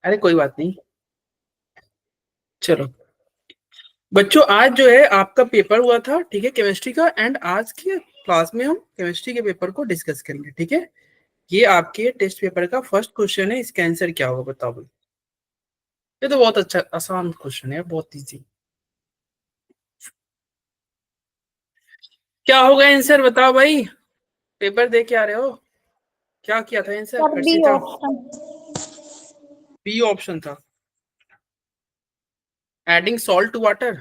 अरे कोई बात नहीं, चलो बच्चों, आज जो है आपका पेपर हुआ था, ठीक है, केमिस्ट्री का। एंड आज के क्लास में हम केमिस्ट्री के पेपर को डिस्कस करेंगे, ठीक है। ये आपके टेस्ट पेपर का फर्स्ट क्वेश्चन है, इसका आंसर क्या होगा बताओ भाई। ये तो बहुत अच्छा आसान क्वेश्चन है, बहुत इजी। क्या होगा आंसर बताओ भाई, पेपर दे के आ रहे हो। क्या किया था answer sir B Harshita? Option. B option था, एडिंग सॉल्ट टू वाटर।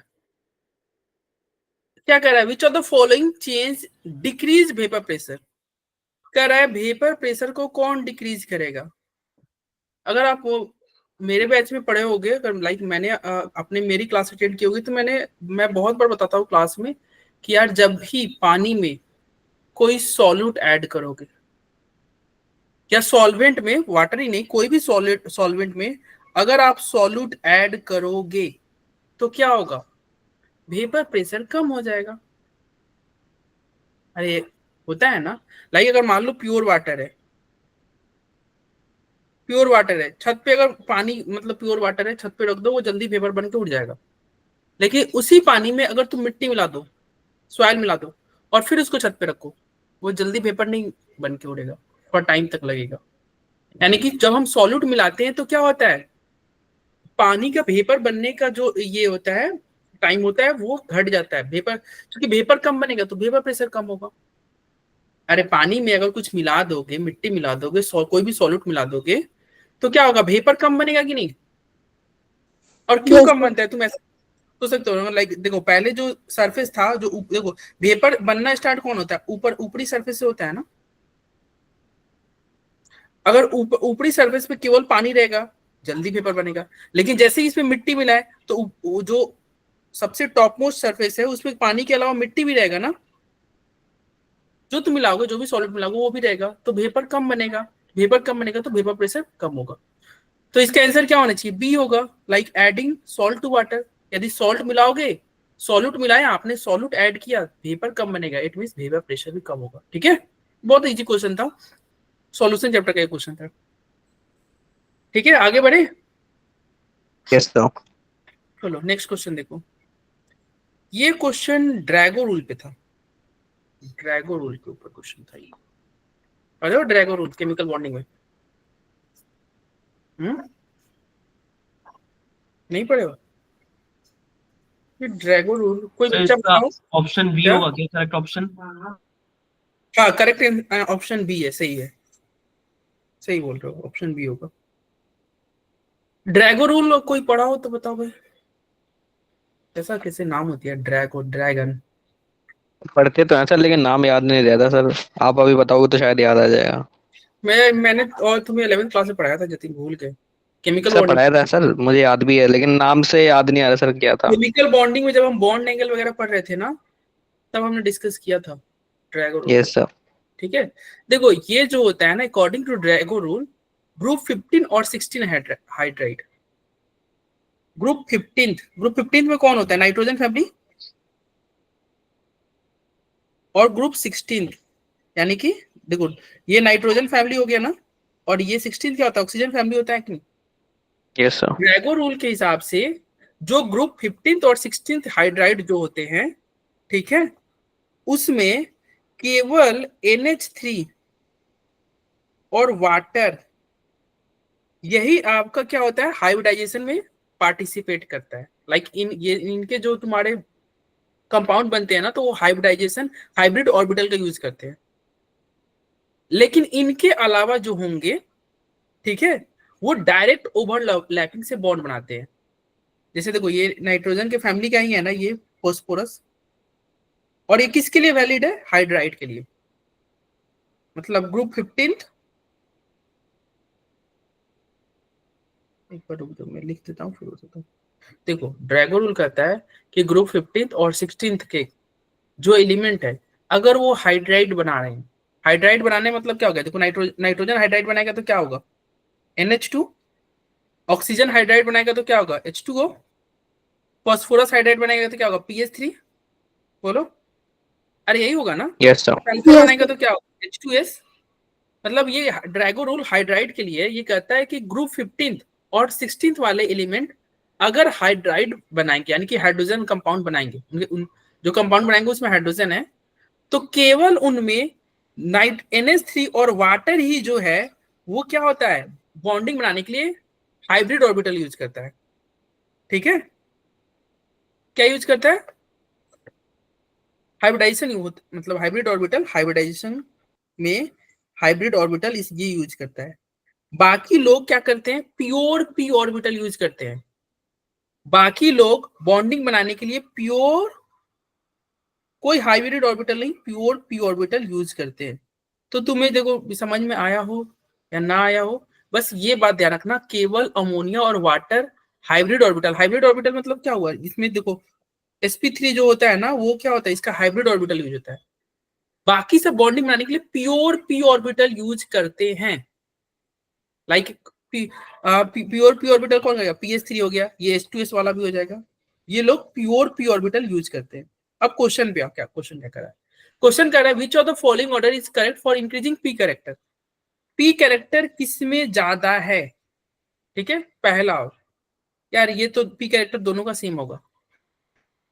क्या कह रहा है, which of the following change decrease vapour pressure. कह रहा है वेपर प्रेशर को कौन डिक्रीज करेगा। अगर आप वो मेरे बैच में पढ़े होगे, अगर लाइक मैंने अपने मेरी क्लास अटेंड की होगी, तो मैं बहुत बार बताता हूँ क्लास में कि यार जब भी पानी में कोई सॉल्यूट ऐड करोगे या सॉल्वेंट में, वाटर ही नहीं, कोई भी सॉलिड सॉल्वेंट में अगर आप सॉल्यूट ऐड करोगे तो क्या होगा, वेपर प्रेशर कम हो जाएगा। अरे होता है ना, लाइक अगर मान लो प्योर वाटर है, प्योर वाटर है, छत पे अगर पानी मतलब प्योर वाटर है, छत पे रख दो, वो जल्दी वेपर बन के उड़ जाएगा। लेकिन उसी पानी में अगर तुम मिट्टी मिला दो, सॉइल मिला दो, और फिर उसको छत पे रखो, वो जल्दी वेपर नहीं बन के उड़ेगा, थोड़ा टाइम तक लगेगा। यानी कि जब हम सॉल्यूट मिलाते हैं तो क्या होता है, पानी का वेपर बनने का जो ये होता है, टाइम होता है, वो घट जाता है वेपर, क्योंकि वेपर कम बनेगा तो वेपर प्रेशर कम होगा। अरे पानी में अगर कुछ मिला दोगे, मिट्टी मिला दोगे, कोई भी सॉल्यूट मिला दोगे, तो क्या होगा, वेपर कम बनेगा कि नहीं। और क्यों यस कम सर। बनता है, तुम ऐसा सोच सकते हो, लाइक देखो पहले जो सरफेस था, जो देखो वेपर बनना स्टार्ट कौन होता है, ऊपर ऊपरी सरफेस से होता है ना। अगर ऊपरी सरफेस पे केवल पानी रहेगा, जल्दी वेपर बनेगा। लेकिन जैसे ही इसमें मिट्टी मिलाए तो जो सबसे टॉप मोस्ट सरफेस है उसमें पानी के अलावा मिट्टी भी रहेगा ना, जो तुम मिलाओगे, जो भी सॉलिड मिलाओगे वो भी रहेगा, तो वेपर कम बनेगा। वेपर कम बनेगा तो वेपर प्रेशर कम होगा। तो इसका आंसर क्या होना चाहिए, बी होगा, like adding salt to water. यदि सॉल्ट मिलाओगे, सॉल्यूट मिलाया आपने, सॉल्यूट ऐड किया, वेपर कम बनेगा, इट मीन वेपर प्रेशर भी कम होगा, ठीक है। बहुत इजी क्वेश्चन था, सॉल्यूशन चैप्टर का क्वेश्चन था, ठीक है। आगे बढ़े, यस सर। चलो नेक्स्ट क्वेश्चन देखो। ये क्वेश्चन ड्रैगो रूल पे था, ड्रैगो रूल के ऊपर क्वेश्चन था ये। अरे ड्रैगो रूल केमिकल बॉन्डिंग में नहीं पढ़े हो ये ड्रैगो रूल, कोई सर बच्चा इसका बताओ। ऑप्शन बी क्या, होगा क्या करेक्ट ऑप्शन? हाँ करेक्ट ऑप्शन बी है, सही है, सही बोल रहे हो, ऑप्शन बी होगा। ड्रैगो रूल कोई पढ़ा हो तो बताओ भाई, ऐसा कैसे नाम होती है, ड्रैगो, ड्रैगन। पढ़ते तो हैं सर, लेकिन नाम याद नहीं रहता सर। आप अभी बताओगे तो शायद याद आ जाएगा। मैंने और तुम्हें 11th क्लास में पढ़ाया था जतिन, भूल गए। केमिकल सर बॉन्डिंग, पढ़ाया था सर, मुझे याद भी है, लेकिन नाम से याद नहीं आ रहा सर क्या था। केमिकल बॉन्डिंग में जब हम बॉन्ड एंगल वगैरह पढ़ रहे थे ना, तब हमने डिस्कस किया था ड्रैगो रूल को, यस सर। ठीक है। देखो ये जो होता है ना, according to Drago rule, group 15 और 16 हाइड्राइड। ग्रुप 15 में कौन होता है, नाइट्रोजन फैमिली। और ग्रुप 16 यानी कि देखो, ये नाइट्रोजन फैमिली हो गया ना, और ये 16 क्या होता है, ऑक्सीजन फैमिली होता है कि नहीं। Yes sir. ड्रैगो रूल के हिसाब से जो ग्रुप 15 और 16 हाइड्राइड जो होते हैं, ठीक है, उसमें केवल NH3 और वाटर, यही आपका क्या होता है, हाइब्रिडाइजेशन में पार्टिसिपेट करता है। लाइक इनके जो तुम्हारे कंपाउंड बनते हैं ना, तो वो हाइब्रिडाइजेशन, हाइब्रिड ऑर्बिटल का यूज करते हैं। लेकिन इनके अलावा जो होंगे, ठीक है, वो डायरेक्ट ओवरलैपिंग से बॉन्ड बनाते हैं। जैसे देखो ये नाइट्रोजन के फैमिली का ही है ना, ये फॉस्फोरस, और ये किसके लिए वैलिड है, हाइड्राइड के लिए। मतलब ग्रुप 15, एक बार रुक जाओ मैं लिख देता हूँ फिर बताता हूँ। देखो ड्रैगो रूल कहता है कि ग्रुप 15 और 16 के जो एलिमेंट है, अगर वो हाइड्राइड बना रहे हैं, हाइड्राइड बनाने मतलब क्या होगा, देखो नाइट्रोजन हाइड्राइड बनाएगा तो क्या होगा, NH2। ऑक्सीजन हाइड्राइड बनाएगा तो क्या होगा, H2O। फॉस्फोरस हाइड्राइड बनाएगा तो क्या होगा, PH3। बोलो, अरे यही होगा ना। Yes sir. सल्फर बनाएगा तो क्या होगा, H2S। मतलब ये ड्रैगो रूल हाइड्राइड के लिए ये कहता है कि ग्रुप 15 और 16th वाले एलिमेंट अगर हाइड्राइड बनाएंगे, यानी कि हाइड्रोजन कंपाउंड बनाएंगे, जो कंपाउंड बनाएंगे उसमें हाइड्रोजन है, तो केवल उनमें नाइट NH3 और वाटर ही जो है वो क्या होता है, बॉन्डिंग बनाने के लिए हाइब्रिड ऑर्बिटल यूज करता है। ठीक है, क्या यूज करता है, हाइब्रिडाइजेशन, मतलब हाइब्रिड ऑर्बिटल, हाइब्रिडाइजेशन में हाइब्रिड ऑर्बिटल इस ये यूज करता है। बाकी लोग क्या करते हैं, प्योर p ऑर्बिटल यूज करते हैं। बाकी लोग बॉन्डिंग बनाने के लिए प्योर, कोई हाइब्रिड ऑर्बिटल नहीं, प्योर p ऑर्बिटल यूज करते हैं। तो तुम्हें देखो समझ में आया हो या ना आया हो, बस ये बात ध्यान रखना, केवल अमोनिया और water hybrid orbital, hybrid orbital मतलब क्या हुआ, इसमें देखो sp3 जो होता है ना, वो क्या होता है, इसका हाइब्रिड ऑर्बिटल यूज होता है। बाकी सब बॉन्डिंग बनाने के लिए प्योर p ऑर्बिटल यूज करते हैं। लाइक प्योर p ऑर्बिटल कौन हो गया, ph3 हो गया, ये H2S वाला भी हो जाएगा। ये लोग प्योर p ऑर्बिटल यूज करते हैं। अब क्वेश्चन पे आओ, क्या क्वेश्चन क्या कर रहा है, क्वेश्चन कर रहा है which of the following order is correct for increasing p character, p character किसमें ज्यादा है। ठीक है, पहला, यार ये तो p कैरेक्टर दोनों का सेम होगा,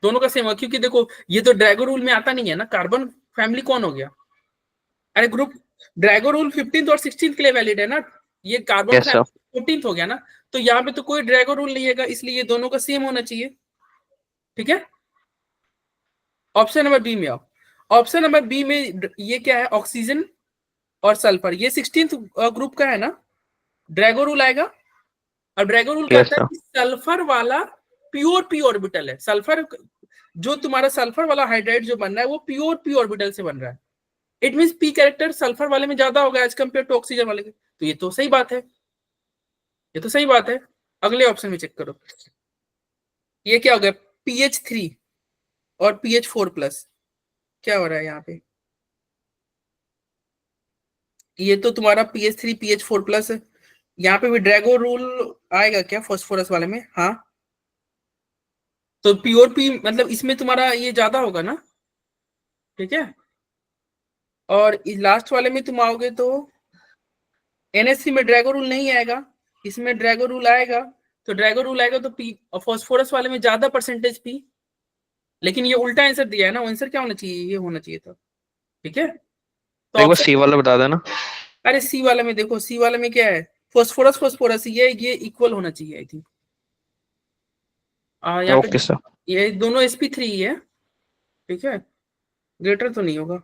दोनों का सेम होगा, क्योंकि देखो ये तो ड्रैगो रूल में आता नहीं है ना, कार्बन फैमिली कौन हो गया, अरे ग्रुप, ड्रैगो रूल 15th और 16th के लिए वैलिड है ना, ये carbon yes sir. Family 14th हो गया ना, तो यहाँ पे तो कोई ड्रैगो रूल नहीं है, इसलिए ये दोनों का सेम होना चाहिए। ठीक है, ऑप्शन नंबर बी में आओ। ऑप्शन नंबर बी में ये क्या है, ऑक्सीजन और सल्फर, ये 16th ग्रुप का है ना, ड्रैगो रूल आएगा। और ड्रैगो रूल यस कहता है सर। कि सल्फर वाला प्योर p ऑर्बिटल है, सल्फर, जो तुम्हारा सल्फर वाला हाइड्राइड जो बन रहा है वो प्योर p ऑर्बिटल से बन रहा है। It mean p character sulphur वाले में ज्यादा होगा एज कम्पेयर टू ऑक्सीजन वाले के, तो ये तो सही बात है, ये तो सही बात है। अगले ऑप्शन में चेक करो, ये क्या हो गया, pH3 और pH4+, क्या हो रहा है यहाँ पे, ये तो तुम्हारा pH3 pH4+ है। यहाँ पे भी ड्रैगो रूल आएगा क्या फास्फोरस वाले में, हाँ, तो प्योर p मतलब इसमें तुम्हारा ये ज्यादा होगा ना। ठीक है, और लास्ट वाले में तुम आओगे तो NH3 में ड्रैगो रूल नहीं आएगा, इसमें ड्रैगो रूल आएगा, तो ड्रैगो रूल आएगा तो पी, फास्फोरस वाले में ज्यादा परसेंटेज p, लेकिन ये उल्टा आंसर दिया है ना, आंसर क्या होना चाहिए, ये होना चाहिए था। ठीक है, तो एक बार ऑप्शन, सी वाला बता देना। अरे सी वाले में देखो, सी वाले में क्या है, फास्फोरस फास्फोरस, ये इक्वल होना चाहिए आई थिंक, यहाँ पे ओके सर। ये दोनों sp3 ही है। ठीक है, ग्रेटर तो नहीं होगा।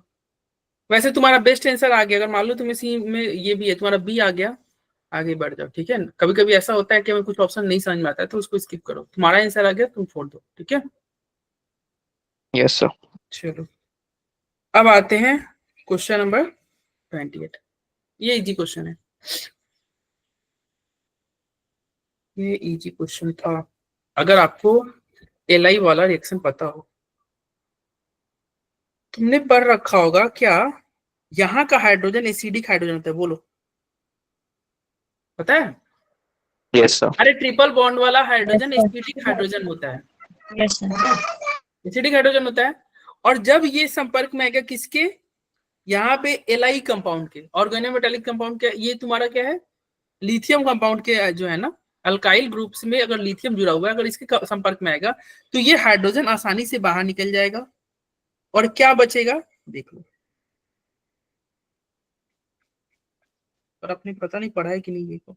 वैसे तुम्हारा बेस्ट आंसर आ गया, अगर मान लो तुम्हें सी में ये भी है, तुम्हारा बी आ गया, आगे बढ़ जाओ। ठीक है, कभी कभी ऐसा होता है कि हमें कुछ ऑप्शन नहीं समझ में आता है तो उसको स्किप करो, तुम्हारा आंसर आ गया तुम छोड़ दो। ठीक है, यस सर। चलो अब आते हैं क्वेश्चन नंबर 28। ये इजी क्वेश्चन है, ये इजी क्वेश्चन था, अगर आपको एल वाला रिएक्शन पता हो, तुमने पढ़ रखा होगा क्या, यहाँ का हाइड्रोजन एसिडिक हाइड्रोजन होता है, बोलो पता है, यस सर। अरे ट्रिपल बॉन्ड वाला हाइड्रोजन Yes, एसिडिक हाइड्रोजन होता है, sir. एसिडिक हाइड्रोजन होता है। और जब ये संपर्क में आएगा किसके, यहाँ पे एल कंपाउंड के, ऑर्गेनोमेटालिक कंपाउंड के, ये तुम्हारा क्या है, लिथियम कंपाउंड के जो है ना, अल्काइल ग्रुप्स में अगर लिथियम जुड़ा हुआ है, अगर इसके संपर्क में आएगा तो ये हाइड्रोजन आसानी से बाहर निकल जाएगा, और क्या बचेगा देख लो, और अपने पता नहीं पढ़ा है कि नहीं, देखो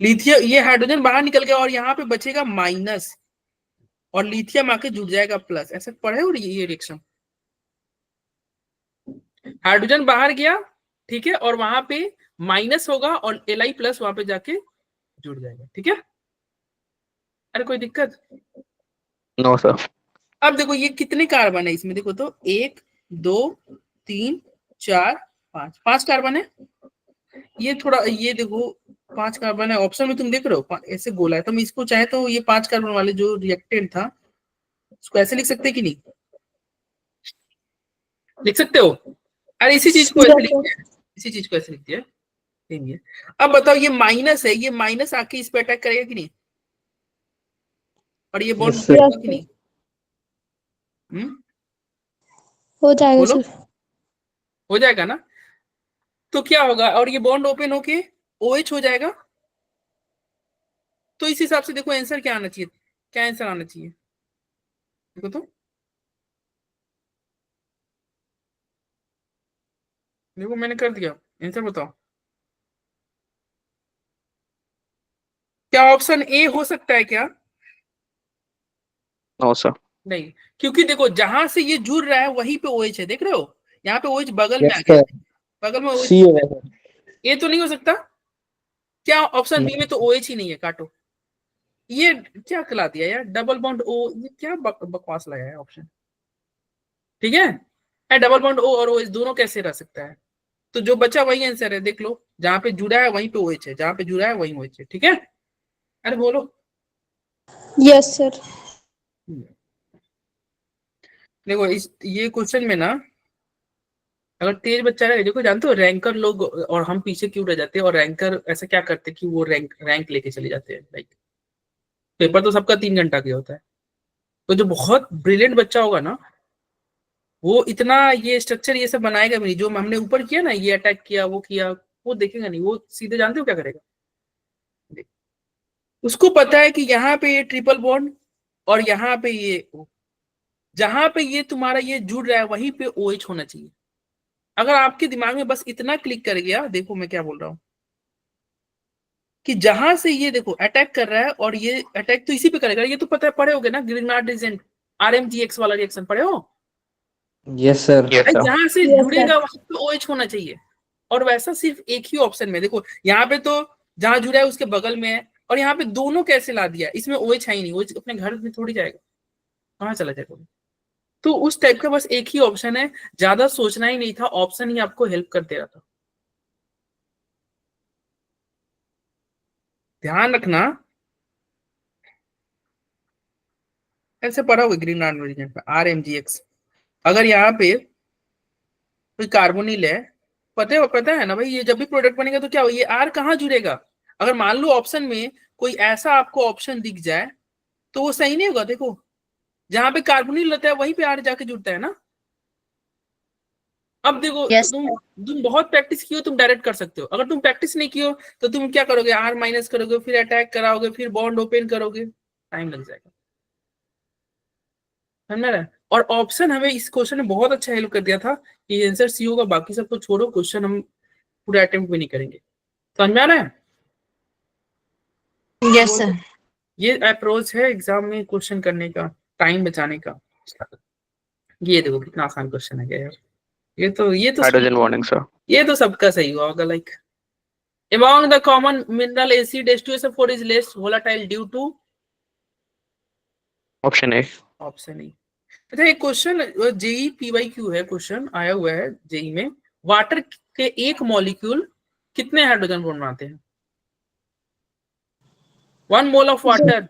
लिथियम, ये हाइड्रोजन बाहर निकल गया और यहाँ पे बचेगा माइनस, और लिथियम आके जुड़ जाएगा प्लस, ऐसा पढ़े हो ये रिएक्शन, हाइड्रोजन बाहर गया, ठीक है, और वहां पे माइनस होगा और Li+ वहां पे जाके जुड़ जाएगा। ठीक है, अरे कोई दिक्कत, नो सर। अब देखो ये कितने कार्बन है इसमें, देखो तो 1 2 3 4 5, 5 कार्बन है, ये थोड़ा ये देखो 5 कार्बन है, ऑप्शन में तुम देख रहे हो ऐसे गोला है, तो हम इसको चाहे तो ये 5 कार्बन वाले जो रिएक्टेंट था उसको ऐसे लिख सकते हैं कि नहीं, लिख सकते हो, अरे इसी चीज को ऐसे लिखते हैं, इसी चीज को ऐसे लिखते हैं, सेम ये। अब बताओ ये माइनस है, ये माइनस आके इस पे अटैक करेगा कि नहीं, और ये बॉन्ड Yes, करेगा कि sir. नहीं, हो जाएगा बोलो, सर। हो जाएगा ना, तो क्या होगा, और ये बॉन्ड ओपन होके OH हो जाएगा। तो इस हिसाब से देखो आंसर क्या आना चाहिए, क्या आंसर आना चाहिए देखो तो, देखो मैंने कर दिया, आंसर बताओ। क्या ऑप्शन ए हो सकता है क्या? No sir. नहीं, क्योंकि देखो जहां से ये जुड़ रहा है वहीं पे OH है, देख रहे हो, यहाँ पे OH बगल में आ यस गया, सर, बगल में OH। सी होगा सर। ये तो नहीं हो सकता। क्या ऑप्शन बी में नहीं, तो OH ही नहीं है, काटो। ये क्या खिला दिया यार, डबल बॉन्ड O, ये क्या बकवास लगाया है ऑप्शन। ठीक है, डबल बॉन्ड O और OH दोनों कैसे रह सकता है? तो जो बचा वही आंसर है, देख लो, जहां पे जुड़ा है वहीं पे OH है, जहां पे जुड़ा है वहीं OH है, ठीक है। अरे बोलो। Yes sir. देखो इस ये क्वेश्चन में ना, अगर तेज बच्चा रहे, देखो जानते हो रैंकर लोग और हम पीछे क्यों रह जाते हैं, और रैंकर ऐसा क्या करते हैं कि वो रैंक रैंक लेके चले जाते हैं, लाइक पेपर तो सबका 3 घंटा का होता है। तो जो बहुत ब्रिलियंट बच्चा होगा ना, वो इतना ये स्ट्रक्चर ये सब बनाएगा भी नहीं, जो हमने ऊपर किया ना, ये अटैक किया वो किया, वो देखेगा नहीं, वो सीधे जानते हो क्या करेगा, उसको पता है कि यहाँ पे ये ट्रिपल बॉन्ड और यहाँ पे ये O, जहां पे ये तुम्हारा ये जुड़ रहा है वहीं पे OH होना चाहिए। अगर आपके दिमाग में बस इतना क्लिक कर गया, देखो मैं क्या बोल रहा हूँ, कि जहां से ये देखो अटैक कर रहा है और ये अटैक तो इसी पे करेगा, ये तो पता है, पढ़े होगे ना ग्रीनमार्ट रीजेंट, RMGX वाला रिएक्शन पढ़े हो। Yes sir. Yes sir. जहां से यस सर। जुड़ेगा वहां पे OH होना चाहिए। और वैसा सिर्फ एक ही ऑप्शन में देखो, यहाँ पे तो जहां जुड़ा है उसके बगल में है, और यहाँ पे दोनों कैसे ला दिया, इसमें OH है ही नहीं, OH अपने घर में थोड़ी जाएगा, कहाँ चला जाएगा। तो उस टाइप का बस एक ही ऑप्शन है, ज्यादा सोचना ही नहीं था, ऑप्शन ही आपको हेल्प कर दे रहा था। ध्यान रखना, ऐसे पढ़ा होगा ग्रीन रीजन पे RMGX। अगर यहाँ पे कोई कार्बोनिल है, पता है ना भाई, ये जब भी प्रोडक्ट बनेगा तो क्या हो, ये R कहाँ जुड़ेगा। अगर मान लो ऑप्शन में कोई ऐसा आपको ऑप्शन दिख जाए तो वो सही नहीं होगा, देखो जहां पे कार्बोनिल रहता है वहीं पे R जाके जुड़ता है ना। अब देखो यस सर। तुम बहुत प्रैक्टिस की हो, तुम डायरेक्ट कर सकते हो, अगर तुम प्रैक्टिस नहीं की हो तो तुम क्या करोगे, R माइनस करोगे, फिर अटैक कराओगे, फिर बॉन्ड ओपन करोगे, टाइम लग जाएगा, समझ रहे। और ऑप्शन हमें इस क्वेश्चन में बहुत अच्छा हेल्प कर दिया था कि आंसर सी होगा, बाकी सब तो छोड़ो, क्वेश्चन हम पूरे अटेम्प्ट भी नहीं करेंगे, समझ में आ रहा है। Yes sir. ये अप्रोच है एग्जाम में क्वेश्चन करने का, टाइम बचाने का। ये देखो कितना आसान क्वेश्चन है यार, हाइड्रोजन बॉन्डिंग सर। ये तो सबका सही हुआ होगा, like among the common mineral acid H2SO4 is less volatile due to, option A. Option E. अच्छा एक क्वेश्चन जेई PYQ है, क्वेश्चन आया हुआ है जेई में, वाटर के एक मॉलिक्यूल कितने हाइड्रोजन बॉन्ड बनाते हैं, 1 मोल ऑफ वाटर।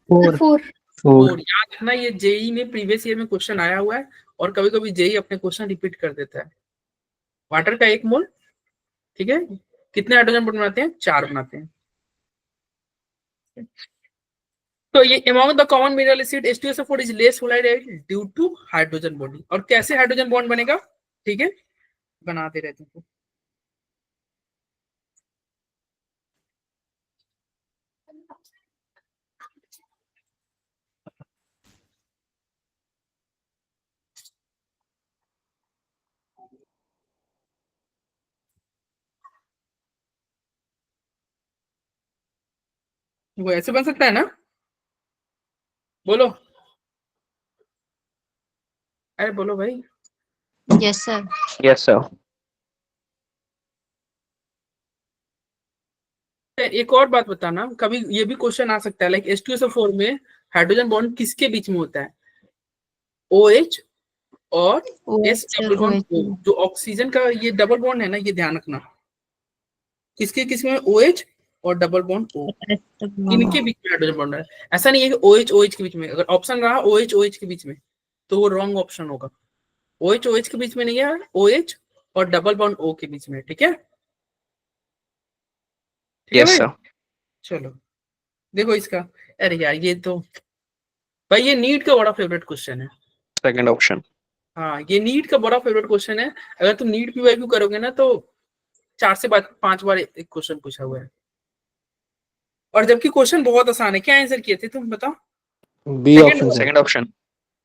4। 4। और याद रखना ये जेई में प्रीवियस ईयर में क्वेश्चन आया हुआ है, और कभी कभी जेई अपने क्वेश्चन रिपीट कर देता है। वाटर का 1 मोल, ठीक है, कितने हाइड्रोजन बॉन्ड बनाते हैं, 4 बनाते हैं। तो ये among the common mineral acid H2SO4 is less volatile due to hydrogen bonding. और कैसे हाइड्रोजन बॉन्ड बनेगा, ठीक है, बनाते रहते हैं। वो ऐसे बन सकता है ना, बोलो, अरे बोलो भाई। Yes sir. Yes sir. एक और बात बताना, कभी ये भी क्वेश्चन आ सकता है, लाइक H2SO4 में हाइड्रोजन बॉन्ड किसके बीच में होता है, OH और S OH double bond O। OH. जो ऑक्सीजन का ये डबल बॉन्ड है ना, ये ध्यान रखना, किसके किस में, OH और डबल बॉन्ड O, इनके बीच में हाइड्रोजन बॉन्ड है। ऐसा नहीं है कि OH OH के बीच में, अगर ऑप्शन रहा OH OH के बीच में तो वो रॉन्ग ऑप्शन होगा। OH OH के बीच में नहीं है, OH और डबल बॉन्ड O के बीच में, ठीक है, ठीक है यस भाई। सर। चलो देखो इसका, अरे यार ये तो भाई ये नीट का बड़ा फेवरेट क्वेश्चन है। Second option. हाँ ये नीट का बड़ा फेवरेट क्वेश्चन है, अगर तुम नीट PYQ करोगे ना तो 4 से 5 बार एक क्वेश्चन पूछा हुआ है, और जबकि क्वेश्चन बहुत आसान है। क्या आंसर किए थे तुम बताओ? B Second option sir. Second option.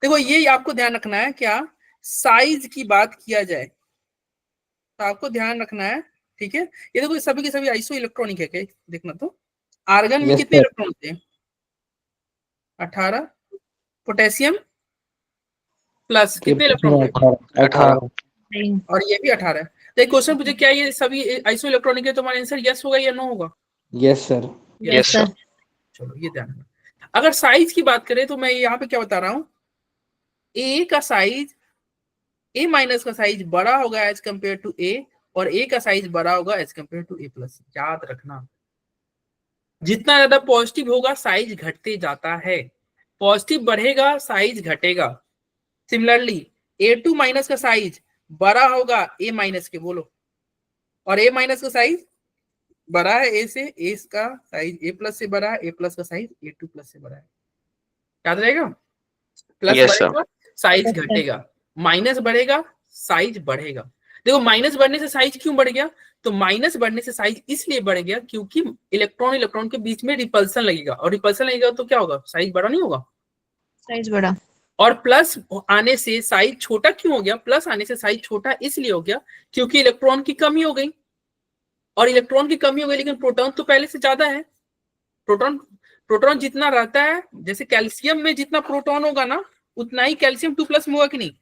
देखो ये आपको ध्यान रखना है, क्या साइज की बात किया जाए तो आपको ध्यान रखना है, ठीक है। ये देखो सभी के सभी आइसो इलेक्ट्रॉनिक है क्या, देखना तो। आर्गन में यस कितने सर। इलेक्ट्रॉन होते हैं? 18। पोटेशियम प्लस कितने इलेक्ट्रॉन होते हैं? 18। और ये भी 18 है। तो एक क्वेश्चन पूछे क्या ये सभी आइसो इलेक्ट्रॉनिक है, तो हमारा आंसर यस होगा या नो होगा? Yes sir. Yes sir. चलो ये ध्यान रखना। अगर साइज की बात करें तो मैं यहाँ पे क्या बता रहा हूँ, ए का साइज, ए माइनस का साइज बड़ा होगा एज कंपेयर टू ए, और ए का साइज बड़ा होगा as compare to A plus. याद रखना, जितना ज्यादा पॉजिटिव होगा साइज घटते जाता है, पॉजिटिव बढ़ेगा साइज घटेगा। सिमिलरली A2 माइनस का साइज बड़ा होगा ए माइनस के, बोलो, और ए माइनस का साइज बड़ा है ए से, ए का साइज ए प्लस से बड़ा है, ए प्लस का साइज A2 प्लस से बड़ा है। याद रहेगा, प्लस यस सर। बढ़ेगा साइज घटेगा, माइनस बढ़ेगा साइज बढ़ेगा। देखो माइनस बढ़ने से साइज क्यों बढ़ गया, तो माइनस बढ़ने से साइज इसलिए बढ़ गया क्योंकि इलेक्ट्रॉन इलेक्ट्रॉन के बीच में रिपल्सन लगेगा, और रिपल्सन लगेगा तो क्या होगा, साइज बड़ा नहीं होगा, साइज बड़ा। और प्लस आने से साइज छोटा क्यों हो गया, प्लस आने से साइज छोटा इसलिए हो गया क्योंकि इलेक्ट्रॉन की कमी हो गई, और इलेक्ट्रॉन की कमी हो गई लेकिन प्रोटॉन तो पहले से ज्यादा है। प्रोटॉन प्रोटॉन जितना रहता है, जैसे कैल्शियम में जितना प्रोटॉन होगा ना, उतना ही कैल्शियम 2 प्लस में होगा कि नहीं?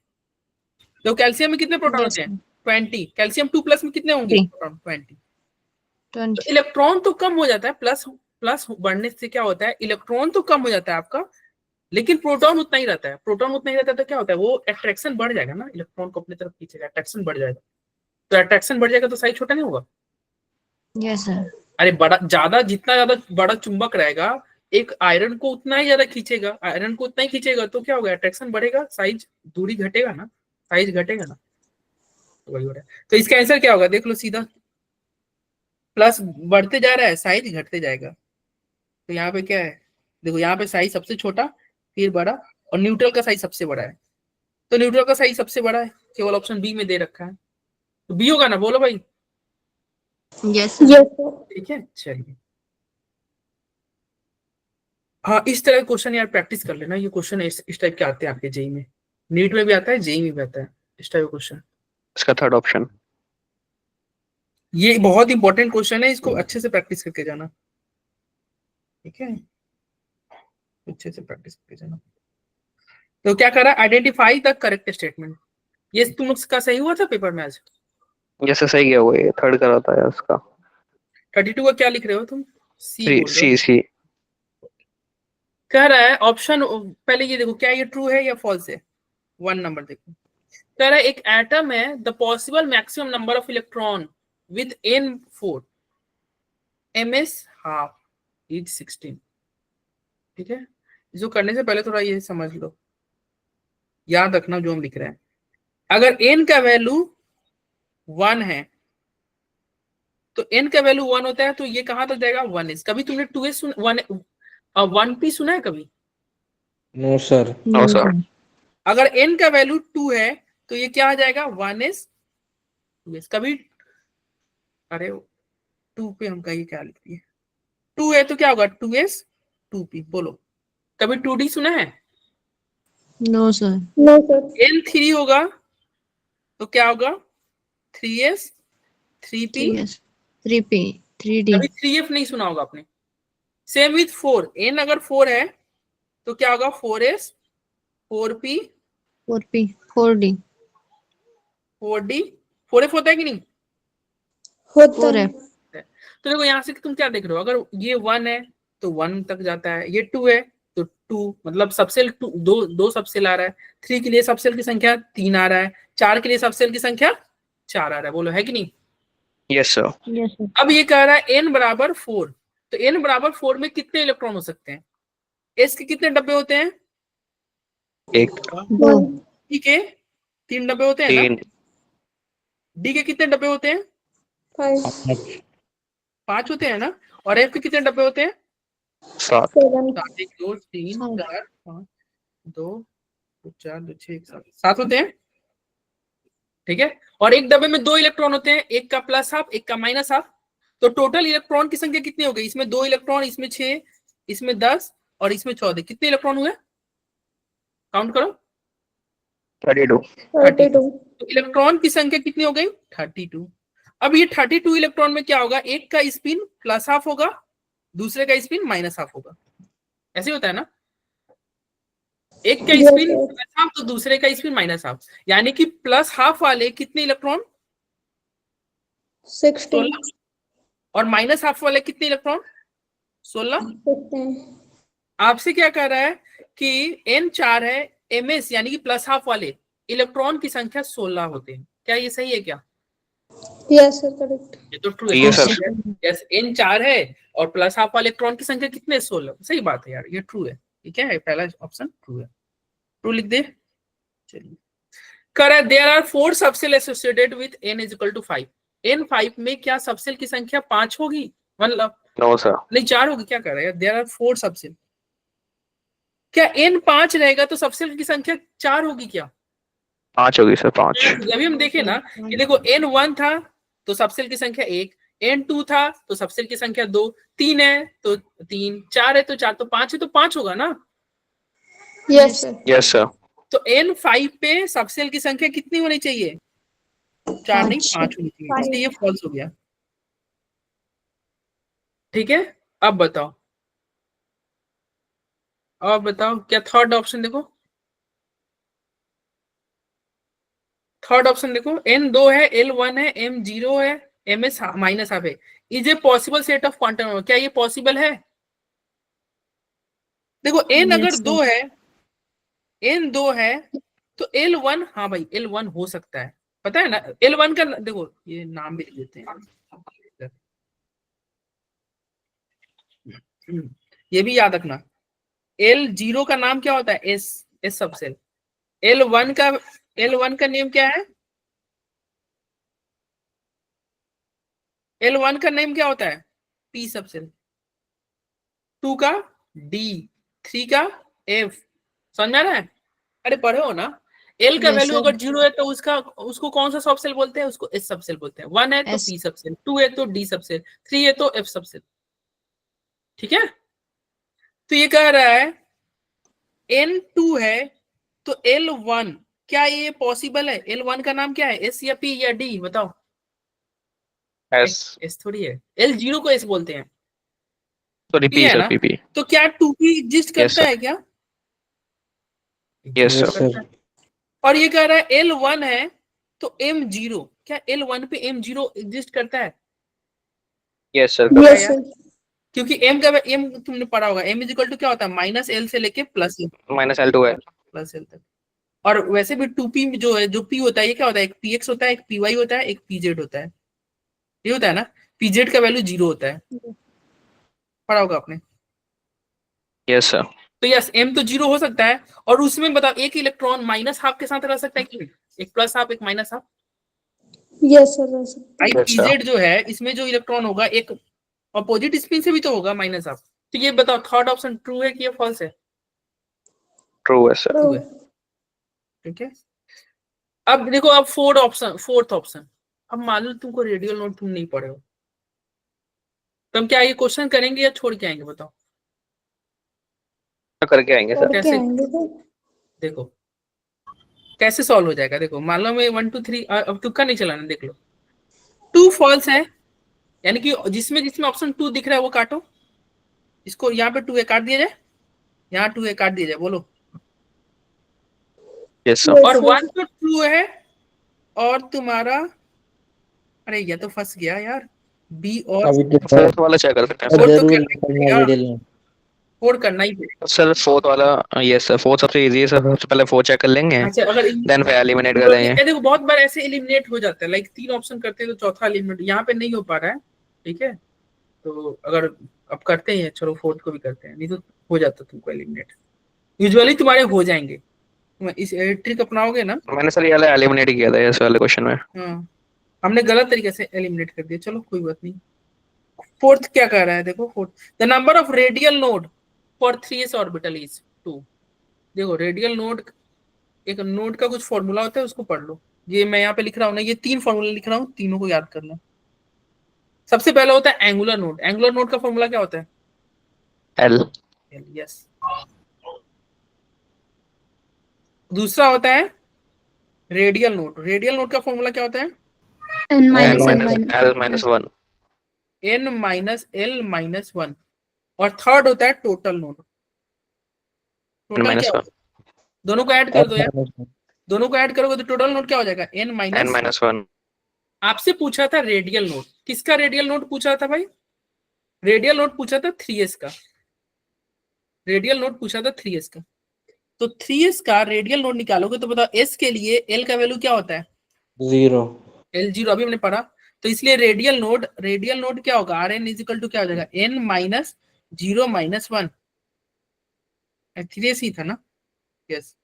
तो कैल्शियम में कितने प्रोटॉन होते हैं? 20। कैल्शियम 2 प्लस में कितने होंगे प्रोटॉन? 20। तो इलेक्ट्रॉन तो कम हो जाता है, प्लस प्लस बढ़ने से क्या होता है, इलेक्ट्रॉन तो कम हो जाता है आपका, लेकिन प्रोटॉन उतना ही रहता है। प्रोटॉन उतना ही रहता है तो क्या होता है, वो अट्रैक्शन बढ़ जाएगा ना, इलेक्ट्रॉन को अपनी तरफ खींचेगा, अट्रैक्शन बढ़ जाएगा। तो अट्रैक्शन बढ़ जाएगा तो साइज छोटा नहीं होगा? Yes sir. अरे बड़ा ज्यादा, जितना ज्यादा बड़ा चुंबक रहेगा, एक आयरन को उतना ही ज्यादा खींचेगा, आयरन को उतना ही खींचेगा, तो क्या होगा, अट्रैक्शन बढ़ेगा, साइज दूरी घटेगा ना, साइज घटेगा ना। तो वही हो रहा है। तो इसका आंसर क्या होगा, देख लो सीधा, प्लस बढ़ते जा रहा है साइज घटते जाएगा। तो यहाँ पे क्या है, देखो यहाँ पे साइज सबसे छोटा फिर बड़ा, और न्यूट्रल का साइज सबसे बड़ा है, तो न्यूट्रल का साइज सबसे बड़ा है, केवल ऑप्शन बी में दे रखा है, तो बी होगा ना, बोलो भाई। यस ठीक है चलिए। हाँ इस तरह के क्वेश्चन यार प्रैक्टिस कर लेना, ये क्वेश्चन इस टाइप के आते हैं आपके जेई में, नीट में भी आता है, जेई में भी आता है इस टाइप का क्वेश्चन। इसका थर्ड ऑप्शन। ये बहुत इंपॉर्टेंट क्वेश्चन है, इसको अच्छे से प्रैक्टिस करके जाना, ठीक है, अच्छे से प्रैक्टिस करके जाना। तो क्या कर रहा है, आइडेंटिफाई द करेक्ट स्टेटमेंट। ये तुम लोग का सही हुआ था पेपर में आज? जैसे सही गया वो, ये थर्ड का रहता है उसका। 32 का क्या लिख रहे हो तुम? सी सी बोल रहे हो? सी सी। कह रहा है ऑप्शन, पहले ये देखो क्या ये ट्रू है या फॉल्स है, 1 नंबर देखो। कह रहा है एक एटम है, the possible maximum number of electron with n4 ms half is 16। ठीक है, जो करने से पहले थोड़ा ये समझ लो, याद रखना जो हम लिख रहे हैं। अगर n का वैल्यू 1 है तो n का वैल्यू 1 होता है, तो ये कहां तक जाएगा, 1s। कभी तुमने 2s 1p सुना है कभी? No sir. No sir. अगर n का वैल्यू 2 है तो ये क्या आ जाएगा, 1s 2s। कभी, अरे 2 पे हम कहीं क्या लिख दिए, 2 है तो क्या होगा, 2s 2p। बोलो, कभी 2d सुना है? No sir. n 3 होगा तो क्या होगा, 3s 3p। 3p 3d। कभी 3f नहीं सुना होगा आपने। सेम विथ 4, n अगर 4 है तो क्या होगा, 4s 4p 4p 4d 4d 4f होता है कि नहीं? होता है। तो देखो यहाँ से तुम क्या देख रहे हो, अगर ये 1 है तो 1 तक जाता है, ये 2 है तो 2, मतलब सबसेल 2, दो सबसेल आ रहा है, 3 के लिए सबसेल की संख्या 3 आ रहा है, 4 के लिए सबसेल की संख्या 4 आ रहा है। बोलो है कि नहीं? Yes sir. Yes sir. अब ये कह रहा है n बराबर 4, तो n बराबर 4 में कितने इलेक्ट्रॉन हो सकते हैं? s के कितने डब्बे होते हैं? एक। 2 d के 3 डब्बे होते हैं ना? 3। d के कितने डब्बे होते हैं? 5 होते हैं ना? और f के कितने डब्बे होते हैं? 7। 7 1 2 3 4 5 2 4 2 6 1 7 होते हैं। ठीक है, और एक डब्बे में 2 इलेक्ट्रॉन होते हैं, एक का प्लस हाफ एक का माइनस हाफ, तो टोटल इलेक्ट्रॉन की संख्या कितनी हो गई? इसमें 2 इलेक्ट्रॉन, इसमें 6, इसमें 10 और इसमें 14, कितने इलेक्ट्रॉन हुए? काउंट करो। 32। 32। तो इलेक्ट्रॉन की संख्या कितनी हो गई? 32। अब ये 32 इलेक्ट्रॉन में क्या होगा? एक का स्पिन प्लस हाफ होगा, दूसरे का स्पिन माइनस हाफ होगा, ऐसे होता है ना, एक का स्पिन प्लस हाफ तो दूसरे का स्पिन माइनस हाफ, यानी कि प्लस हाफ वाले कितने इलेक्ट्रॉन? 16। और माइनस हाफ वाले कितने इलेक्ट्रॉन? 16। आपसे क्या कह रहा है कि n 4 है, ms यानी कि प्लस हाफ वाले इलेक्ट्रॉन की संख्या 16 होते हैं। क्या ये सही है क्या? Yes sir, correct. ये तो ट्रू है। Yes, sir. यस, n 4 है और प्लस हाफ वाले इलेक्ट्रॉन की संख्या कितने? 16। सही बात है यार, ये ट्रू है। ठीक है, पहला ऑप्शन ट्रू है, ट्रू लिख दे। चलिए, करें there are 4 subshell associated with n is equal to 5। n 5 में क्या सबसेल की संख्या 5 होगी? मतलब नो सर। नहीं 4 होगी, क्या कर रहा है? देयर आर 4 सबसेल, क्या n 5 रहेगा तो सबसेल की संख्या 4 होगी क्या? 5 होगी सर, 5। अभी हम देखे ना कि देखो n 1 था तो सबसेल की संख्या 1, n 2 था तो सबसेल की संख्या 2, 3 है तो 3, 4 है तो 4, तो 5 है तो 5 होगा ना। Yes sir. Yes sir. तो n 5 पे सबसेल की संख्या कितनी होनी चाहिए? 4 नहीं 5 होनी चाहिए, इसलिए ये फॉल्स हो गया। ठीक है, अब बताओ, अब बताओ क्या थर्ड ऑप्शन देखो, थर्ड ऑप्शन देखो, n 2 है, l 1 है, m 0 है, ms माइनस हाफ है, is a possible set of quantum number. क्या ये पॉसिबल है? देखो n अगर Yes, 2 है, n 2 है तो l 1, हाँ भाई l 1 हो सकता है, पता है ना l 1 का, देखो ये नाम भी लिख देते हैं, ये भी याद रखना, l 0 का नाम क्या होता है? s subshell. l 1 का नेम क्या है? L1 का नेम क्या होता है? P subshell. 2 का D, 3 का F। समझ में आ रहा है? अरे पढ़े हो ना। L का Yes, वैल्यू sir. अगर 0 है तो उसको कौन सा सबसेल बोलते हैं? उसको S सबसेल बोलते हैं। 1 है तो S. P सबसेल, 2 है तो D सबसेल, 3 है तो F सबसेल। ठीक है, तो ये कह रहा है N2 है तो L1, क्या ये पॉसिबल है? L1 का नाम क्या है? S या P या D? बताओ। एस। S थोड़ी है, L0 को S बोलते हैं, सॉरी, P पी है सर, ना। पी। तो क्या 2P एग्जिस्ट यस करता सर। है क्या? Yes Exist sir. करता है। और ये कह रहा है L1 है तो M0, क्या L1 पे M0 एग्जिस्ट करता है? Yes sir. Yes, sir. क्योंकि M का M तुमने पढ़ा होगा, M इज इक्वल टू क्या होता है? माइनस L से लेके प्लस -L2 है। L तक। और वैसे भी 2P जो है, जो P होता है, ये क्या होता है? एक PX होता है, एक PY होता है, एक PZ होता है, ये होता है ना। PZ का वैल्यू 0 होता है, पढ़ा होगा आपने। Yes sir. तो यस, M तो 0 हो सकता है, और उसमें बताओ एक इलेक्ट्रॉन माइनस हाफ के साथ रह सकता है कि नहीं? एक प्लस हाफ एक minus half. Yes, sir. Yes, sir. भाई Yes, sir. PZ जो है, इसमें जो इलेक्ट्रॉन होगा एक अपोजिट स्पिन से भी तो होगा माइनस हाफ। तो ये बताओ थर्ड ऑप्शन ट्रू है कि ये फॉल्स है? ट्रू है सर। ट्रू है। ठीक है, अब देखो, अब फोर्थ ऑप्शन। अब मान लो तुमको रेडियल नोट तुम नहीं पढ़े हो, तो हम क्या ये क्वेश्चन करेंगे या छोड़ के आएंगे? बताओ करके आएंगे सर। कैसे? देखो कैसे सॉल्व हो जाएगा। देखो मान लो मैं 1 2 3, अब तुक्का नहीं चलाना, देख लो। 2 फॉल्स है, यानी कि जिसमें जिसमें ऑप्शन 2 दिख रहा है वो काटो। इसको यहाँ पे 2 है, काट दिया जाए, यहाँ 2 है, काट दिया जाए, बोलो। Yes sir. और 1 तो ट्रू है, और तुम्हारा, अरे ये तो फंस गया यार, बी और अभी तो फोर्थ वाला चेक कर सकते हैं सर सर। फोर तो जरूर करना ही करना पड़ेगा, मिडिल में। फोर करना ही पड़ेगा। सर फोर्थ वाला, यस सर, फोर्थ सबसे इजी है सर। सबसे पहले फोर चेक कर लेंगे, अच्छा, अगर देन फिर एलिमिनेट कर तो देंगे। ये देखो बहुत बार ऐसे एलिमिनेट हो जाता है, लाइक 3 ऑप्शन करते हैं तो चौथा एलिमिनेट यहाँ पे नहीं हो पा रहा है। ठीक है, तो अगर अब करते हैं, चलो फोर्थ को भी करते हैं, नहीं तो हो जाता तुमको एलिमिनेट। यूजुअली तुम्हारे हो जाएंगे, तुम इस ट्रिक अपनाओगे ना। मैंने सर ये वाला एलिमिनेट किया था इस वाले क्वेश्चन में। हाँ, हमने गलत तरीके से एलिमिनेट कर दिया, चलो कोई बात नहीं। फोर्थ क्या कह रहा है? देखो fourth, the number of radial node for 3s orbital is 2। देखो रेडियल नोड, एक नोड का कुछ फॉर्मूला होता है, उसको पढ़ लो। ये मैं यहाँ पे लिख रहा हूँ ना, ये 3 फॉर्मूला लिख रहा हूँ, तीनों को याद करना। सबसे पहला होता है एंगुलर नोड। एंगुलर नोड का फॉर्मूला क्या होता है? L yes. दूसरा होता है रेडियल नोड। रेडियल नोड का फॉर्मूला क्या होता है? N L minus N minus minus. L minus 1 n minus L minus 1। और थर्ड होता है total node. N total minus क्या 1 होता है? दोनों को ऐड कर दो यार, दोनों को ऐड करोगे तो टोटल नोड क्या हो जाएगा? n N minus. minus 1 आपसे पूछा था रेडियल नोड। किसका रेडियल नोड पूछा था भाई? रेडियल नोड पूछा था 3s का। रेडियल नोड पूछा था 3s का। तो 3s का रेडियल नोड निकालोगे तो बताओ s के लिए l का वैल्यू क्या होता है? 0। l 0 अभी हमने पढ़ा। तो इसलिए रेडियल नोड क्या होगा? rn इज इक्वल टू क्या हो जाएगा? n minus 0 minus 1। 3s ही था ना? यस।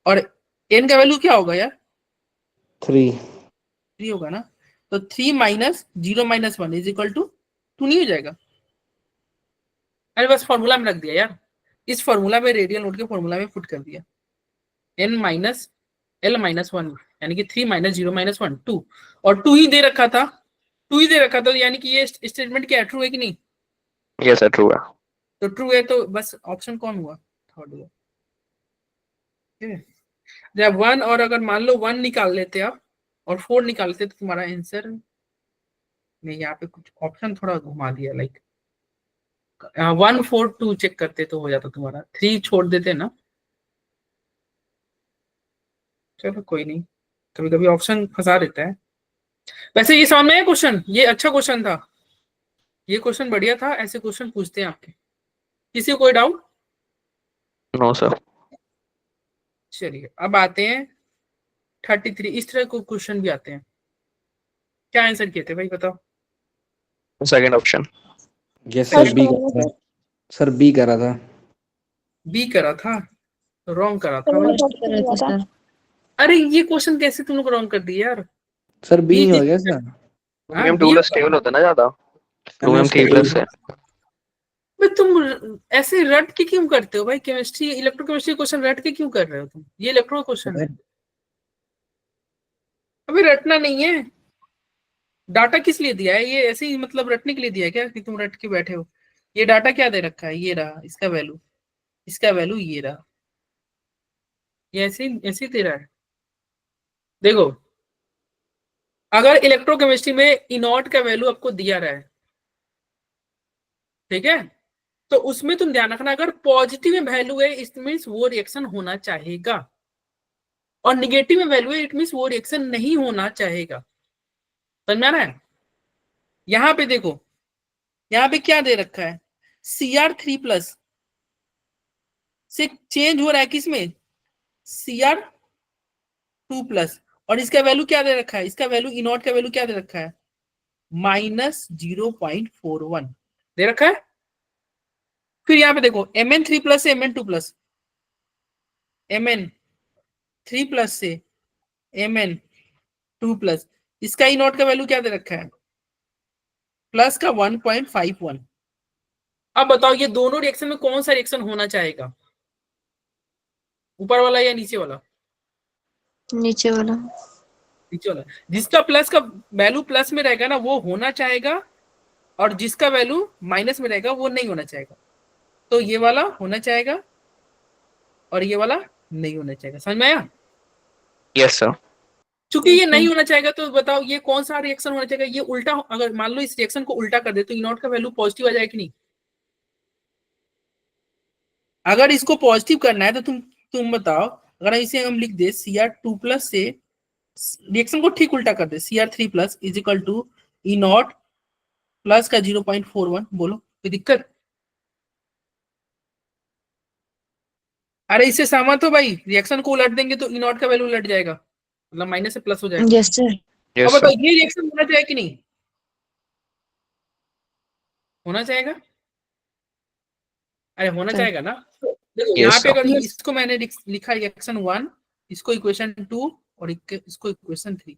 और n का वैल्यू क्या होगा यार? 3। 3 होगा ना? तो 3 minus 0 minus 1 is equal to 2 नहीं हो जाएगा? अरे बस फॉर्मूला में रख दिया यार, इस फॉर्मूला में रेडियल नोड के फॉर्मूला में पुट कर दिया। n माइनस l माइनस 1 यानी कि 3 माइनस 0 माइनस 1 2। और 2 ही दे रखा था, 2 ही दे रखा था, यानी कि ये स्टेटमेंट क्या ट्रू है कि नहीं? Yes sir, true है। तो ट्रू है तो बस ऑप्शन कौन हुआ? थर्ड हुआ। ठीक है? जब 1 और अगर मान लो 1 निकाल लेते आप और 4 निकाल लेते तो तुम्हारा आंसर नहीं। यहाँ पे कुछ ऑप्शन थोड़ा घुमा दिया, लाइक 1 4 2 चेक करते तो हो जाता तुम्हारा। 3 छोड़ देते ना। चलो कोई नहीं, कभी कभी ऑप्शन फंसा देता है। वैसे ये समझ में आया क्वेश्चन? ये अच्छा क्वेश्चन था, ये क्वेश्चन बढ़िया था। ऐसे क्वेश्चन पूछते हैं आपके। किसी को कोई डाउट? No sir। चलिए अब आते हैं 33। इस तरह को क्वेश्चन भी आते हैं। क्या आंसर किए थे भाई बताओ? Second option। Yes sir, first B वाला करा था। सर। सर बी करा था। बी करा था? रॉन्ग करा था मैंने भाई। फर्स्ट किया था। अरे ये क्वेश्चन कैसे तुम लोग रॉन्ग कर दिए यार? सर बी बी हो गया सर। हाँ Lumium 2 बी plus होगा। स्टेबल होता है ना ज्यादा। मैंने Lumium 3 plus है। भाई तुम ऐसे रट के क्यों करते हो भाई? केमिस्ट्री इलेक्ट्रोकेमिस्ट्री क्वेश्चन रट के क्यों कर रहे हो तुम? ये इलेक्ट्रो क्वेश्चन है, अभी रटना नहीं है। डाटा किस लिए दिया है? ये ऐसे ही मतलब रटने के लिए दिया है क्या कि तुम रट के बैठे हो? ये डाटा क्या दे रखा है? ये रहा इसका वैल्यू, इसका वैल्यू ये रहा। ये ऐसे ही दे रहा है। देखो, अगर इलेक्ट्रोकेमिस्ट्री में इनॉट का वैल्यू आपको दिया रहा है, ठीक है, तो उसमें तुम ध्यान रखना, अगर पॉजिटिव में वैल्यू है इट मीन्स वो रिएक्शन होना चाहेगा, और निगेटिव में वैल्यू है इट मीन्स वो रिएक्शन नहीं होना चाहेगा। समझ में आ रहा है? यहां पे देखो, यहां पे क्या दे रखा है? Cr3+ से चेंज हो रहा है किसमें? Cr2+। और इसका वैल्यू क्या दे रखा है? इसका वैल्यू इनॉट का वैल्यू क्या दे रखा है? -0.41 दे रखा है। फिर यहाँ पे देखो Mn3+ से Mn2+, Mn3+ से Mn2+, इसका इनॉट का वैल्यू क्या दे रखा है? प्लस का 1.51। अब बताओ ये दोनों रिएक्शन में कौन सा रिएक्शन होना चाहेगा? ऊपर वाला या नीचे वाला? नीचे वाला। नीचे वाला। जिसका प्लस का वैल्यू प्लस में रहेगा ना वो होना चाहेगा, और जिसका वैल्यू माइनस में रहेगा वो नहीं होना चाहेगा। तो ये वाला होना चाहेगा और ये वाला नहीं होना चाहेगा। समझ में आया? Yes sir। चूंकि ये नहीं होना चाहेगा तो बताओ ये कौन सा रिएक्शन होना चाहेगा? ये उल्टा, अगर मान लो इस रिएक्शन को उल्टा कर दे तो इनॉट का वैल्यू पॉजिटिव आ जाएगा कि नहीं? अगर इसको पॉजिटिव करना है तो तुम बताओ, अगर इसे हम लिख दे Cr2+ से, रिएक्शन को ठीक उल्टा कर दे, Cr3+ is equal to E naught plus का 0.41, बोलो कोई दिक्कत? अरे इससे सहमत हो भाई? रिएक्शन को उलट देंगे तो इनॉट का वैल्यू उलट जाएगा, मतलब माइनस से प्लस हो जाएगा। Yes sir. अब Yes बताओ sir। ये रिएक्शन होना चाहिए कि नहीं? होना चाहेगा? अरे होना चाहेगा ना? देखो Yes यहाँ पे sir। अगर इसको मैंने लिखा रिएक्शन 1, इसको इक्वेशन 2 और इसको इक्वेशन 3,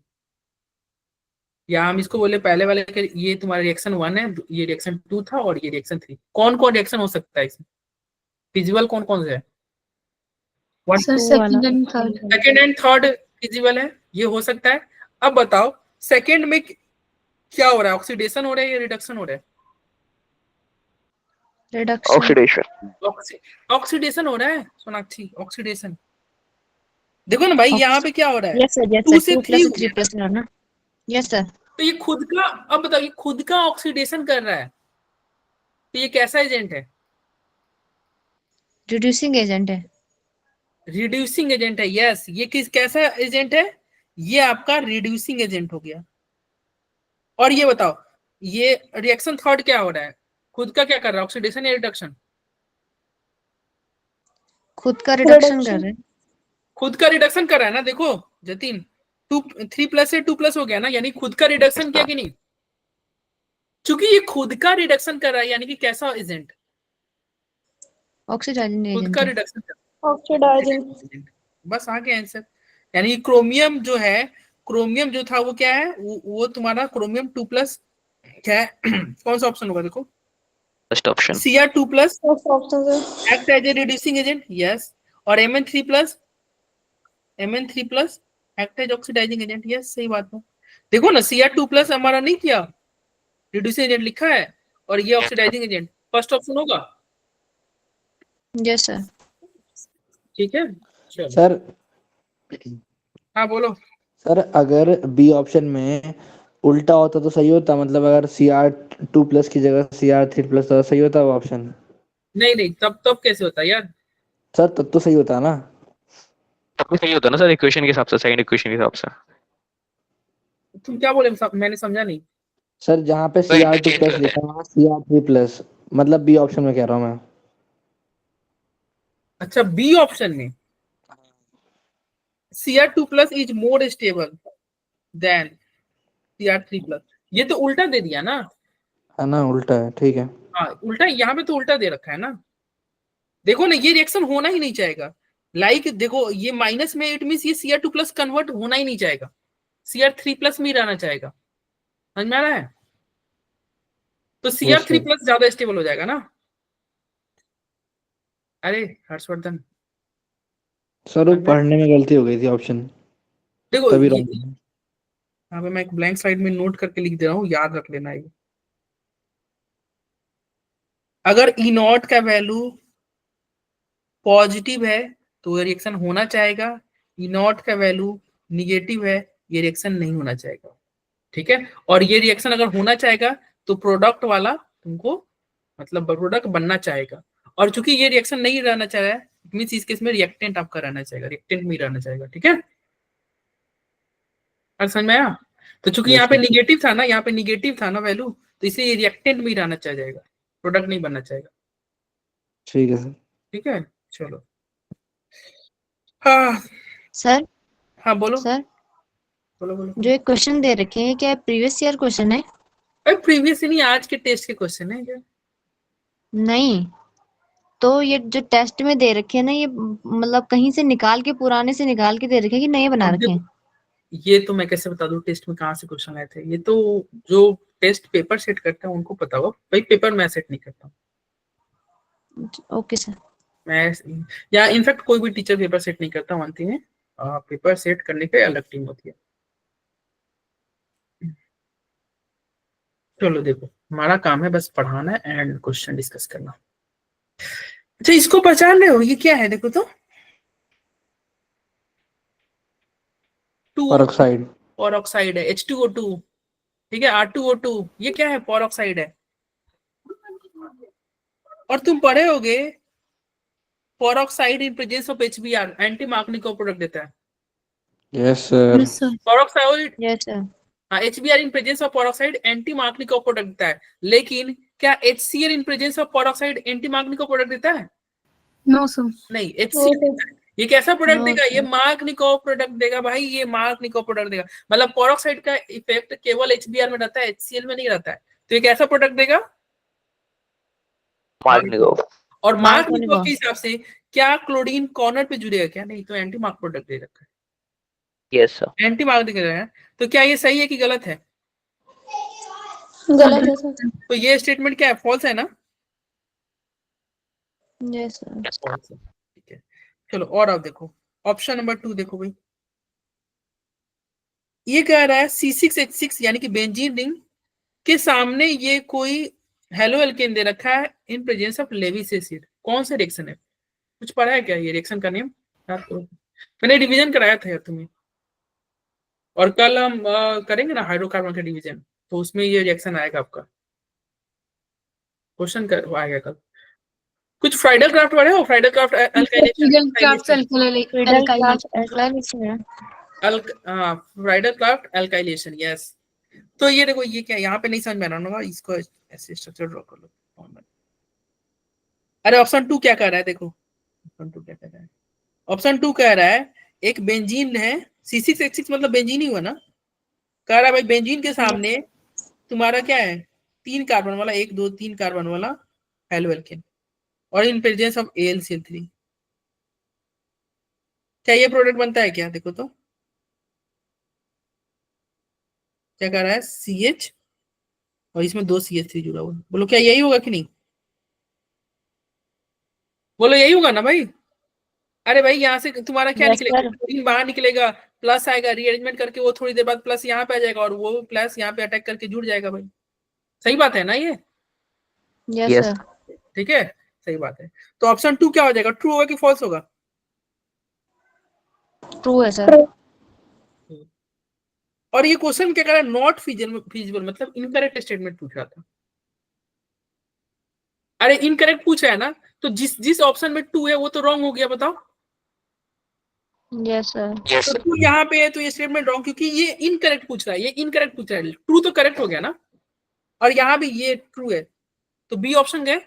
या हम इसको बोले पहले वाले के ये तुम्हारा रिएक्शन 1 है, ये रिएक्शन 2 था और ये रिएक्शन 3। कौन कौन रिएक्शन हो सकता है इसमें? फिजिबल कौन कौन से है? Sir second and third. Second and third feasible है, ये हो सकता है। अब बताओ सेकेंड में क्या हो रहा है, ऑक्सीडेशन हो रहा है या रिडक्शन हो रहा है? रिडक्शन। ऑक्सीडेशन। ऑक्सीडेशन हो रहा है सोनाक्षी, ऑक्सीडेशन। देखो ना भाई यहाँ पे क्या हो रहा है, यस सर, यस 2 सर, से 2 3 प्लस हो 3 गया। प्लस ना। Yes sir. तो ये खुद का, अब बताओ ये खुद का ऑक्सीडेशन कर रहा है, तो ये कैसा एजेंट है? रिड्यूसिंग एजेंट है। रिड्यूसिंग एजेंट है, यस। ये किस कैसा एजेंट है? ये आपका रिड्यूसिंग एजेंट हो गया। और ये बताओ ये रिएक्शन थर्ड क्या हो रहा है, खुद का क्या कर रहा है, ऑक्सीडेशन या रिडक्शन? खुद का रिडक्शन कर रहे हैं। खुद का रिडक्शन कर रहा है ना। देखो जतिन, 3 प्लस से 2 प्लस हो गया ना, यानी खुद का रिडक्शन किया कि नहीं? चूंकि ये खुद का रिडक्शन कर रहा है, यानी कि कैसा एजेंट? ऑक्सीडाइजिंग खुद एजेंट का है। रिडक्शन कर ऑक्सीडाइजिंग। एजेंट। बस आ गया आंसर। यानी क्रोमियम जो है, क्रोमियम जो था वो क्या है, वो तुम्हारा क्रोमियम 2 प्लस क्या है कौन सा ऑप्शन होगा देखो, first option. Cr2 plus first option sir. Act as a reducing agent, yes. और Mn3 plus act as oxidising agent, yes, सही बात है। देखो ना Cr2 प्लस हमारा नहीं किया, रिड्यूसिंग एजेंट लिखा है, और ये ऑक्सीडाइजिंग एजेंट, फर्स्ट ऑप्शन होगा। Yes sir. ठीक है चलो, सर हाँ बोलो। सर अगर बी ऑप्शन में उल्टा होता तो सही होता, मतलब अगर Cr2 प्लस की जगह Cr3 प्लस तो सही होता वो ऑप्शन। नहीं नहीं, तब कैसे होता है यार? सर तब तो सही होता ना। तब भी सही होता ना सर, इक्वेशन के हिसाब से, सेकंड इक्वेशन के हिसाब से। तुम क्या बोले, मैंने समझा नहीं। सर जहाँ पे तो Cr2 इंटरचेंज प्लस करते लिखा हैं। है वहाँ Cr3 प्लस, मतलब बी ऑप्शन में कह रहा हूँ मैं। अच्छा बी ऑप्शन में Cr2 plus is more stable then Cr3 plus, ये तो उल्टा दे दिया ना। है ना, उल्टा है, ठीक है। हाँ उल्टा, यहाँ पे तो उल्टा दे रखा है ना। देखो ना ये रिएक्शन होना ही नहीं चाहेगा। देखो ये माइनस में, इट मीन ये Cr2 प्लस कन्वर्ट होना ही नहीं चाहेगा, Cr3 प्लस में ही रहना चाहेगा। समझ में आ रहा है? तो यस Cr3 सर। प्लस ज्यादा स्टेबल हो जाएगा ना। अरे हर्षवर्धन, सर वो समझ में? पढ़ने में गलती हो गई थी ऑप्शन, देखो तभी ये, रॉन्ग। यहाँ पे मैं एक ब्लैंक साइड में नोट करके लिख दे रहा हूँ, याद रख लेना ये। अगर ई नॉट का वैल्यू पॉजिटिव है तो ये रिएक्शन होना चाहेगा, ई नॉट का वैल्यू निगेटिव है, ये रिएक्शन नहीं होना चाहेगा। ठीक है, और ये रिएक्शन अगर होना चाहेगा तो प्रोडक्ट वाला तुमको, मतलब प्रोडक्ट बनना चाहेगा। और चूंकि ये रिएक्शन नहीं रहना चाह रहा है, मीन्स इस केस में रिएक्टेंट आपका रहना चाहेगा, रिएक्टेंट में ही रहना चाहेगा। ठीक है, और समझ में आया? तो चूंकि यहाँ यस पे सर। निगेटिव था ना, यहाँ पे निगेटिव था ना वैल्यू, तो इसलिए ये रिएक्टेंट में ही रहना चाह जाएगा, प्रोडक्ट नहीं बनना चाहेगा। ठीक है सर। ठीक है चलो। हाँ सर, हाँ बोलो सर बोलो बोलो। जो एक क्वेश्चन दे रखे हैं, क्या प्रीवियस ईयर क्वेश्चन है? अरे प्रीवियस नहीं, आज के टेस्ट के क्वेश्चन है क्या? नहीं, तो ये जो टेस्ट में दे रखे हैं ना, ये मतलब कहीं से निकाल के, पुराने से निकाल के दे रखे हैं कि नए बना अब रखे देखो, हैं? ये तो मैं कैसे बता दूं टेस्ट में कहाँ से क्वेश्चन आए थे, ये तो जो टेस्ट पेपर सेट करते हैं उनको पता होगा भाई, पेपर मैं सेट नहीं करता हूँ। Okay sir. मैं या इनफैक्ट कोई भी टीचर पेपर सेट नहीं करता, मानती है। पेपर सेट करने की अलग टीम होती है। चलो देखो, हमारा काम है बस पढ़ाना एंड क्वेश्चन डिस्कस करना। अच्छा इसको पहचान रहे हो, ये क्या है देखो तो, और 2O2 ऑक्साइड। और ऑक्साइड है, H2O2। ठीक है, R2O2, ये क्या है, पर ऑक्साइड है। और तुम पढ़े होगे peroxide in presence of HBr anti Markovnikov product देता है। Yes sir. Yes sir. Peroxide, yes sir. HBr in presence of peroxide anti Markovnikov product देता है, लेकिन क्या HCl in presence of peroxide anti Markovnikov product देता है? No sir. नहीं, HCl देता है। ये कैसा प्रोडक्ट नो देगा, ये सर। मार्कनिको प्रोडक्ट देगा भाई, ये मार्कनिको प्रोडक्ट देगा। मतलब पर ऑक्साइड का इफेक्ट केवल HBr में रहता है, HCl में नहीं रहता है। तो ये कैसा प्रोडक्ट देगा? मार्कनिको। और मार्क निको मार्कनिको। के हिसाब से क्या क्लोरीन कॉर्नर पे जुड़ेगा क्या? नहीं, तो एंटी मार्क प्रोडक्ट दे रखा यस सर। है, एंटी मार्क दिख रहा है। तो क्या ये सही है कि गलत है? गलत है सर। तो ये स्टेटमेंट क्या है, फॉल्स है ना? Yes sir. फॉल्स है। ठीक है चलो, और आप देखो ऑप्शन नंबर 2 देखो भाई। ये कह रहा है C6H6 यानी कि बेंजीन रिंग के सामने ये कोई हेलो एल्केन दे रखा है इन प्रेजेंस ऑफ लेविस एसिड। कौन सा रिएक्शन है? कुछ पढ़ा है क्या ये रिएक्शन का नेम? याद करो, मैंने डिवीजन कराया था यार तुम्हें, और कल हम करेंगे ना हाइड्रोकार्बन का डिवीजन, तो उसमें ये रिएक्शन आएगा आपका, क्वेश्चन कर आएगा कल। कुछ फ्राइडल क्राफ्ट पढ़े हो? Friedl craft Friedl craft alkylation, yes. तो ये देखो, ये क्या यहाँ पे नहीं समझ में आ रहा होगा, इसको ऐसे स्ट्रक्चर ड्रॉ कर लो। अरे ऑप्शन 2 क्या कह रहा है? देखो ऑप्शन 2 क्या कह रहा है। ऑप्शन 2 कह रहा है एक बेंजीन है, C6H6 मतलब बेंजीन ही हुआ ना। कह रहा है भाई बेंजीन के सामने तुम्हारा क्या है, 3 कार्बन वाला, 1 2 3 कार्बन वाला हेलो एल्केन, और इन प्रेजेंस ऑफ AlCl3। क्या ये प्रोडक्ट बनता है क्या? देखो तो क्या कह रहा है, CH और इसमें 2 CH3 जुड़ा हुआ। बोलो क्या यही होगा कि नहीं? बोलो यही होगा ना भाई? अरे भाई यहाँ से तुम्हारा क्या Yes, निकलेगा, sir. क्लोरीन बाहर निकलेगा, प्लस आएगा, रीअरेंजमेंट करके वो थोड़ी देर बाद प्लस यहाँ पे आ जाएगा, और वो प्लस यहाँ पे अटैक करके जुड़ जाएगा भाई। सही बात है ना ये? Yes, Yes. sir. ठीक है, सही बात है। तो ऑप्शन 2 क्या हो जाएगा, ट्रू होगा कि फॉल्स होगा? True है sir. और ये क्वेश्चन क्या कर रहा है, नॉट फीजिबल मतलब इनकरेक्ट स्टेटमेंट पूछ रहा था। अरे इनकरेक्ट पूछ रहा है ना, तो जिस जिस ऑप्शन में 2 है वो तो रॉन्ग हो गया, बताओ। Yes, sir. तो 2 यहाँ पे है तो ये स्टेटमेंट रॉन्ग, क्योंकि ये इनकरेक्ट पूछ रहा है, ये इनकरेक्ट पूछ रहा है। ट्रू तो करेक्ट हो गया ना, और यहाँ भी ये ट्रू है, तो बी ऑप्शन गए।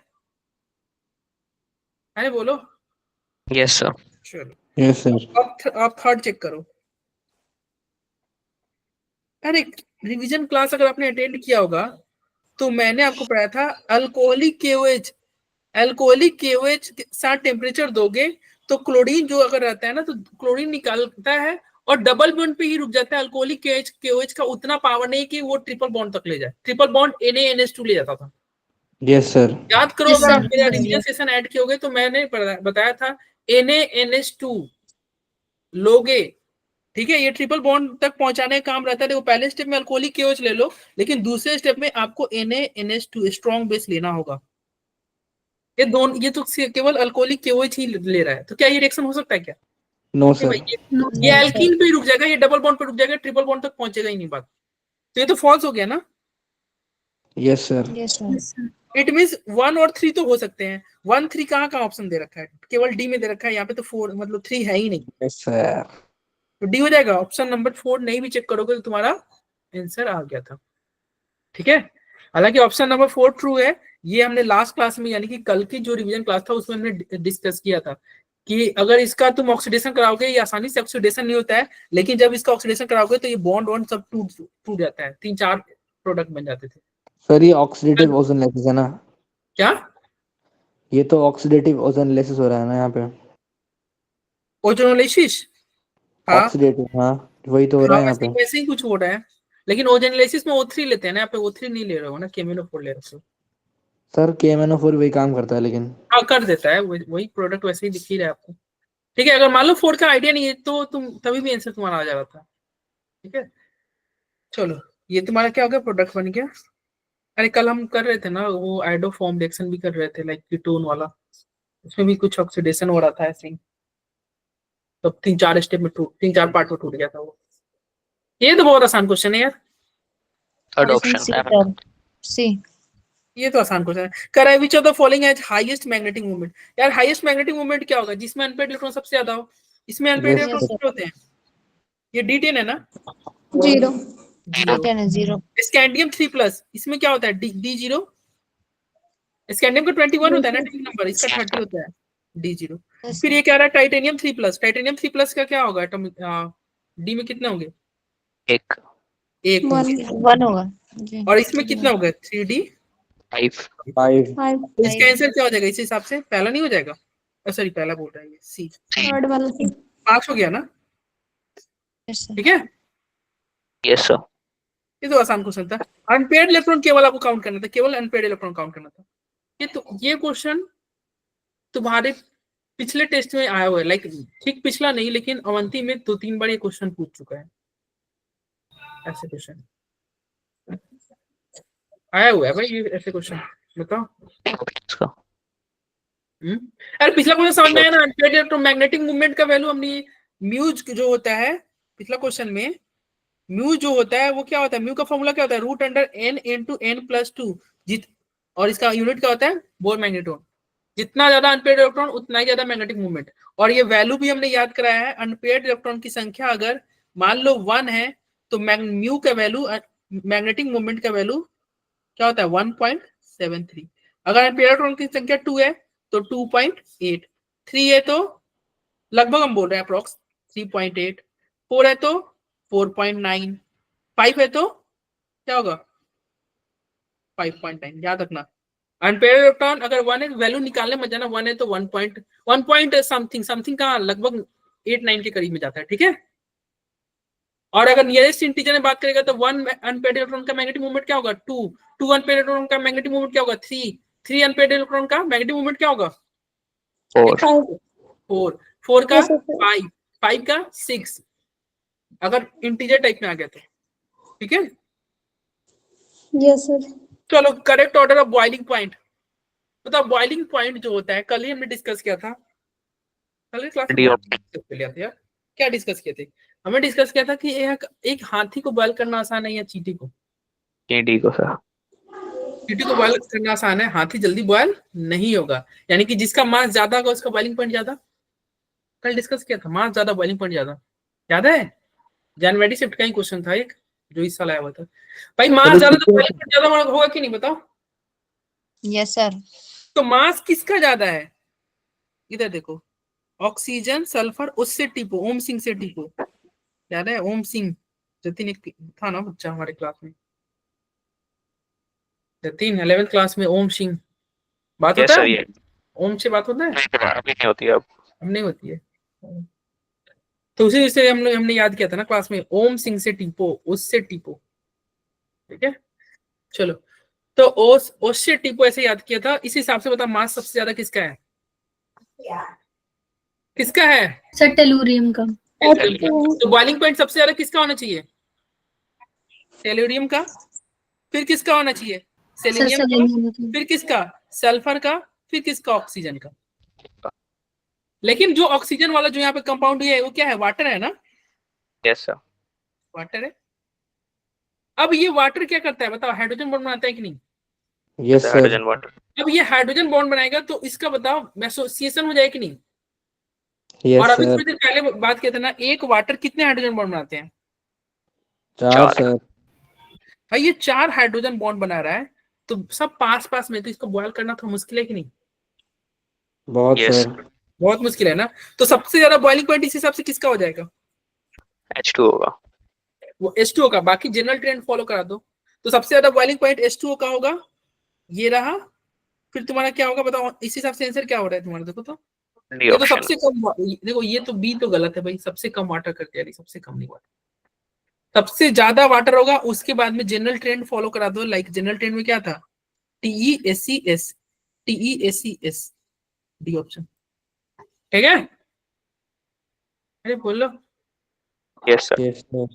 अरे बोलो। Yes, sir. चलो यस सर। आप थर्ड चेक करो। अरे रिवीजन क्लास अगर आपने अटेंड किया होगा तो मैंने आपको पढ़ाया था अल्कोहलिक KOH, अल्कोहलिक KOH के साथ टेम्परेचर दोगे तो क्लोरीन जो अगर रहता है ना, तो क्लोरीन निकालता है और डबल बॉन्ड पे ही रुक जाता है। अल्कोहलिक KOH का उतना पावर नहीं कि वो ट्रिपल बॉन्ड तक ले जाए, ट्रिपल बॉन्ड NaNH2 ले जाता था। Yes sir. याद करो, Yes, अगर sir. आप मेरा रिवीजन सेशन ऐड किए होगे तो मैंने बताया था NaNH2 लोगे, ठीक है, ये ट्रिपल बॉन्ड तक पहुंचाने का काम रहता है। देखो पहले स्टेप में अल्कोहलिक KOH ले लो, लेकिन दूसरे स्टेप में आपको NaNH2 स्ट्रॉन्ग बेस लेना होगा। ये दोनों, ये तो केवल अल्कोहलिक KOH ही ले रहा है, तो क्या ये रिएक्शन हो सकता है क्या? नो नहीं सर। भाई, ये नहीं, sir. एल्कीन पे ही रुक जाएगा, ये डबल बॉन्ड पे रुक जाएगा, ट्रिपल बॉन्ड तक पहुंचेगा ही नहीं बात। तो ये तो फॉल्स हो गया ना। Yes sir. Yes, sir. It means 1 और 3 तो हो सकते हैं। 1 3 कहाँ कहाँ ऑप्शन दे रखा है, केवल डी में दे रखा है, यहाँ पे तो 4 मतलब 3 है ही नहीं, यस सर। तो डी हो जाएगा। ऑप्शन नंबर 4 नहीं भी चेक करोगे तो तुम्हारा आंसर आ गया था, ठीक है। हालांकि ऑप्शन नंबर 4 ट्रू है। ये हमने लास्ट क्लास में यानी कि कल की जो रिवीजन क्लास था उसमें हमने डिस्कस किया था कि अगर इसका तुम ऑक्सीडेशन कराओगे, ये आसानी से ऑक्सीडेशन नहीं होता है, लेकिन जब इसका ऑक्सीडेशन कराओगे तो ये बॉन्ड वॉन्ड सब टूट जाता है, 3 4 प्रोडक्ट बन जाते थे। सर ये ऑक्सीडेटिव ओजोन लेसिस है ना? क्या ये तो ऑक्सीडेटिव ओजोन लेसिस हो रहा है ना यहाँ पे? ओजोनोलिसिस? हाँ ऑक्सीडेटिव, हाँ वही तो हो रहा हाँ, है यहाँ पे। वैसे ही कुछ हो रहा है, लेकिन ओजोनोलिसिस में O3 लेते हैं ना, यहाँ पे O3 नहीं ले रहे हो ना, KMnO4 ले रहे हो। सर KMnO4 वही काम करता है लेकिन। हाँ कर देता है, वही प्रोडक्ट वैसे ही दिख ही रहा है आपको, ठीक है। अगर मान लो 4 का आइडिया नहीं है तो तुम तभी भी आंसर तुम्हारा आ जाता था, ठीक है। चलो ये तुम्हारा क्या हो गया, प्रोडक्ट बन गया। अरे कल हम कर रहे थे ना वो आइडोफॉर्म रिएक्शन भी कर रहे थे, लाइक कीटोन वाला, उसमें भी कुछ ऑक्सीडेशन हो रहा था ऐसे ही, तो 3 4 स्टेप में 3 4 पार्ट में टूट गया था वो। ये तो बहुत आसान क्वेश्चन है यार, Third Option option. C, sir. C. ये तो आसान क्वेश्चन है। कर है which of the following has highest magnetic moment. यार हाईएस्ट मैग्नेटिक मोमेंट क्या होगा, जिसमें अनपेड इलेक्ट्रॉन सबसे ज्यादा हो। इसमें अनपेड Yes, इलेक्ट्रॉन sir. कितने होते हैं? ये D10 है ना, 0 जीरो। D10 है 0. स्कैंडियम 3+, इसमें क्या होता है, D0। स्कैंडियम का 21 होता है ना टेक नंबर, इसका 30 होता है, D0। Yes, फिर sir. ये कह रहा है टाइटेनियम 3+, टाइटेनियम 3+ का क्या होगा एटॉमिक, डी में कितने होंगे? एक 1 होंगे। 1 होगा जी. और इसमें कितना होगा, 3D। 5 5। 5 तो इसका आंसर क्या हो जाएगा इस हिसाब से, पहला नहीं हो जाएगा, सॉरी पहला बोल रहा है ये, सी। थर्ड वाला से 5 हो गया ना, Yes, sir. ठीक है। Yes, sir. ये तो आसान क्वेश्चन था। अनपेड इलेक्ट्रॉन केवल आपको काउंट करना था, केवल अनपेड इलेक्ट्रॉन काउंट करना था। ये क्वेश्चन तुम्हारे पिछले टेस्ट में आया हुआ है, लाइक ठीक पिछला नहीं, लेकिन अवंती में 2 3 बार ये क्वेश्चन पूछ चुका है। ऐसे क्वेश्चन आया हुआ है भाई, ये ऐसे क्वेश्चन बताओ। इसका अरे पिछला क्वेश्चन समझ में आया ना, अनपेयर्ड इलेक्ट्रोमैग्नेटिक मूवमेंट का वैल्यू हमने म्यूज जो होता है पिछला क्वेश्चन में, म्यू जो होता है वो क्या होता है, म्यू का फॉर्मूला क्या होता है, root under N into N plus two जित, और इसका यूनिट क्या होता है, बोर मैग्नेट्रॉन। जितना ज्यादा अनपेयर्ड इलेक्ट्रॉन उतना ही ज्यादा मैग्नेटिक मूवमेंट। और ये वैल्यू भी हमने याद कराया है, अनपेयर्ड इलेक्ट्रॉन की संख्या अगर मान लो 1 है तो म्यू का वैल्यू, मैग्नेटिक मूवमेंट का वैल्यू क्या होता है 1.73। अगर अनपेयर्ड इलेक्ट्रॉन की संख्या 2 है तो 2.8, 3 है तो लगभग हम बोल रहे हैं अप्रोक्स 3.8, 4 है तो 4.9, 5 है तो क्या होगा 5.9। याद रखना अनपेयर्ड इलेक्ट्रॉन अगर 1 है, वैल्यू निकालने मत जाना, 1 है तो 1 पॉइंट समथिंग समथिंग का लगभग 8-9 के करीब में जाता है, ठीक है। और अगर नियरेस्ट इंटीजर में बात करेगा तो 1 अनपेयर्ड इलेक्ट्रॉन का मैग्नेटिक मूवमेंट क्या होगा 2 अनपेयर्ड इलेक्ट्रॉन का मैग्नेटिक मूवमेंट क्या होगा 3 अनपेयर्ड इलेक्ट्रॉन का मैग्नेटिक मूवमेंट क्या होगा 4 4 का Yes, sir. 5 का 6 अगर इंटीजर टाइप में आ गया तो, ठीक है। Yes, sir. चलो correct order of boiling point बताओ। बॉइलिंग पॉइंट जो होता है कल ही हमने डिस्कस किया था, कल क्लास में डिस्कस किया था यार, क्या डिस्कस किए थे, हमें डिस्कस किया था कि एक हाथी को बॉयल करना आसान है या चींटी को। चींटी को सर। चींटी को बॉयल करना आसान है, हाथी जल्दी बॉयल नहीं होगा, यानी कि जिसका मास ज्यादा होगा उसका बॉइलिंग पॉइंट ज्यादा। कल डिस्कस किया था, मास ज्यादा बॉइलिंग पॉइंट ज्यादा, याद है। जनवरी शिफ्ट का ही क्वेश्चन था एक जो इस साल आया हुआ था। भाई मास ज्यादा तो बॉइलिंग पॉइंट ज्यादा होगा कि नहीं बताओ। Yes sir. तो मास किसका ज्यादा है, इधर देखो, ऑक्सीजन सल्फर उससे टिपो, ओम सिंह से टिपो, याद है ओम सिंह, जतिन एक था ना बच्चा हमारे क्लास में, जतिन 11th क्लास में, ओम सिंह बात होता है, ओम से बात होता है, अभी नहीं होती अब नहीं होती है। तो उसी से हमने याद किया था ना क्लास में, ओम सिंह से टिपो उससे टिपो, ठीक है। चलो तो ओस से टिपो ऐसे याद किया था, इस हिसाब से बता मास सबसे ज्यादा किसका है, किसका है सर टेलुरियम का। तो बॉइलिंग पॉइंट सबसे ज्यादा किसका होना चाहिए, टेलुरियम का, फिर किसका होना चाहिए सेलेनियम का, सेलेनियम का। फिर किसका सल्फर का, फिर किसका ऑक्सीजन का। लेकिन जो ऑक्सीजन वाला जो यहाँ पे कंपाउंड है वो क्या है, वाटर है ना, यस सर। वाटर है। अब ये वाटर क्या करता है बताओ, हाइड्रोजन बॉन्ड बनाता है कि नहीं। Yes sir. Hydrogen water. अब ये हाइड्रोजन बॉन्ड बनाएगा तो इसका बताओ एसोसिएशन हो जाए कि नहीं। और यस अभी सर। थोड़ी देर पहले बात किया था ना, एक वाटर कितने हाइड्रोजन बॉन्ड बनाते हैं, 4 सर। भाई ये 4 हाइड्रोजन बॉन्ड बना रहा है, तो सब पास पास में, तो इसको बॉयल करना तो मुश्किल है कि नहीं, बहुत यस सर। बहुत मुश्किल है ना। तो सबसे ज्यादा बॉइलिंग पॉइंट इस हिसाब से किसका हो जाएगा, H2 होगा। वो H2O का। बाकी जनरल ट्रेंड फॉलो करा दो, तो सबसे ज्यादा बॉइलिंग पॉइंट H2O का होगा, ये रहा। फिर तुम्हारा क्या होगा बताओ, इस हिसाब से आंसर क्या हो रहा है तुम्हारा, देखो तो डी ये तो ऑप्शन। सबसे कम, देखो ये तो बी तो गलत है भाई, सबसे कम वाटर कर दिया, सबसे कम नहीं वाटर, सबसे ज्यादा वाटर होगा। उसके बाद में जनरल ट्रेंड फॉलो करा दो, लाइक जनरल ट्रेंड में क्या था TeSCS, TeSCS, डी ऑप्शन, ठीक है। अरे बोलो, यस सर। Yes sir.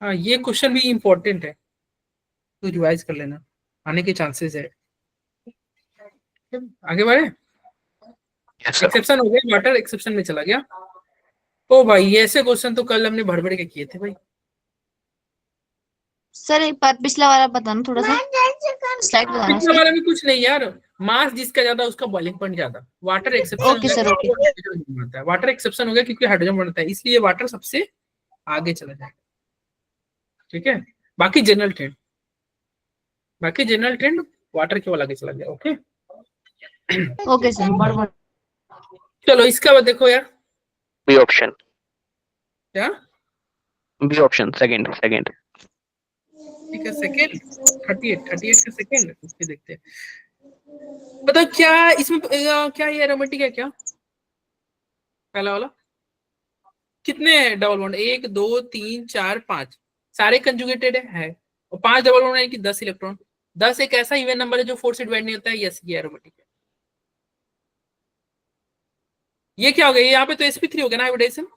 हाँ ये क्वेश्चन भी इंपॉर्टेंट है, तो रिवाइज कर लेना, आने के चांसेस है। आगे बढ़े, यस सर। एक्सेप्शन हो गया, वाटर एक्सेप्शन में चला गया। ओ भाई ये ऐसे क्वेश्चन तो कल हमने भर भर के किए थे भाई। सर एक बार पिछला वाला बताना थोड़ा सा, स्लाइड बताना पिछले उसकी। वाले में कुछ नहीं यार, मास जिसका ज्यादा उसका बॉइलिंग पॉइंट ज्यादा, water exception okay sir, okay. Water exception हो गया क्योंकि हाइड्रोजन बनता है, इसलिए वाटर सबसे आगे चला जाएगा, ठीक है। बाकी जनरल ट्रेंड, बाकी जनरल ट्रेंड वाटर केवल आगे चला गया, ओके। Okay sir. चलो इसका बाद देखो यार, बी ऑप्शन। क्या बी ऑप्शन सेकंड सेकंड। ठीक है, सेकेंड 38 का सेकेंड, उसके देखते हैं। बताओ क्या इसमें क्या ये एरोमेटिक है क्या, पहला वाला कितने डबल बॉन्ड, 1 2 3 4 5 सारे कंजुगेटेड है और 5 डबल बॉन्ड है कि 10 इलेक्ट्रॉन। 10 एक ऐसा इवन नंबर है जो 4 से डिवाइड नहीं होता है, यस ये एरोमेटिक है। ये क्या हो गया, यहाँ पे तो sp3 हो गया ना हाइब्रिडाइजेशन,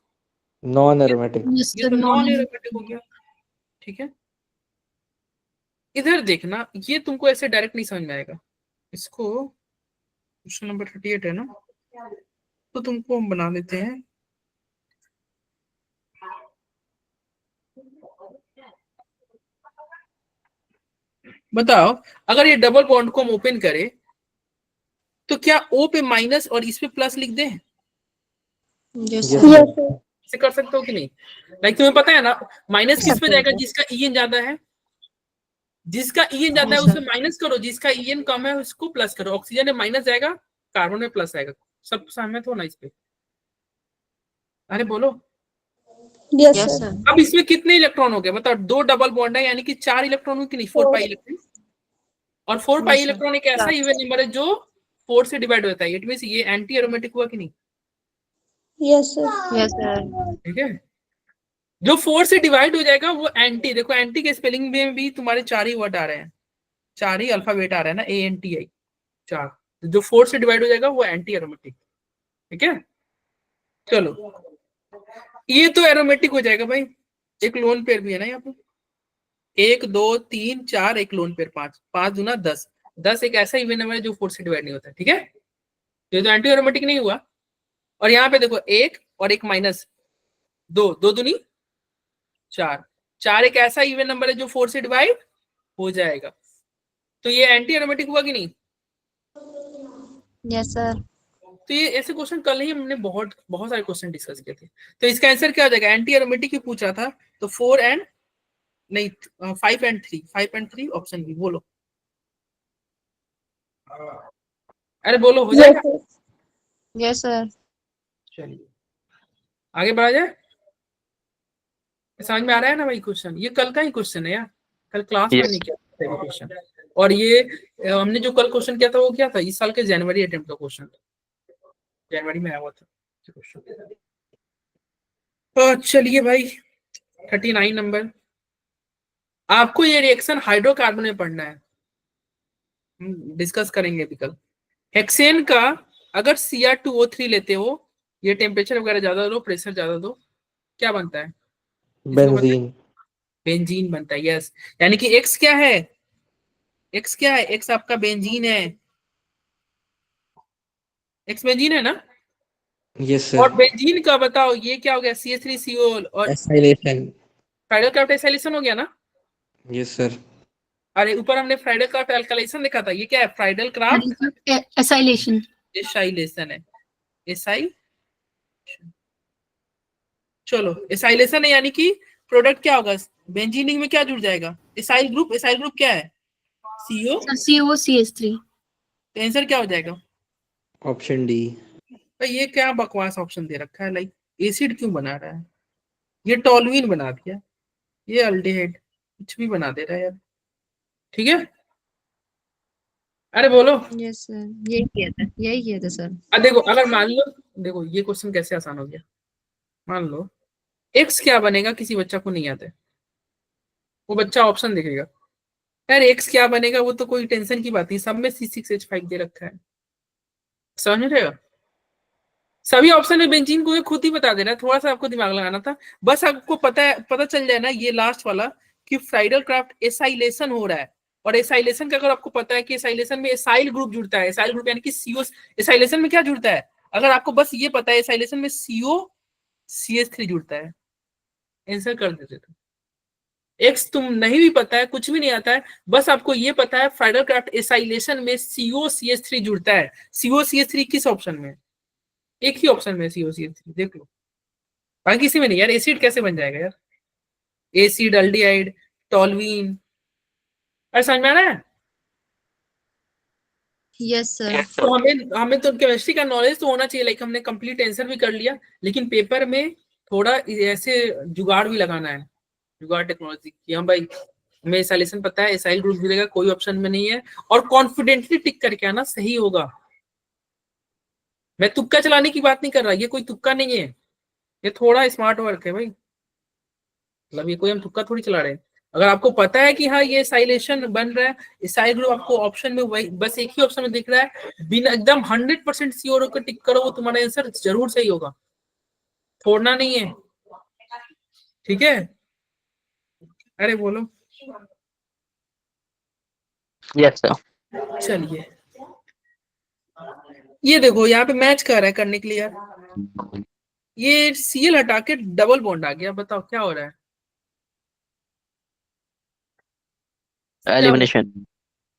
नॉन एरोमेटिक। Yes, ये sir. तो नॉन Non-aromatic. एरोमेटिक हो गया, ठीक है, इधर देखना, ये तुमको ऐसे डायरेक्ट नहीं समझ में आएगा। इसको क्वेश्चन नंबर 38 है ना, तो तुमको हम बना देते हैं। बताओ, अगर ये डबल बॉन्ड को हम ओपन करें तो क्या O पे माइनस और इस पे प्लस लिख दें? Yes Yes, sir. Yes, sir. sir. ऐसे कर सकते हो कि नहीं? लाइक तुम्हें पता है ना, माइनस किस पे जाएगा? Yes, जिसका EN ज्यादा है। जिसका EN ज्यादा है Yes, sir. उसमें माइनस करो, जिसका EN कम है उसको प्लस करो। ऑक्सीजन में माइनस जाएगा, कार्बन में प्लस आएगा। सब सहमत हो ना इस पे? अरे बोलो। Yes, Yes, sir. sir. अब इसमें कितने इलेक्ट्रॉन हो गए बताओ? 2 डबल बॉन्ड है, यानी कि 4 इलेक्ट्रॉन हो कि नहीं? 4 Four. Pi electron. और 4 पाई Yes, sir. इलेक्ट्रॉन एक ऐसा इवन नंबर है जो 4 से डिवाइड होता है। इट मींस ये एंटी एरोमेटिक हुआ कि नहीं? Yes, sir. Yes, sir. ठीक है, जो 4 से डिवाइड हो जाएगा वो एंटी। देखो एंटी के स्पेलिंग में भी तुम्हारे 4 ही वर्ड आ रहे हैं, 4 ही अल्फाबेट आ रहा है ना, ANTI 4। जो 4 से डिवाइड हो जाएगा वो एंटी एरोमेटिक। ठीक है, चलो ये तो एरोमेटिक हो जाएगा भाई। एक लोन पेयर भी है ना यहाँ पे, 1 2 3 4, एक लोन पेयर 5, 5 दूना 10। 10 एक ऐसा इवन नंबर है जो 4 से डिवाइड नहीं होता है। ठीक है, ये तो एंटी एरोमेटिक नहीं हुआ। और यहाँ पे देखो 1 और एक माइनस 2, 2 दूनी 4, 4 एक ऐसा इवन नंबर है जो 4 से डिवाइड हो जाएगा। तो ये एंटी एरोमेटिक हुआ कि नहीं? Yes, sir. तो ये ऐसे क्वेश्चन कल ही हमने बहुत बहुत सारे क्वेश्चन डिस्कस किए थे। तो इसका आंसर क्या हो जाएगा? एंटी एरोमेटिक ही पूछ रहा था, तो 4 एंड नहीं 5 एंड 3, 5 एंड 3 ऑप्शन बी। बोलो, अरे बोलो, हो Yes, जाएगा? sir. Yes, sir. चलिए आगे बढ़ा जाए। समझ में आ रहा है ना भाई क्वेश्चन? ये कल का ही क्वेश्चन है यार, कल क्लास में Yes. नहीं किया था क्वेश्चन। और ये हमने जो कल क्वेश्चन किया था वो क्या था? इस साल के जनवरी अटेम्प्ट का क्वेश्चन, जनवरी में आया हुआ था क्वेश्चन। तो चलिए भाई 39 नंबर, आपको ये रिएक्शन हाइड्रोकार्बन में पढ़ना है, डिस्कस करेंगे अभी कल। हेक्सेन का अगर Cr2O3 लेते हो, ये टेम्परेचर वगैरह ज्यादा दो, प्रेशर ज्यादा दो, क्या बनता है? बेंजीन। बेंजीन बनता है। यस, यानी कि एक्स क्या है? एक्स क्या है? एक्स आपका बेंजीन है। एक्स बेंजीन है ना? यस और सर। बेंजीन का बताओ ये क्या हो गया? CH3CO और एसाइलेशन। फ्राइडल क्राफ्ट एसाइलेशन हो गया ना? Yes sir. अरे ऊपर हमने फ्राइडल क्राफ्ट एल्काइलेशन लिखा था, ये क्या है? Friedl craft Acylation. एसाइलेशन है। एसाई, चलो एसाइलेशन है, यानी कि प्रोडक्ट क्या होगा? बेंजीनिंग में क्या जुड़ जाएगा? Acyl group. एसाइल ग्रुप क्या है? CO। Sir, COCH3. तो आंसर क्या हो जाएगा? Option D. भाई ये क्या बकवास ऑप्शन दे रखा है? लाइक एसिड क्यों बना रहा है? ये टॉलुइन बना दिया, ये अल्डिहाइड, कुछ भी बना दे रहा है यार। ठीक है, अरे बोलो। Yes, sir. यही किया था सर। अब देखो, अगर मान लो, देखो ये क्वेश्चन कैसे आसान हो गया। मान लो एक्स क्या बनेगा, किसी बच्चा को नहीं आता है, वो बच्चा ऑप्शन देखेगा, यार एक्स क्या बनेगा, वो तो कोई टेंशन की बात नहीं, सब में C6H5 दे रखा है। समझ में रहेगा? सभी ऑप्शन में बेंजीन को ये खुद ही बता दे रहा है, थोड़ा सा आपको दिमाग लगाना था। बस आपको पता चल जाए ना ये लास्ट वाला, कि फ्राइडल क्राफ्ट एसाइलेशन हो रहा है। और एसाइलेशन का अगर आपको पता है कि एसाइलेशन में एसाइल ग्रुप जुड़ता है, एसाइल ग्रुप यानी कि CO। एसाइलेशन में क्या जुड़ता है? अगर आपको बस ये पता है, एसाइलेशन में CO CH3 जुड़ता है, आंसर कर देते थे। एक्स तुम नहीं भी पता है, कुछ भी नहीं आता है, बस आपको ये पता है फ्राइडल क्राफ्ट एसाइलेशन में CO CH3 जुड़ता है। CO CH3 किस ऑप्शन में? एक ही ऑप्शन में CO CH3, देख लो, बाकी किसी में नहीं। यार एसिड कैसे बन जाएगा यार? एसिड, अल्डिहाइड, टॉलुइन, अरे समझ में आ रहा है? Yes, sir. तो हमें तो केमिस्ट्री का नॉलेज तो होना चाहिए, लाइक हमने कंप्लीट आंसर भी कर लिया, लेकिन पेपर में थोड़ा ऐसे जुगाड़ भी लगाना है, जुगाड़ टेक्नोलॉजी की। हम भाई हमें एसाइलेशन पता है, एसाइल ग्रुप मिलेगा, कोई ऑप्शन में नहीं है, और कॉन्फिडेंटली टिक करके आना, सही होगा। मैं तुक्का चलाने की बात नहीं कर रहा, ये कोई तुक्का नहीं है, ये थोड़ा स्मार्ट वर्क है भाई। मतलब ये कोई हम तुक्का थोड़ी चला रहे हैं। अगर आपको पता है कि हाँ ये एसाइलेशन बन रहा है, एसाइल ग्रुप आपको ऑप्शन में वही बस एक ही ऑप्शन में दिख रहा है, बिना एकदम 100% श्योर होकर टिक करो, वो तुम्हारा आंसर जरूर सही होगा, छोड़ना नहीं है। ठीक है, अरे बोलो। Yes sir. चलिए ये देखो यहाँ पे मैच कर रहा है करने के लिए यार। ये सीएल हटा के डबल बॉन्ड आ गया, बताओ क्या हो रहा है? एलिमिनेशन।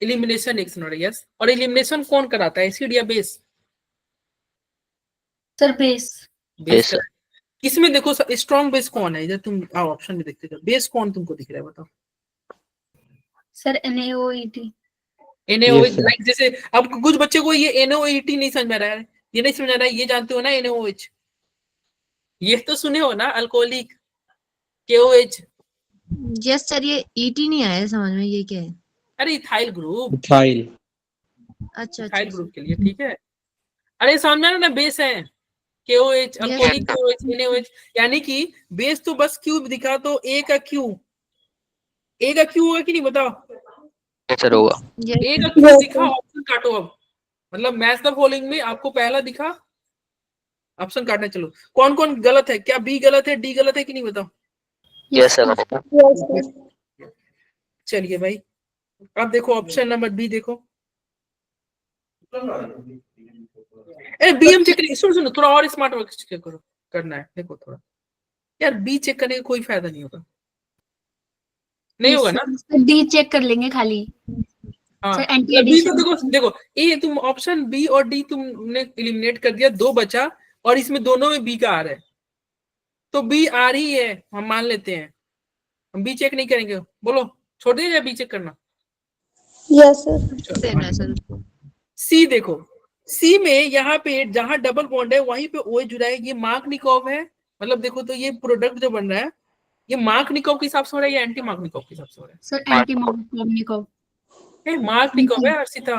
एलिमिनेशन एक सुन यस। और एलिमिनेशन कौन कराता है, एसिड या base? Sir base. Base sir. का। इसमें देखो स्ट्रॉन्ग बेस कौन है, इधर तुम आओ ऑप्शन में देखते जाओ, बेस कौन तुमको दिख रहा है बताओ। Sir NaOET। NaOH, sir. Like जैसे अब कुछ बच्चे को ये NaOET नहीं समझ में आ रहा है, ये नहीं समझ आ रहा है, ये जानते हो ना NaOH, ये तो सुने हो ना अल्कोहलिक KOH। यस सर, ये ईटी नहीं आया समझ में, ये क्या है? अरे इथाइल ग्रुप, मिथाइल। अच्छा इथाइल अच्छा ग्रुप के लिए, ठीक है। अरे समझ ना बेस है KOH, अल्कोहलिक KOH NaOH, यानी कि बेस तो बस क्यूब दिखा तो ए का क्यू होगा कि नहीं बताओ? यस सर होगा। ए का क्यू दिखा, ऑप्शन काटो अब, मतलब मैच द फॉलोइंग में आपको पहला दिखा, ऑप्शन काटना। चलो कौन कौन गलत है, क्या बी गलत है, डी गलत है कि नहीं बताओ? Yes sir. चलिए भाई अब देखो ऑप्शन नंबर बी देखो। ए बी हम चेक करेंगे, सुनो थोड़ा और स्मार्ट वर्क चेक करो, करना है देखो थोड़ा यार, बी चेक करने का कोई फायदा नहीं होगा, नहीं होगा ना? डी चेक कर लेंगे खाली। हाँ सर एंटी मतलब बी तो एडिशन। देखो ए तुम ऑप्शन बी और डी तुमने एलिमिनेट कर दिया, दो बचा, और इसमें दोनों में बी का आ रहा है, तो बी आ रही है, हम मान लेते हैं, हम बी चेक नहीं करेंगे, बोलो छोड़ दिया जाए बी चेक करना? Yes sir. देना सर उसको। सी देखो, सी में यहाँ पे जहां डबल बॉन्ड है वहीं पे OH जुड़ा है, ये मार्कनिकोव है, मतलब देखो तो ये प्रोडक्ट जो बन रहा है ये मार्कनिकोव के हिसाब से हो रहा है या एंटी मार्कनिकोव के हिसाब से हो रहा सर एंटी मार्कनिकोव। है? मार्कनिकोव है हर्षिता,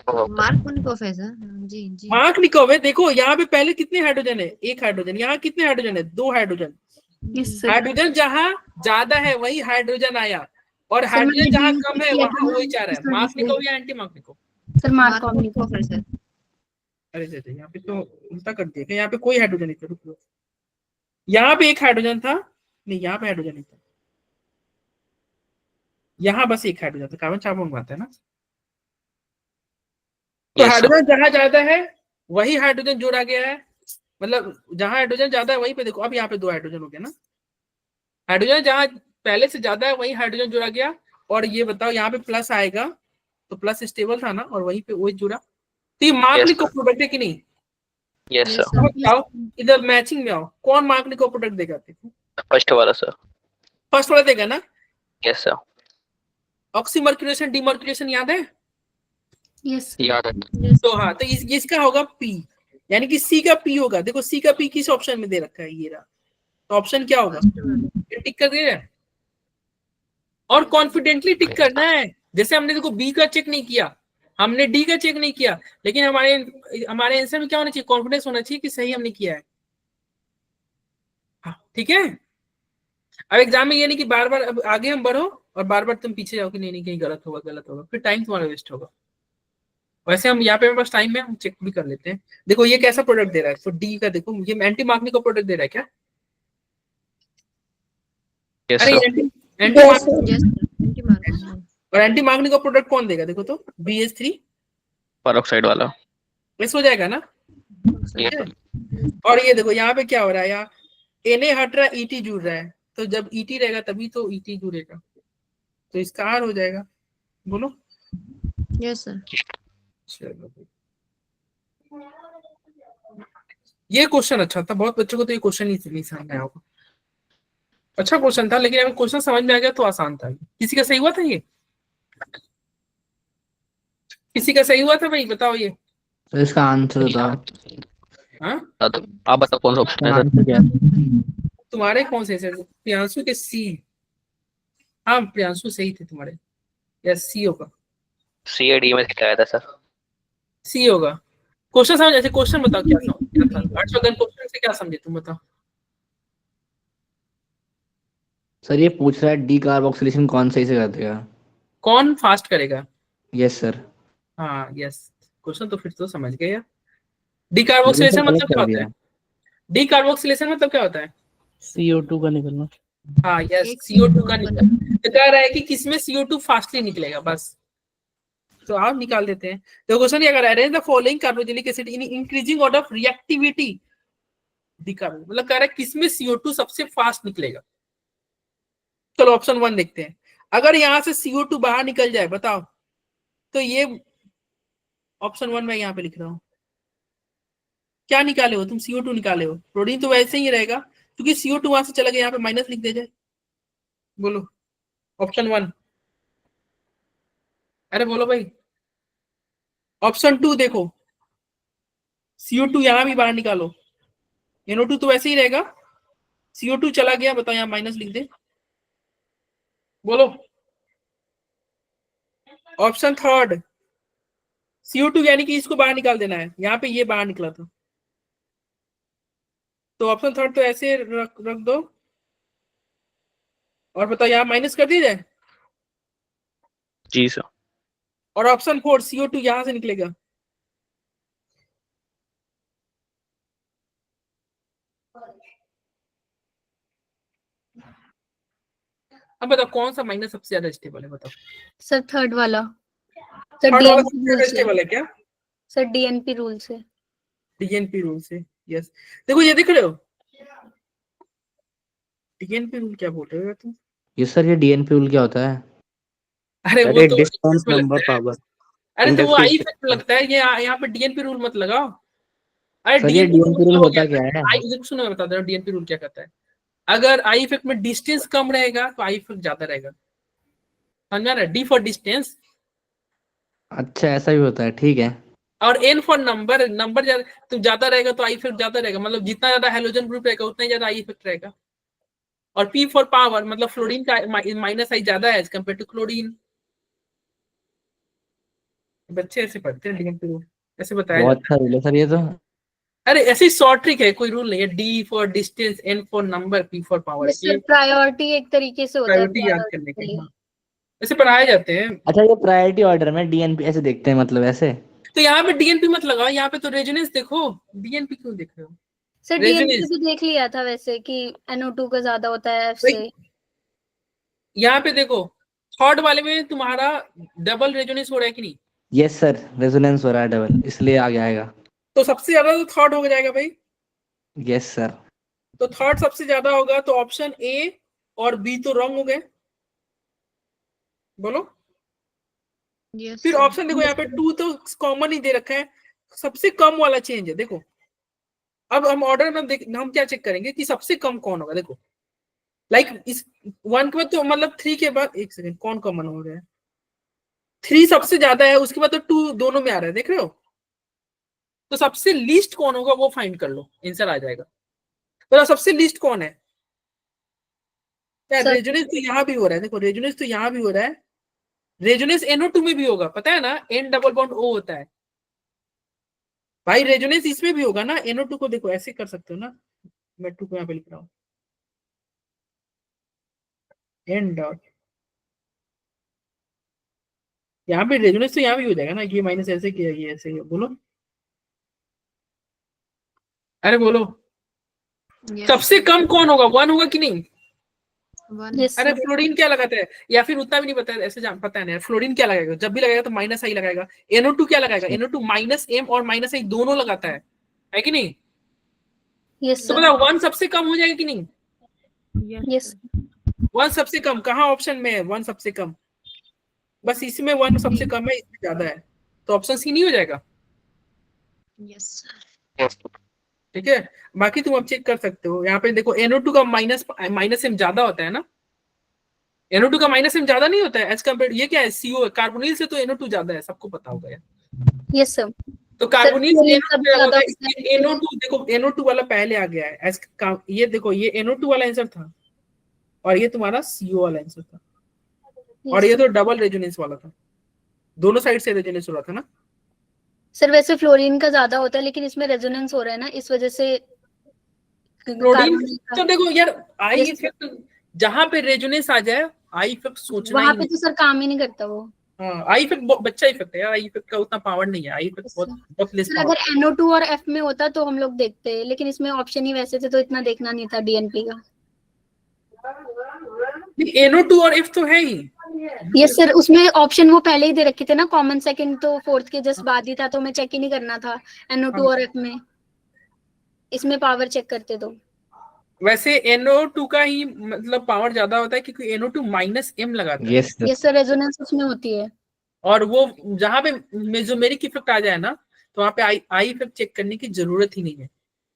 मार्क उनको है सर। जी जी। मार्कनिकोव है। देखो यहाँ पे पहले कितने हाइड्रोजन है, एक हाइड्रोजन, यहाँ कितने हाइड्रोजन है, दो हाइड्रोजन। Yes sir. हाइड्रोजन जहां ज्यादा है वही हाइड्रोजन आया, और सर मैंने हाइड्रोजन जहां डी कम है किया था वहां ना, OH आ रहा है। इस वजह से। मार्कनिकोव या anti Markovnikov? Sir Markovnikov. Mark sir. अरे यहाँ पे तो उल्टा कर दिया, यहाँ पे कोई हाइड्रोजन नहीं था, रुको, यहाँ पे एक हाइड्रोजन था, नहीं यहाँ पे हाइड्रोजन नहीं था, यहाँ बस एक हाइड्रोजन था, कार्बन चार बॉन्ड बनता है ना। तो यस सर। हाइड्रोजन जहां ज्यादा है वही हाइड्रोजन जोड़ा गया है, मतलब जहां हाइड्रोजन ज्यादा है वहीं पे देखो, अब यहाँ पे दो हाइड्रोजन हो गया ना, हाइड्रोजन जहां पहले से ज्यादा है वही हाइड्रोजन जोड़ा गया। और ये बताओ यहाँ पे प्लस आएगा, तो प्लस स्टेबल था ना, और वहीं पे OH जुड़ा, तो ये मार्कनिकोव प्रोडक्ट है कि नहीं? Yes sir. अब बताओ इधर मैचिंग में आओ, कौन मार्कनिकोव प्रोडक्ट देगा? फर्स्ट वाला सर। फर्स्ट वाला देगा ना। Yes sir. ऑक्सीमर्क्यूलेशन डीमर्क्यूलेशन याद है? यस याद है। तो हाँ, तो इसका होगा पी, यानी कि सी का पी होगा। देखो सी का पी किस ऑप्शन में दे रखा है, ये रहा, तो ऑप्शन क्या होगा? ये टिक कर दिया है, और कॉन्फिडेंटली टिक करना है। जैसे हमने देखो बी का चेक नहीं किया, हमने डी का चेक नहीं किया, लेकिन हमारे आंसर में क्या होना चाहिए? कॉन्फिडेंस होना चाहिए कि सही हमने किया है। हाँ, ठीक है। अब एग्जाम में ये नहीं कि बार बार अब आगे हम बढ़ो और बार बार तुम पीछे जाओ कि नहीं नहीं कहीं गलत होगा, फिर टाइम तुम्हारा वेस्ट होगा। वैसे हम यहाँ पे हमारे पास टाइम है, हम चेक भी कर लेते हैं। देखो ये कैसा प्रोडक्ट दे रहा है, तो डी का देखो, ये एंटी मार्कनिकोव प्रोडक्ट दे रहा है क्या? यस अरे सर। Anti mark. और एंटी मार्कनिकोव प्रोडक्ट कौन देगा? देखो तो BH3 पेरोक्साइड वाला। मिस हो जाएगा ना। Yes sir. और ये देखो यहाँ पे क्या हो रहा है, यहाँ Na हट रहा है, ET जुड़ रहा है, तो जब ET रहेगा तभी तो ET जुड़ेगा, तो इसका R हो जाएगा, बोलो। Yes sir. चलो ये क्वेश्चन अच्छा था, बहुत बच्चों को तो ये क्वेश्चन ही नहीं समझ में आया होगा। अच्छा क्वेश्चन था, लेकिन अगर क्वेश्चन समझ में आ गया तो आसान था। किसी का सही हुआ था ये? किसी का सही हुआ था भाई, बताओ ये। तो इसका आंसर था, हाँ आप बताओ कौन सा ऑप्शन है सर? आंसर क्या है? तुम्हारे कौन से प्रियांशु के सी। हाँ प्रियांशु सही थे तुम्हारे, यस सी होगा। CAD में सिखाया था सर। सी होगा। क्वेश्चन समझ, ऐसे क्वेश्चन बताओ क्या था 800 क्वेश्चन से क्या समझे तुम बताओ? सर ये पूछ रहा है डी कार्बोक्सिलेशन कौन सही से कर देगा? कौन फास्ट करेगा? Yes sir. हाँ यस, क्वेश्चन तो फिर तो समझ गए यार। लेकिन डिकार्बोक्सिलेशन सर गलत मतलब क्या कर होता दिया। है? डिकार्बोक्सिलेशन मतलब क्या होता है? CO2 का निकलना। हाँ यस, एक CO2 का CO2 निकल, तो कह रहा है कि किसमें CO2 फास्टली निकलेगा, बस तो आप निकाल देते हैं। तो क्वेश्चन ये अगर arrange the following carboxylic acid in increasing order of reactivity दिखा, मतलब कह रहा है किसमें CO2 सबसे फास्ट निकलेगा। चलो ऑप्शन 1 देखते हैं। अगर यहां से CO2 बाहर निकल जाए बताओ, तो ये ऑप्शन 1 में यहाँ पे लिख रहा हूं, क्या निकाले हो तुम? CO2 निकाले हो। क्लोरीन तो वैसे ही रहेगा, क्योंकि CO2 वहां से चला गया, यहाँ पे माइनस लिख दे जाए। बोलो ऑप्शन 1। अरे बोलो भाई। ऑप्शन 2 देखो, CO2 यहां भी बाहर निकालो, NO2 तो वैसे ही रहेगा, CO2 चला गया, बताओ यहाँ माइनस लिख दे। बोलो ऑप्शन 3, CO2 यानी कि इसको बाहर निकाल देना है, यहाँ पे ये बाहर निकला था, तो ऑप्शन 3 तो ऐसे रख दो, और बताओ यहाँ माइनस कर दिया जाए। जी सर। और ऑप्शन 4 CO2 यहां से निकलेगा। अब बताओ कौन सा माइनस सबसे ज्यादा स्टेबल है, बताओ। सर थर्ड वाला, सर थर्ड वाला डीएनपी सबसे रूल ज्यादा से, स्टेबल है क्या? सर डीएनपी रूल से। DNP रूल से, यस। देखो ये देख रहे हो, DNP रूल क्या बोल रहे हो तुम? ये सर ये डीएनपी रूल क्या होता है? अरे वो अरे तो डिस्टेंस इसमें नंबर लगता है। पावर, अरे तो वो आई इंडक्टिव। इफेक्ट लगता है, ये यहाँ पे DNP रूल मत लगाओ। अरे सर ये DNP रूल डीएनपी रूल क्या हो होता गया? क्या है? आई सुनो मैं बता दे रहा हूँ DNP रूल क्या कहता है। अगर आई इफेक्ट में डिस्टेंस कम रहेगा तो आई इफेक्ट ज्यादा रहेगा, समझा ना? D फॉर डिस्टेंस अच्छा ऐसा भी होता है, ठीक है। और N फॉर नंबर, नंबर ज्यादा तो ज्यादा रहेगा तो आई इफेक्ट ज्यादा रहेगा, मतलब जितना ज्यादा हेलोजन ग्रुप रहेगा उतना ही ज्यादा आई इफेक्ट रहेगा। और P फॉर पावर, मतलब फ्लोरीन का माइनस आई ज्यादा है एज कम्पेयर टू क्लोरीन। बच्चे ऐसे पढ़ते हैं DNP रूल, ऐसे बताया बहुत जाता अच्छा रूल है सर ये तो। है। अरे ऐसी शॉर्ट ट्रिक है, कोई रूल नहीं है। D for distance, N for number, P for power, yes ये सर, प्रायोरिटी एक तरीके से होता है प्रायोरिटी याद प्रायोरिटी करने के के लिए। हाँ, ऐसे पढ़ाए जाते हैं। अच्छा ये प्रायोरिटी ऑर्डर में डीएनपी ऐसे देखते हैं, मतलब ऐसे? तो यहाँ पे DNP मत लगाओ, यहाँ पे तो रेजोनेंस देखो। DNP क्यों देख रहे हो? सर डीएनपी रेजोनेंस भी देख लिया था वैसे कि NO2 का ज्यादा होता है F से। यहाँ पे देखो, थर्ड वाले में तुम्हारा डबल रेजोनेंस हो रहा है कि नहीं? यस सर, रेजोनेंस हो रहा है डबल, इसलिए आगे आएगा। तो सबसे ज्यादा तो थर्ड हो जाएगा भाई। Yes sir. तो थर्ड सबसे ज्यादा होगा, तो ऑप्शन A और B तो रॉन्ग हो गए। बोलो यस फिर सर। ऑप्शन देखो, यहाँ पे 2 तो कॉमन ही दे रखा है, सबसे कम वाला चेंज है। देखो अब हम ऑर्डर में हम क्या चेक करेंगे कि सबसे कम कौन होगा। देखो लाइक इस 1 के बाद तो मतलब 3 के बाद, एक सेकंड, कौन कॉमन हो रहा है? 3 सबसे ज्यादा है, उसके बाद तो 2 दोनों में आ रहा है, देख रहे हो? तो सबसे लीस्ट कौन होगा वो फाइंड कर लो, आंसर आ जाएगा। तो सबसे लीस्ट कौन है? यार सर रेजोनेंस तो यहाँ भी हो रहा है, देखो रेजोनेंस तो यहाँ भी हो रहा है, रेजोनेंस NO2 में भी होगा, पता है ना? N डबल बॉन्ड O होता है भाई, रेजोनेंस इसमें भी होगा ना। NO2 को देखो ऐसे कर सकते हो ना, मैं 2 को यहाँ पे लिख रहा हूँ, N डॉट, यहाँ पे रेजोनेंस तो यहाँ भी हो जाएगा ना, ये माइनस ऐसे किया, ये ऐसे किया। बोलो अरे बोलो यस सबसे कम कौन होगा? 1 होगा कि नहीं? वन। यस अरे सर, फ्लोरीन क्या लगाता है, या फिर उतना भी नहीं पता है, ऐसे पता है ना यार। फ्लोरीन क्या लगाएगा? जब भी लगाएगा तो माइनस आई लगाएगा। NO2 क्या लगाएगा? NO2 माइनस M और माइनस आई दोनों लगाता है कि नहीं? यस तो सर, बताओ 1 सबसे कम हो जाएगा कि नहीं? यस 1 सबसे कम कहाँ ऑप्शन में है? 1 सबसे कम बस इसमें 1 सबसे कम है, इसमें ज्यादा है, तो ऑप्शन C नहीं हो जाएगा। Yes sir. ठीक है, बाकी तुम अब चेक कर सकते हो। यहाँ पे देखो NO2 का माइनस M ज्यादा होता है ना, NO2 का माइनस M ज्यादा नहीं होता है एज कम्पेयर। ये क्या है? CO है, कार्बोनिल से तो NO2 ज्यादा है, सबको पता होगा यार। Yes sir. तो सर कार्बोनिल से फ्लोरीन का NO2 भी ज्यादा ज्यादा होता है, होता इसलिए है। NO2 देखो, NO2 वाला पहले आ गया है ये देखो, ये NO2 वाला आंसर था, और ये तुम्हारा CO वाला आंसर था, और यस ये सर। तो डबल रेजोनेंस वाला था, दोनों साइड से रेजोनेंस हो रहा था ना। सर वैसे फ्लोरीन का ज्यादा होता है लेकिन इसमें रेजोनेंस हो रहा है ना, इस वजह से क्लोरीन कार्बन का। तो देखो यार, आई यस सर, इफेक्ट जहां पे रेजोनेंस आ जाए, आई इफेक्ट सोचना वहां ही पे नहीं। तो सर काम ही नहीं करता वो। हाँ आई इफेक्ट बच्चा इफेक्ट है यार, आई इफेक्ट का उतना पावर नहीं है, आई इफेक्ट यस बहुत सर। बहुत लेस सर पावर। अगर NO2 और F में होता तो हम लोग देखते, लेकिन इसमें ऑप्शन ही वैसे थे तो इतना देखना नहीं था डीएनपी का। NO2 और F तो है ही। यस सर, उसमें ऑप्शन वो पहले ही दे रखे थे ना, कॉमन सेकंड तो फोर्थ के जस्ट बाद ही था, तो मैं चेक ही नहीं करना था NO2 और F में, इसमें पावर चेक करते तो। वैसे NO2 का ही मतलब पावर ज्यादा होता है क्योंकि NO2 -M लगाता है। यस यस सर, रेजोनेंस उसमें होती है। और वो जहां पे मेसोमेरिक इफेक्ट आ जाए ना, तो वहां पे आई इफेक्ट चेक करने की जरूरत ही नहीं है।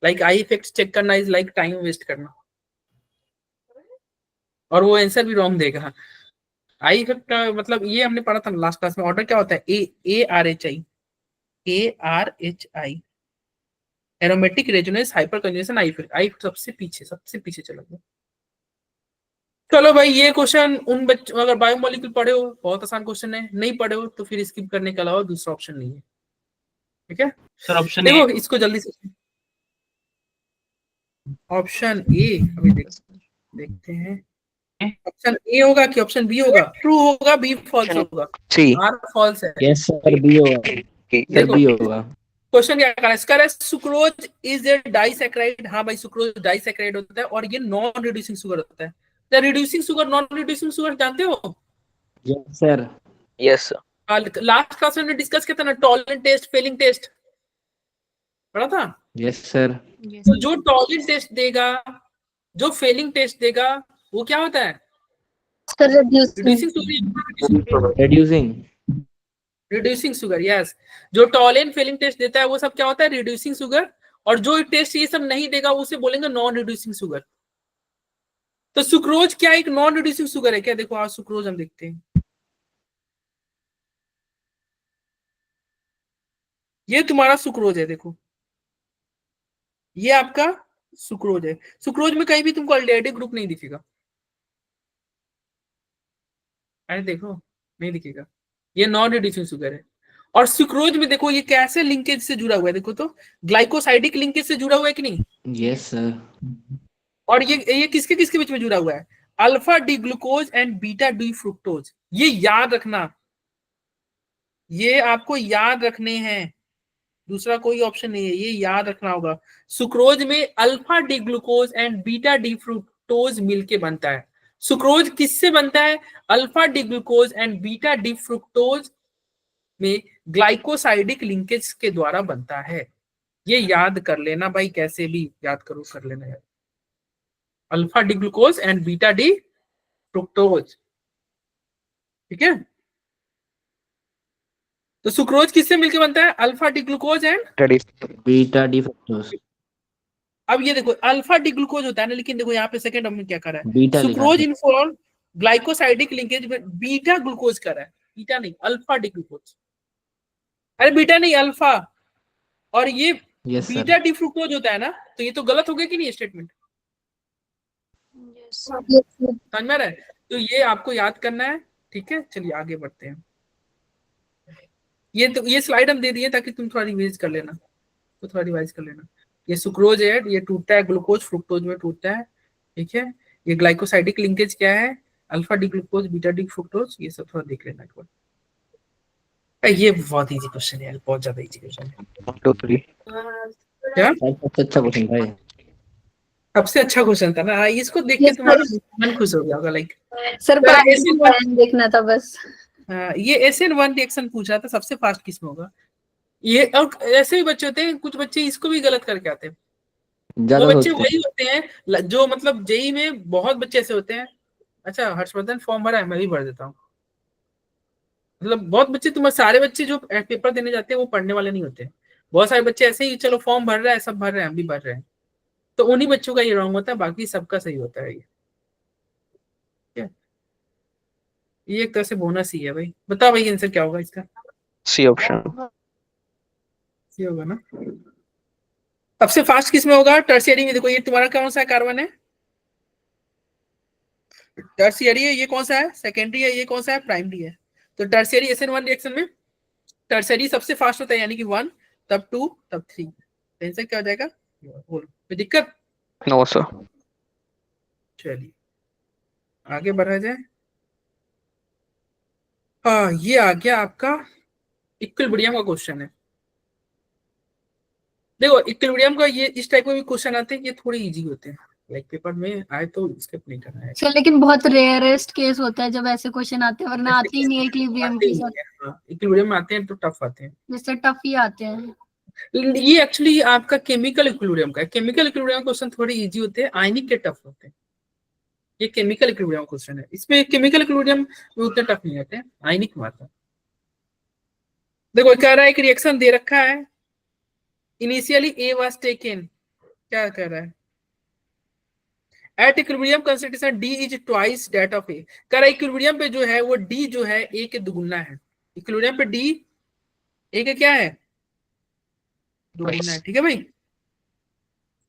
लाइक आई इफेक्ट चेक करना इज लाइक टाइम वेस्ट करना, और वो आंसर भी रॉन्ग देगा। आई इफेक्ट का मतलब ये हमने पढ़ा था लास्ट क्लास में, ऑर्डर क्या होता है, ARHI aromatic resonance hyper conjunction I effect. I effect सबसे पीछे चला गया। चलो भाई, ये क्वेश्चन उन बच्चों, अगर बायोमोलिक्यूल पढ़े हो बहुत आसान क्वेश्चन है, नहीं पढ़े हो तो फिर स्किप करने के अलावा दूसरा ऑप्शन नहीं है। ठीक है सर ऑप्शन देखो इसको जल्दी से, ऑप्शन ए अभी देखते हैं। ऑप्शन ए होगा कि ऑप्शन बी होगा? ट्रू होगा, बी फॉल्स होगा? सी। आर फॉल्स है। यस सर, बी होगा सर, देखो बी होगा। क्वेश्चन क्या कर रहा है, इसका सुक्रोज इज ए डाइसैकेराइड। हाँ भाई, सुक्रोज डाइसैकेराइड होता है और ये नॉन रिड्यूसिंग शुगर होता है। Reducing sugar, non reducing sugar जानते हो? Yes sir. Yes. Last class में डिस्कस किया था ना, टॉलरेंट टेस्ट, फेलिंग टेस्ट पढ़ा था। Yes sir. तो जो टॉलरेंट टेस्ट देगा, जो फेलिंग टेस्ट देगा, वो क्या होता है? Sir reducing. Reducing sugar. Reducing. Reducing sugar, yes. जो टॉलरेंट फेलिंग टेस्ट देता है वो सब क्या होता है? Reducing sugar. और जो टेस्ट ये सब नहीं देगा उसे बोलेंगे नॉन रिड्यूसिंग शुगर। तो सुक्रोज क्या एक नॉन रिड्यूसिंग शुगर है क्या? देखो आज सुक्रोज हम देखते हैं, ये तुम्हारा सुक्रोज है। देखो ये आपका सुक्रोज है। सुक्रोज में कहीं भी तुमको अल्डेहाइड ग्रुप नहीं दिखेगा। अरे देखो, नहीं दिखेगा, ये नॉन रिड्यूसिंग शुगर है। और सुक्रोज में देखो ये कैसे लिंकेज से जुड़ा हुआ है, देखो तो ग्लाइकोसाइडिक लिंकेज से जुड़ा हुआ है कि नहीं? Yes sir. और ये किसके किसके बीच में जुड़ा हुआ है? Alpha D glucose and beta D fructose. ये याद रखना, ये आपको याद रखने हैं, दूसरा कोई ऑप्शन नहीं है, ये याद रखना होगा। सुक्रोज में alpha D glucose and beta D fructose मिलके बनता है। सुक्रोज किससे बनता है? Alpha D glucose and beta D fructose में ग्लाइकोसाइडिक लिंकेज के द्वारा बनता है। ये याद कर लेना भाई, कैसे भी याद करो, कर लेना यार। Alpha D glucose and beta D fructose, ठीक है। तो सुक्रोज किससे मिलके बनता है? Alpha D glucose and beta D fructose. अब ये देखो अल्फा डी ग्लूकोज होता है ना, लेकिन देखो यहाँ पे सेकंड हमने क्या करा है, बीटा लिखा सुक्रोज है। इनफॉर्म ग्लाइकोसाइडिक लिंकेज में बीटा ग्लूकोज करा है, बीटा नहीं अल्फा डी ग्लूकोज। अरे बीटा नहीं अल्फा। और ये yes sir. Beta D fructose होता है ना, तो ये तो गलत हो गया कि नहीं स्टेटमेंट? समझ में आ रहा है? तो ये आपको याद करना है, ठीक है। चलिए आगे बढ़ते हैं। ये स्लाइड हम दे दिए ताकि तुम थोड़ा रिवाइज कर लेना, तो थोड़ा रिवाइज कर लेना। ये सुक्रोज है, ये टूटता है ग्लूकोज फ्रुक्टोज में टूटता है, ठीक है। ये ग्लाइकोसाइडिक लिंकेज क्या है? Alpha D glucose beta D fructose, ये सब थोड़ा देख लेना एक बार। ये बहुत इजी क्वेश्चन है, बहुत ज्यादा इजी क्वेश्चन है। 1 2 3। क्या सबसे अच्छा क्वेश्चन था ये। सबसे अच्छा क्वेश्चन था ना, इसको देख के Yes, तुम्हारा मन खुश हो गया होगा। लाइक सर देखना था बस। ये SN1 रिएक्शन पूछा था, सबसे फास्ट किसमें होगा? ये और ऐसे भी बच्चे होते हैं, कुछ बच्चे इसको भी गलत करके आते हैं। वो ज्यादा बच्चे सोचते वही होते हैं जो मतलब जेई में बहुत बच्चे ऐसे होते हैं। अच्छा हर्षवर्धन फॉर्म भरा है, मैं भी भर देता हूँ। मतलब बहुत बच्चे, तुम्हारे सारे बच्चे जो पेपर देने जाते हैं वो पढ़ने वाले नहीं होते। बहुत सारे बच्चे ऐसे ही चलो फॉर्म भर रहा है, सब भर रहे हैं, हम भी भर रहे हैं, तो उन्हीं बच्चों का ये रॉन्ग होता है, बाकी सबका सही होता है। ये एक तरह से बोनस ही है भाई। बताओ भाई आंसर क्या होगा इसका? C option. ये होगा ना। सबसे फास्ट किसमें होगा? टर्शियरी में। देखो ये तुम्हारा कौन सा कार्बन है? टर्शियरी है, ये कौन सा है? सेकेंडरी है, ये कौन सा है? प्राइमरी है। तो टर्शियरी SN1 रिएक्शन में टर्शियरी सबसे फास्ट होता है, यानी कि 1 तब 2 तब 3। आंसर क्या हो जाएगा? बोलो, कोई दिक्कत? No sir. चलिए आगे बढ़ा जाए। हाँ ये आ गया आपका इक्विलिब्रियम का क्वेश्चन है। देखो इक्विलिब्रियम का ये इस टाइप के भी क्वेश्चन आते हैं, ये थोड़े इजी होते हैं। लाइक पेपर में आए तो स्किप नहीं करना है। सर लेकिन बहुत रेयरेस्ट केस होता है जब ऐसे क्वेश्चन आते हैं, वरना आते ही नहीं है इक्विलिब्रियम के साथ। इक्विलिब्रियम में आते हैं तो टफ आते हैं, जिससे टफ ही आते हैं। ये एक्चुअली आपका केमिकल इक्विलिब्रियम का है। केमिकल इक्विलिब्रियम क्वेश्चन थोड़े इजी होते हैं, आयनिक के टफ होते हैं। ये केमिकल इक्विलिब्रियम क्वेश्चन है, इसमें केमिकल इक्विलिब्रियम में उतने टफ नहीं आते हैं, आयनिक में आता है। देखो कह रहा है एक रिएक्शन दे रखा है, इनिशियली ए वाज टेकन, क्या कह रहा है, at equilibrium concentration D is twice that of A. कह रहा है इक्विलिब्रियम पे जो है वो डी जो है ए के दुगुना है। इक्विलिब्रियम पे डी ए के क्या है, दुगुना है। ठीक है भाई,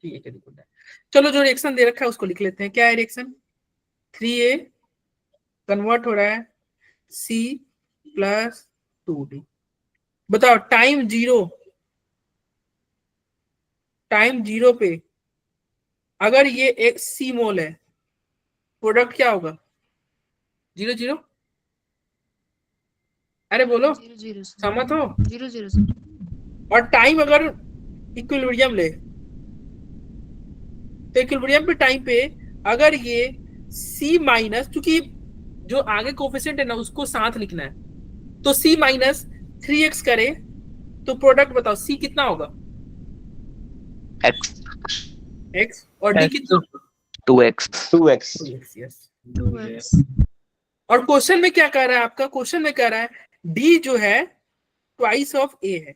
ठीक है दुगुना है। चलो जो रिएक्शन दे रखा है उसको लिख लेते हैं। क्या है रिएक्शन, 3A कन्वर्ट हो रहा है C प्लस 2D। बताओ टाइम जीरो पे अगर ये एक C मोल है, प्रोडक्ट क्या होगा, 0 0। अरे बोलो, 0 0 सहमत हो। 0 0 सर। और टाइम अगर इक्विलिब्रियम ले तो इक्विलिब्रियम पे टाइम पे अगर ये C माइनस, क्योंकि जो आगे कोफिशिएंट है ना उसको साथ लिखना है, तो C माइनस 3x करे तो प्रोडक्ट बताओ C कितना होगा, x और D कितना, 2x। 2x। यस। 2x। और क्वेश्चन में क्या कह रहा है आपका, क्वेश्चन में कह रहा है D जो है ट्वाइस ऑफ A है।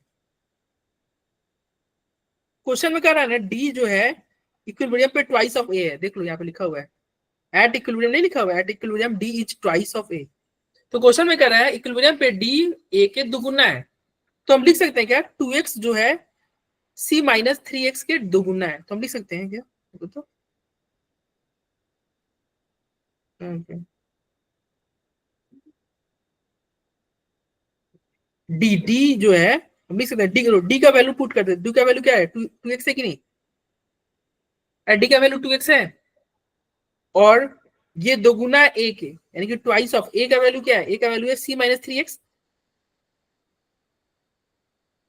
क्वेश्चन में कह रहा है ना D जो है इक्विलिब्रियम पे ट्वाइस ऑफ A है। देख लो यहाँ पे लिखा हुआ है, एट इक्विलिब्रियम नहीं लिखा हुआ है, at equilibrium D is twice of A। तो क्वेश्चन में कह रहा है इक्विलिब्रियम पे D A के दुगुना है, तो हम लिख सकते हैं क्या, 2x जो है C माइनस 3x के दुगुना है। तो हम लिख सकते हैं क्या, तो डी जो है हम लिख सकते हैं डी का वैल्यू पुट करते हैं। डी का वैल्यू क्या है, 2x है कि नहीं, डी का वैल्यू 2x है और ये दोगुना ए के, यानी कि ट्वाइस ऑफ ए का वैल्यू क्या है, ए का वैल्यू है C माइनस 3x,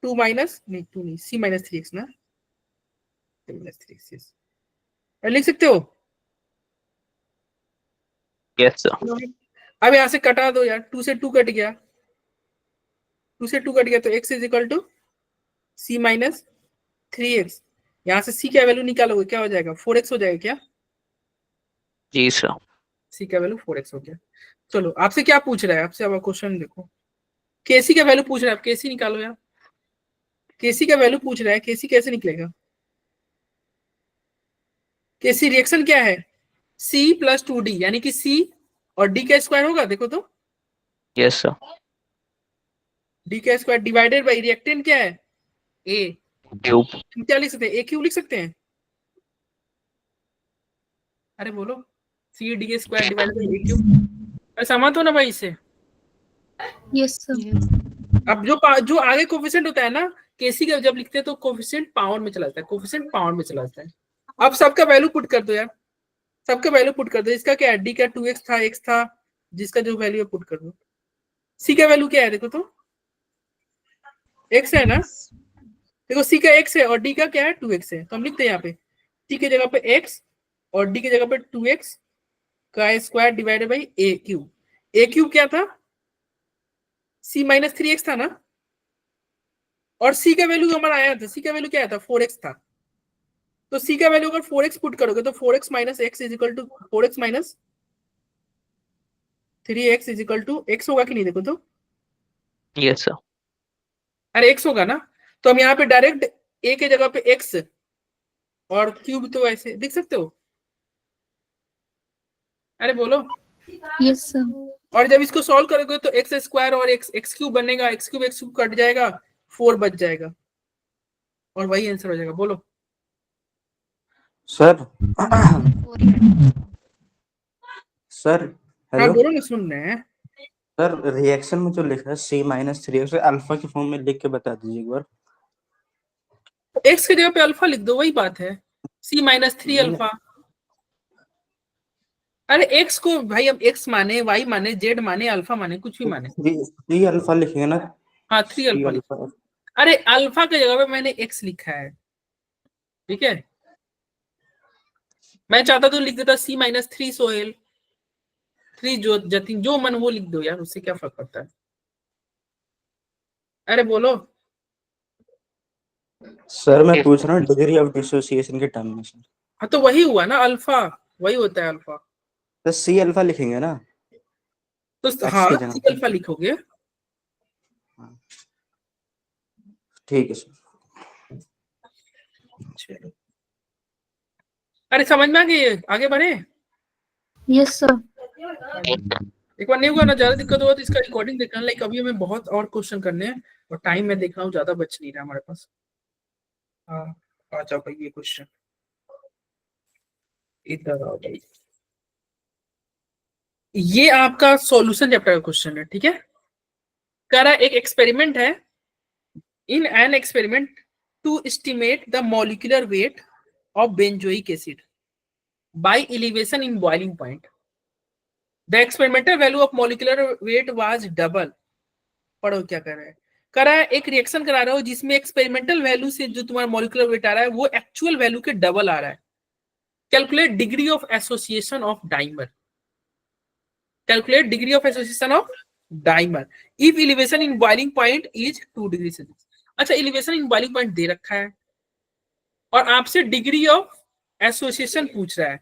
2 माइनस नहीं 2 नहीं C माइनस 3x ना, माइनस 3x यस, लिख सकते हो। Yes sir. अब यहां से कटा दो यार, 2 से 2 कट गया, 2 से 2 कट गया, तो x is equal to C minus 3x। यहां से C का वैल्यू निकालोगे क्या हो जाएगा, 4x हो जाएगा क्या, जी सर। C का वैल्यू 4x हो गया। चलो आपसे क्या पूछ रहा है, आपसे अब क्वेश्चन देखो, KC का वैल्यू पूछ रहा है, आप KC निकालो यार। KC का वैल्यू पूछ रहा है, KC कैसे निकलेगा, KC रिएक्शन क्या है, C प्लस 2D, यानी कि C और D का स्क्वायर होगा, देखो तो यस सर। D का स्क्वायर डिवाइडेड बाई रिएक्टेंट क्या है A, क्यूब। क्या लिख सकते हैं, A क्यूब लिख सकते हैं। अरे बोलो, C D square divided by A cube. अरे सहमत हो ना भाई इससे। Yes sir. अब जो आगे कोफिशिएंट होता है ना, केसी का जब लिखते हैं तो कोफिशिएंट पावर में चला जाता है, कोफिशिएंट पावर में चला जाता है। अब सबका वैल्यू पुट कर दो यार, सबका वैल्यू पुट कर दो। इसका क्या है, डी का 2x था, x था, जिसका जो वैल्यू है पुट कर दो। सी का वैल्यू क्या है, देखो तो x है ना, देखो सी का x है और डी का क्या है 2x है, तो हम लिखते हैं यहाँ पे सी की जगह पे x और डी की जगह पे 2x का square divided by A cube. A cube क्या था, c माइनस 3x था ना, और c का वैल्यू हमारा आया था, c का वैल्यू क्या आया था 4x था, तो c का वैल्यू अगर 4x पुट करोगे तो 4x minus x is equal to 4x minus 3x is equal to x होगा कि नहीं, देखो तो यस सर। अरे x होगा ना, तो हम यहाँ पे डायरेक्ट a के जगह पे x और क्यूब तो ऐसे लिख सकते हो। अरे बोलो, यस सर। और जब इसको सॉल्व करोगे तो एक्स स्क्वायर और एक्स क्यूब बनेगा, एक्स क्यूब कट जाएगा, 4 बच जाएगा और वही आंसर हो जाएगा। बोलो सर सर हाँ हेलो बोलो ना, सुन रहे हैं। सर, रिएक्शन में जो लिखा है C माइनस 3x अल्फा की फॉर्म में लिख के बता दीजिए एक बार। एक्स की जगह पे अल्फा लिख दो, वही बात है, C माइनस 3 अल्फा। अरे एक्स को भाई हम एक्स माने, वाई माने, जेड माने, अल्फा माने, कुछ भी माने। 3 अल्फा लिखेंगे ना, हाँ 3 अल्फा लिखो। अरे अल्फा की जगह पे मैंने एक्स लिखा है, ठीक है, मैं चाहता तो लिख देता C-3 सोहेल, 3 जो जतिन, जो मन वो लिख दो यार, उससे क्या फर्क पड़ता है। अरे बोलो। सर मैं पूछ रहा हूँ डिग्री ऑफ डिसोसिएशन के टर्म में सर। हाँ तो वही हुआ ना अल्फा, वही होता है अल्फा। तो सी अल्फा लिखेंगे ना तो X हाँ की जगह C पे। अल्फा लिखोगे। ठीक है सर। चलो, अरे समझ में आ गई, आगे बढ़े। Yes sir. एक बार नहीं हुआ ना, ज्यादा दिक्कत हुआ तो इसका रिकॉर्डिंग देखना। लाइक अभी हमें बहुत और क्वेश्चन करने हैं और टाइम में देख रहा हूँ ज्यादा बच नहीं रहा हमारे पास। हाँ आ जाओ भाई, ये क्वेश्चन इधर आओ भाई। ये आपका सॉल्यूशन चैप्टर का क्वेश्चन है, ठीक है। कह रहा है एक एक्सपेरिमेंट है, in an experiment to estimate the molecular weight of benzoic acid by elevation in boiling point, the experimental value of molecular weight was double. पढ़ो क्या कर रहा है। कह रहा है एक रिएक्शन करा रहा हो जिसमें एक्सपेरिमेंटल वैल्यू से जो तुम्हारा मॉलिक्यूलर वेट आ रहा है वो एक्चुअल वैल्यू के डबल आ रहा है। Calculate degree of association of dimer, calculate degree of association of dimer if elevation in boiling point is 2 degree Celsius. अच्छा, एलिवेशन इन बॉइलिंग पॉइंट दे रखा है और आपसे डिग्री ऑफ एसोसिएशन पूछ रहा है,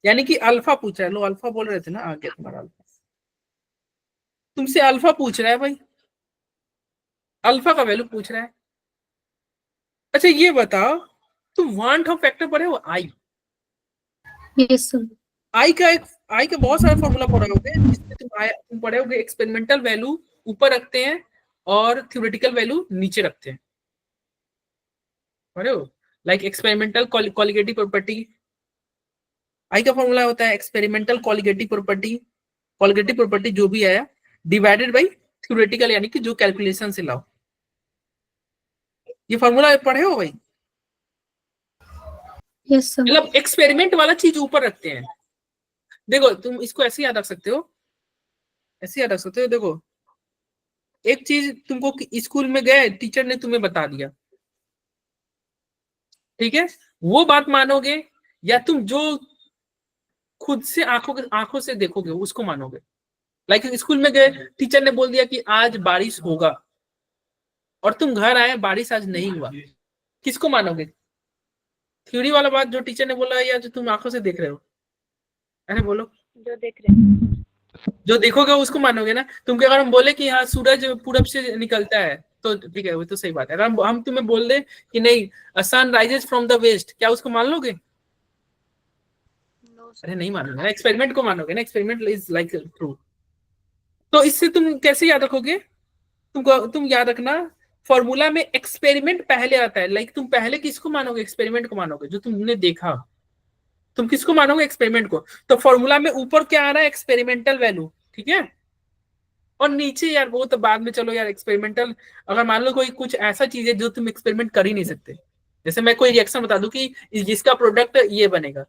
यानी कि अल्फा पूछ रहा है। लो अल्फा बोल रहे थे ना, आ गया तुम्हारा अल्फा। तुमसे अल्फा पूछ रहा है भाई, अल्फा का वैल्यू पूछ रहा है। अच्छा ये बताओ, तुम वांट ऑफ फैक्टर पढ़े हो आई? Yes sir. आई का बहुत सारा फॉर्मूला पढ़े होगे, जिसमें तुम पढ़े होगे एक्सपेरिमेंटल वैल्यू ऊपर रखते हैं और थ्योरेटिकल वैल्यू नीचे रखते हैं, पढ़े हो। लाइक एक्सपेरिमेंटल कॉलिगेटिव प्रॉपर्टी, आई का फॉर्मूला होता है experimental colligative property, colligative property जो भी है डिवाइडेड बाई थ्योरेटिकल, यानी कि जो कैलकुलेशन से लाओ। ये फॉर्मूला पढ़े हो भाई? Yes sir. मतलब एक्सपेरिमेंट वाला चीज ऊपर रखते हैं। देखो तुम इसको ऐसे याद रख सकते हो, ऐसे याद रख सकते हो। देखो एक चीज तुमको स्कूल में गए, टीचर ने तुम्हें बता दिया, ठीक है, वो बात मानोगे या तुम जो खुद से आंखों से देखोगे उसको मानोगे। लाइक स्कूल में गए, टीचर ने बोल दिया कि आज बारिश होगा और तुम घर आए बारिश आज नहीं हुआ, किसको मानोगे? थ्योरी वाला बात जो टीचर ने बोला या जो तुम आंखों से देख रहे हो? अरे बोलो। जो देख रहे हैं। जो देखोगे उसको मानोगे ना। तुमके अगर हम बोले कि हाँ सूरज पूरब से निकलता है तो ठीक है, वो तो सही बात है। अगर हम तुम्हें बोल दे कि नहीं sun rises from the west, क्या उसको मान लोगे? अरे नहीं मानोगे ना, एक्सपेरिमेंट को मानोगे ना, एक्सपेरिमेंट इज लाइक ट्रू। तो इससे तुम कैसे याद रखोगे? तुम याद रखना, फॉर्मूला में एक्सपेरिमेंट पहले आता है। लाइक तुम पहले किसको मानोगे? एक्सपेरिमेंट को मानोगे, जो तुमने देखा। तुम किसको मानोगे? एक्सपेरिमेंट को। तो फॉर्मूला में ऊपर क्या आ रहा है? एक्सपेरिमेंटल वैल्यू, ठीक है। और नीचे यार वो तो बाद में, चलो यार एक्सपेरिमेंटल, अगर मान लो कोई कुछ ऐसा चीज है जो तुम एक्सपेरिमेंट कर ही नहीं सकते, जैसे मैं कोई रिएक्शन बता दूं कि जिसका प्रोडक्ट ये बनेगा,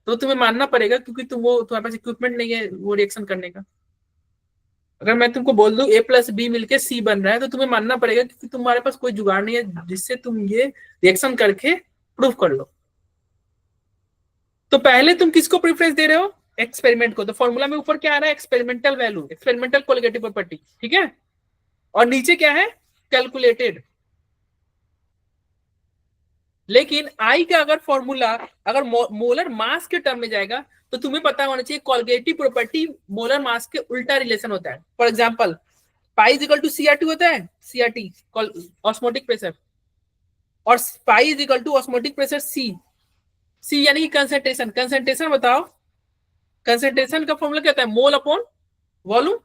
तो तुम्हें मानना पड़ेगा क्योंकि तुम्हारे पास इक्विपमेंट नहीं है वो रिएक्शन करने का। अगर मैं तुमको बोल दूं A+B मिलके C बन रहा है, तो तुम्हें मानना पड़ेगा क्योंकि तुम्हारे पास कोई जुगाड़ नहीं है जिससे तुम ये रिएक्शन करके प्रूव कर लो। तो पहले तुम किसको प्रेफरेंस दे रहे हो? एक्सपेरिमेंट को। तो फॉर्मूला में ऊपर क्या आ रहा है? Experimental value, experimental colligative property, ठीक है। और नीचे क्या है? कैलकुलेटेड। लेकिन आई का अगर फॉर्मूला अगर मोलर मास के टर्म में जाएगा तो तुम्हें पता होना चाहिए कोलिगेटिव प्रॉपर्टी मोलर मास के उल्टा रिलेशन होता है। For example pi is equal to CRT होता है, CRT ऑस्मोटिक प्रेशर, और pi is equal to osmotic pressure C यानी कि कंसंट्रेशन। कंसंट्रेशन बताओ, कंसंट्रेशन का फॉर्मूला क्या होता है? Mole upon volume.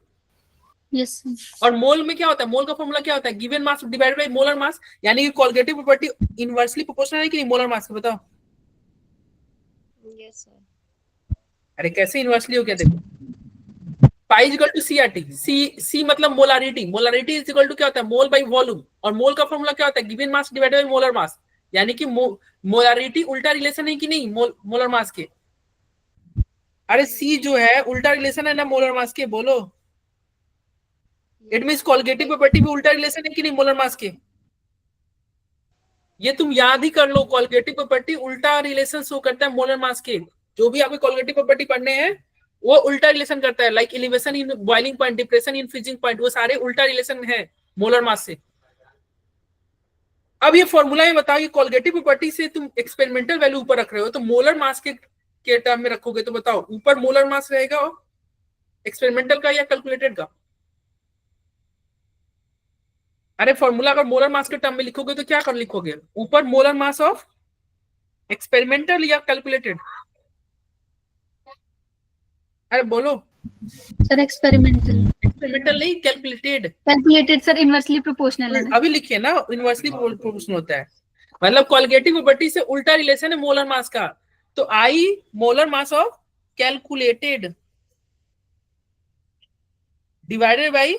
यस। और मोल में क्या होता है? मोल का फॉर्मूला क्या होता है? Given mass divided by molar mass, यानी कि कोलिगेटिव प्रॉपर्टी इनवर्सली प्रोपोर्शनल है कि नहीं मोलर मास के? बताओ। Yes sir. अरे कैसे इनवर्सली हो गया? देखो pi is equal to CRT, C मतलब molarity, molarity is equal to क्या होता है? Mole by volume. और मोल का फॉर्मूला क्या होता है? Given mass divided by molar mass, यानी कि मोलारिटी उल्टा रिलेशन है कि नहीं मोलर मास के? अरे C जो है उल्टा रिलेशन है ना मोलर मास के, बोलो। इट मींस कोलिगेटिव प्रॉपर्टी भी उल्टा रिलेशन है कि नहीं मोलर मास के? ये तुम याद ही कर लो, कोलिगेटिव प्रॉपर्टी उल्टा रिलेशन शो करता है मोलर मास के। जो भी आपको कोलगेटिव प्रॉपर्टी पढ़ने हैं वो उल्टा रिलेशन करता है, like elevation in boiling point, depression in freezing point, वो सारे उल्टा रिलेशन है मोलर मास से। अब ये फॉर्मूला में बताओ, ये कोलगेटिव प्रॉपर्टी से तुम एक्सपेरिमेंटल वैल्यू ऊपर रख रहे हो, तो मोलर मास के टर्म में रखोगे तो बताओ ऊपर मोलर मास रहेगा एक्सपेरिमेंटल का या कैलकुलेटेड का? अरे फॉर्मूला अगर मोलर मास के टर्म में लिखोगे तो क्या कर लिखोगे, ऊपर मोलर मास ऑफ एक्सपेरिमेंटल या कैलकुलेटेड? अरे बोलो। Sir experimental. एक्सपेरिमेंटल नहीं, calculated. Calculated sir inversely proportional है ना। अभी लिखिए ना, इनवर्सली प्रोपोर्शनल होता है, मतलब कोलगेटिव प्रॉपर्टी से उल्टा रिलेशन है मोलर मास का। तो I molar mass of calculated divided by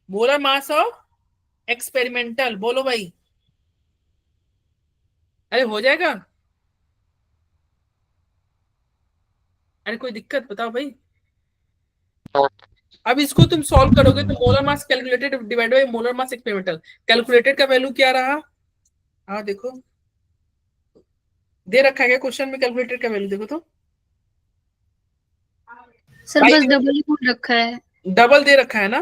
molar mass of experimental. बोलो भाई, अरे हो जाएगा? अरे कोई दिक्कत बताओ भाई। अब इसको तुम सॉल्व करोगे तो molar mass calculated divide by molar mass experimental, calculated का वैल्यू क्या रहा? हाँ देखो दे रखा है क्या क्वेश्चन में, कैलकुलेटेड का वैल्यू देखो तो। सर बस डबल ही बोल रखा है। डबल दे रखा है ना,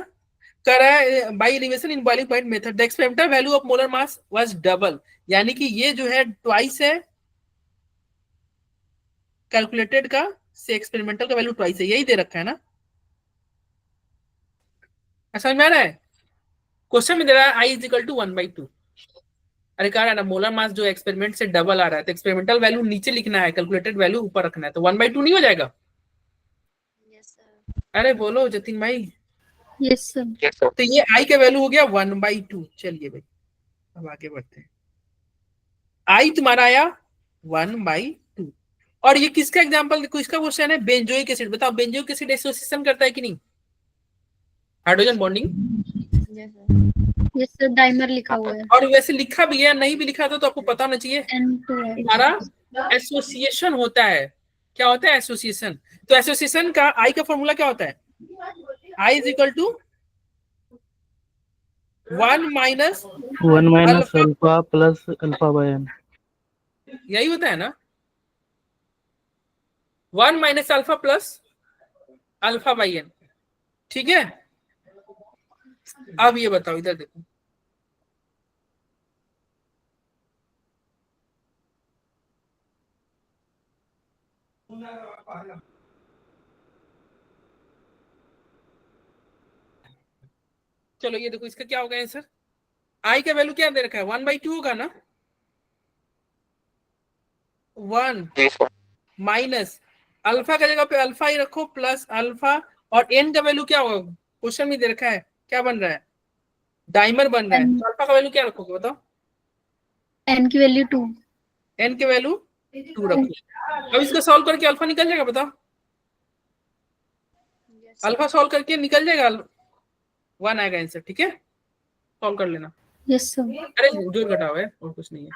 कह रहा है by elevation in boiling point method the experimental value of molar mass was double, यानी कि ये जो है ट्वाइस है कैलकुलेटेड का से एक्सपेरिमेंटल का वैल्यू ट्वाइस है, यही दे रखा है ना। समझ में आ रहा है? क्वेश्चन में दे रहा है आई इज इक्वल टू 1/2। अरे कह रहा है ना मोलर मास जो एक्सपेरिमेंट से डबल आ रहा है, तो एक्सपेरिमेंटल वैल्यू नीचे लिखना है, कैलकुलेटेड वैल्यू ऊपर रखना है, तो 1/2 नहीं हो जाएगा? अरे बोलो जतिन भाई। Yes sir. तो ये आई का वैल्यू हो गया 1/2। चलिए भाई अब आगे बढ़ते हैं। आई तुम्हारा आया 1/2, और ये किसका एग्जांपल देखो, इसका क्वेश्चन है बेंजोइक एसिड। बताओ बेंजोइक एसिड एसोसिएशन करता है कि नहीं, hydrogen bonding? Yes sir, dimer लिखा हुआ है। और वैसे लिखा भी है, नहीं भी लिखा था तो आपको पता होना चाहिए, N2 है। हमारा एसोसिएशन होता है। क्या होता है? एसोसिएशन। तो एसोसिएशन का आई का फॉर्मूला क्या होता है? I is equal to 1 minus alpha plus alpha by N. यही होता है ना, 1 minus alpha plus alpha by N. ठीक है, अब ये बताओ, इधर देखो, चलो ये देखो इसका क्या होगा आंसर। आई का वैल्यू क्या दे रखा है? 1/2 होगा ना, 1 माइनस अल्फा का जगह पे अल्फा ही रखो प्लस अल्फा, और एन का वैल्यू क्या होगा क्वेश्चन में दे रखा है, क्या बन रहा है? डाइमर बन रहा है, तो अल्फा का वैल्यू क्या रखोगे बताओ? N की वैल्यू 2। एन के वैल्यू 2 रखो। अब इसको सॉल्व करके अल्फा निकल जाएगा, बताओ? अल्फा सॉल्व करके निकल जाएगा 1 आएगा आंसर। ठीक है, सॉल्व कर लेना। Yes sir. अरे जोड़ घटाओ है और कुछ नहीं है।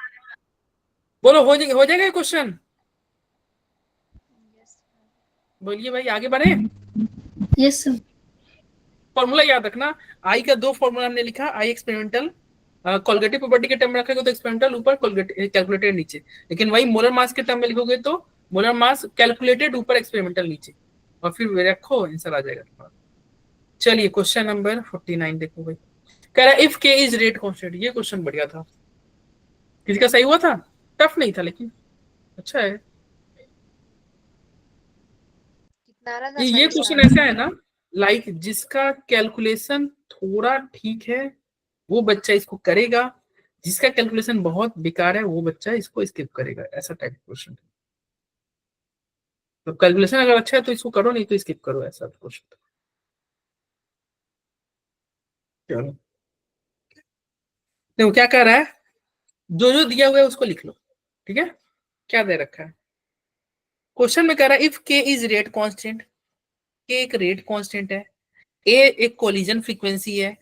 बोलो हो जाएगा क्वेश्चन? बोलिए भाई, आगे बढ़े। Yes sir. फॉर्मूला याद रखना, आई का 2 फॉर्मूला हमने लिखा, आई एक्सपेरिमेंटल कोलगेटिव प्रॉपर्टी के टर्म में रखोगे तो एक्सपेरिमेंटल ऊपर, कैलकुलेटेड नीचे, लेकिन वही मोलर मास के टर्म में लिखोगे तो मोलर मास कैलकुलेटेड ऊपर, एक्सपेरिमेंटल नीचे, और फिर रखो आंसर आ जाएगा। चलिए क्वेश्चन नंबर 49 देखो भाई, कह रहा है इफ के इज रेट कांस्टेंट। ये क्वेश्चन बढ़िया था, किसी का सही हुआ था, टफ नहीं था लेकिन अच्छा है। ये क्वेश्चन ऐसा है ना, लाइक जिसका कैलकुलेशन थोड़ा ठीक है वो बच्चा इसको करेगा, जिसका कैलकुलेशन बहुत बेकार है वो बच्चा इसको स्किप करेगा, ऐसा टाइप क्वेश्चन। तो कैलकुलेशन अगर अच्छा है तो इसको करो, नहीं तो स्किप करो, ऐसा क्वेश्चन। चलो देखो क्या कह रहा है, जो जो दिया हुआ है उसको लिख लो। ठीक है, क्या दे रखा है क्वेश्चन में, कह रहा है इफ के इज रेट कांस्टेंट, के एक रेट कांस्टेंट है, ए एक कोलिजन फ्रीक्वेंसी है,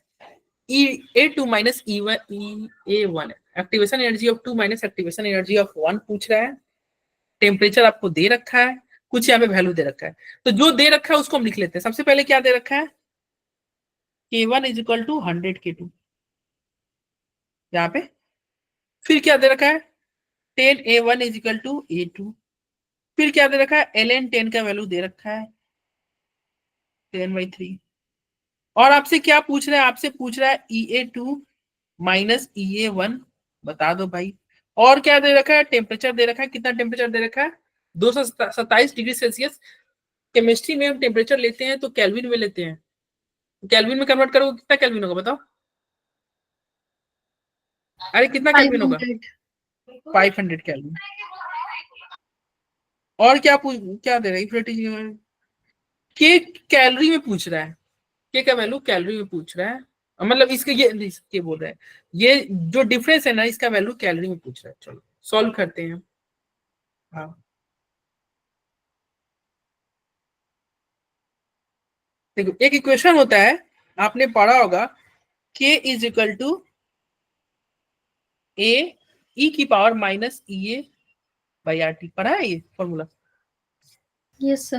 A2 minus A1 activation energy of 2 minus activation energy of 1 पूछ रहा है, टेम्परेचर आपको दे रखा है, कुछ यहाँ पे वैल्यू दे रखा है, तो जो दे रखा है उसको हम लिख लेते हैं। सबसे पहले क्या दे रखा है, K1 is equal to 100 K2 यहाँ पे, फिर क्या दे रखा है 10 A1 is equal to A2, फिर क्या दे रखा है, ln 10 का वैल्यू दे रखा है 10/3। और आपसे क्या पूछ रहा है, आपसे पूछ रहा है EA2 माइनस EA1, बता दो भाई। और क्या दे रखा है, टेम्परेचर दे रखा है, कितना टेम्परेचर दे रखा है, 227 डिग्री सेल्सियस। केमिस्ट्री में हम टेम्परेचर लेते हैं तो केल्विन में लेते हैं, केल्विन में कन्वर्ट करोगे कितना केल्विन होगा बताओ, अरे कितना केल्विन होगा, 500 केल्विन। और क्या दे रहा है, के कैलोरी में पूछ रहा है, के का वैल्यू कैलोरी में पूछ रहा है, मतलब इसके ये बोल रहा है, ये जो डिफरेंस है ना इसका वैल्यू कैलोरी में पूछ रहा है। चलो सॉल्व करते हैं। हाँ देखो, एक इक्वेशन होता है, आपने पढ़ा होगा, k is equal to a e की power minus EA by RT, पढ़ा है ये फॉर्मूला, यस सर।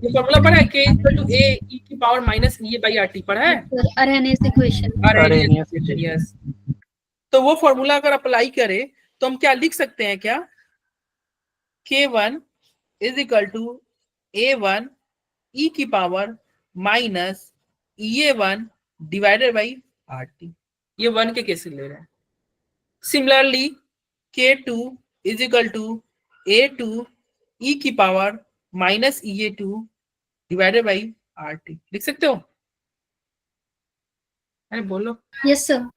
ये फॉर्मूला पढ़ा है, k equal to a e की power minus EA by RT, पढ़ा है। Arrhenius equation. Arrhenius यस, तो वो फॉर्मूला अगर अप्लाई करें तो हम क्या लिख सकते हैं, क्या K1 is equal to A1 e की power minus EA1 divided by RT, ये 1 के केसेस ले रहे हैं। Similarly K2 is equal to A2 e की power minus EA2 divided by RT, लिख सकते हो, अरे बोलो। Yes sir.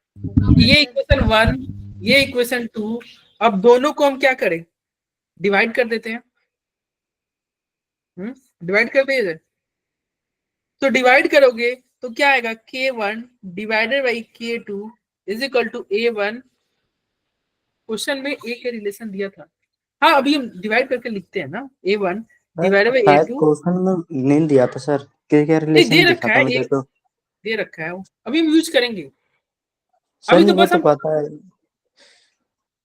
ये इक्वेशन 1, ये इक्वेशन 2, अब दोनों को हम क्या करें, डिवाइड कर देते हैं, डिवाइड कर दीजिए। तो डिवाइड करोगे तो क्या आएगा, K1 divided by K2 is equal to A1, question में A के रिलेशन दिया था, हाँ अभी हम डिवाइड करके लिखते हैं ना, A1 डिवाइडेड बाई शायद A2, क्वेश्चन में नहीं दिया था सर, क्या नहीं रिलेशन दे दिखा रखा था है, मुझे एक तो। दे रखा है, अभी हम यूज करेंगे, सर अभी तो नहीं, वो बस तो हम पता है,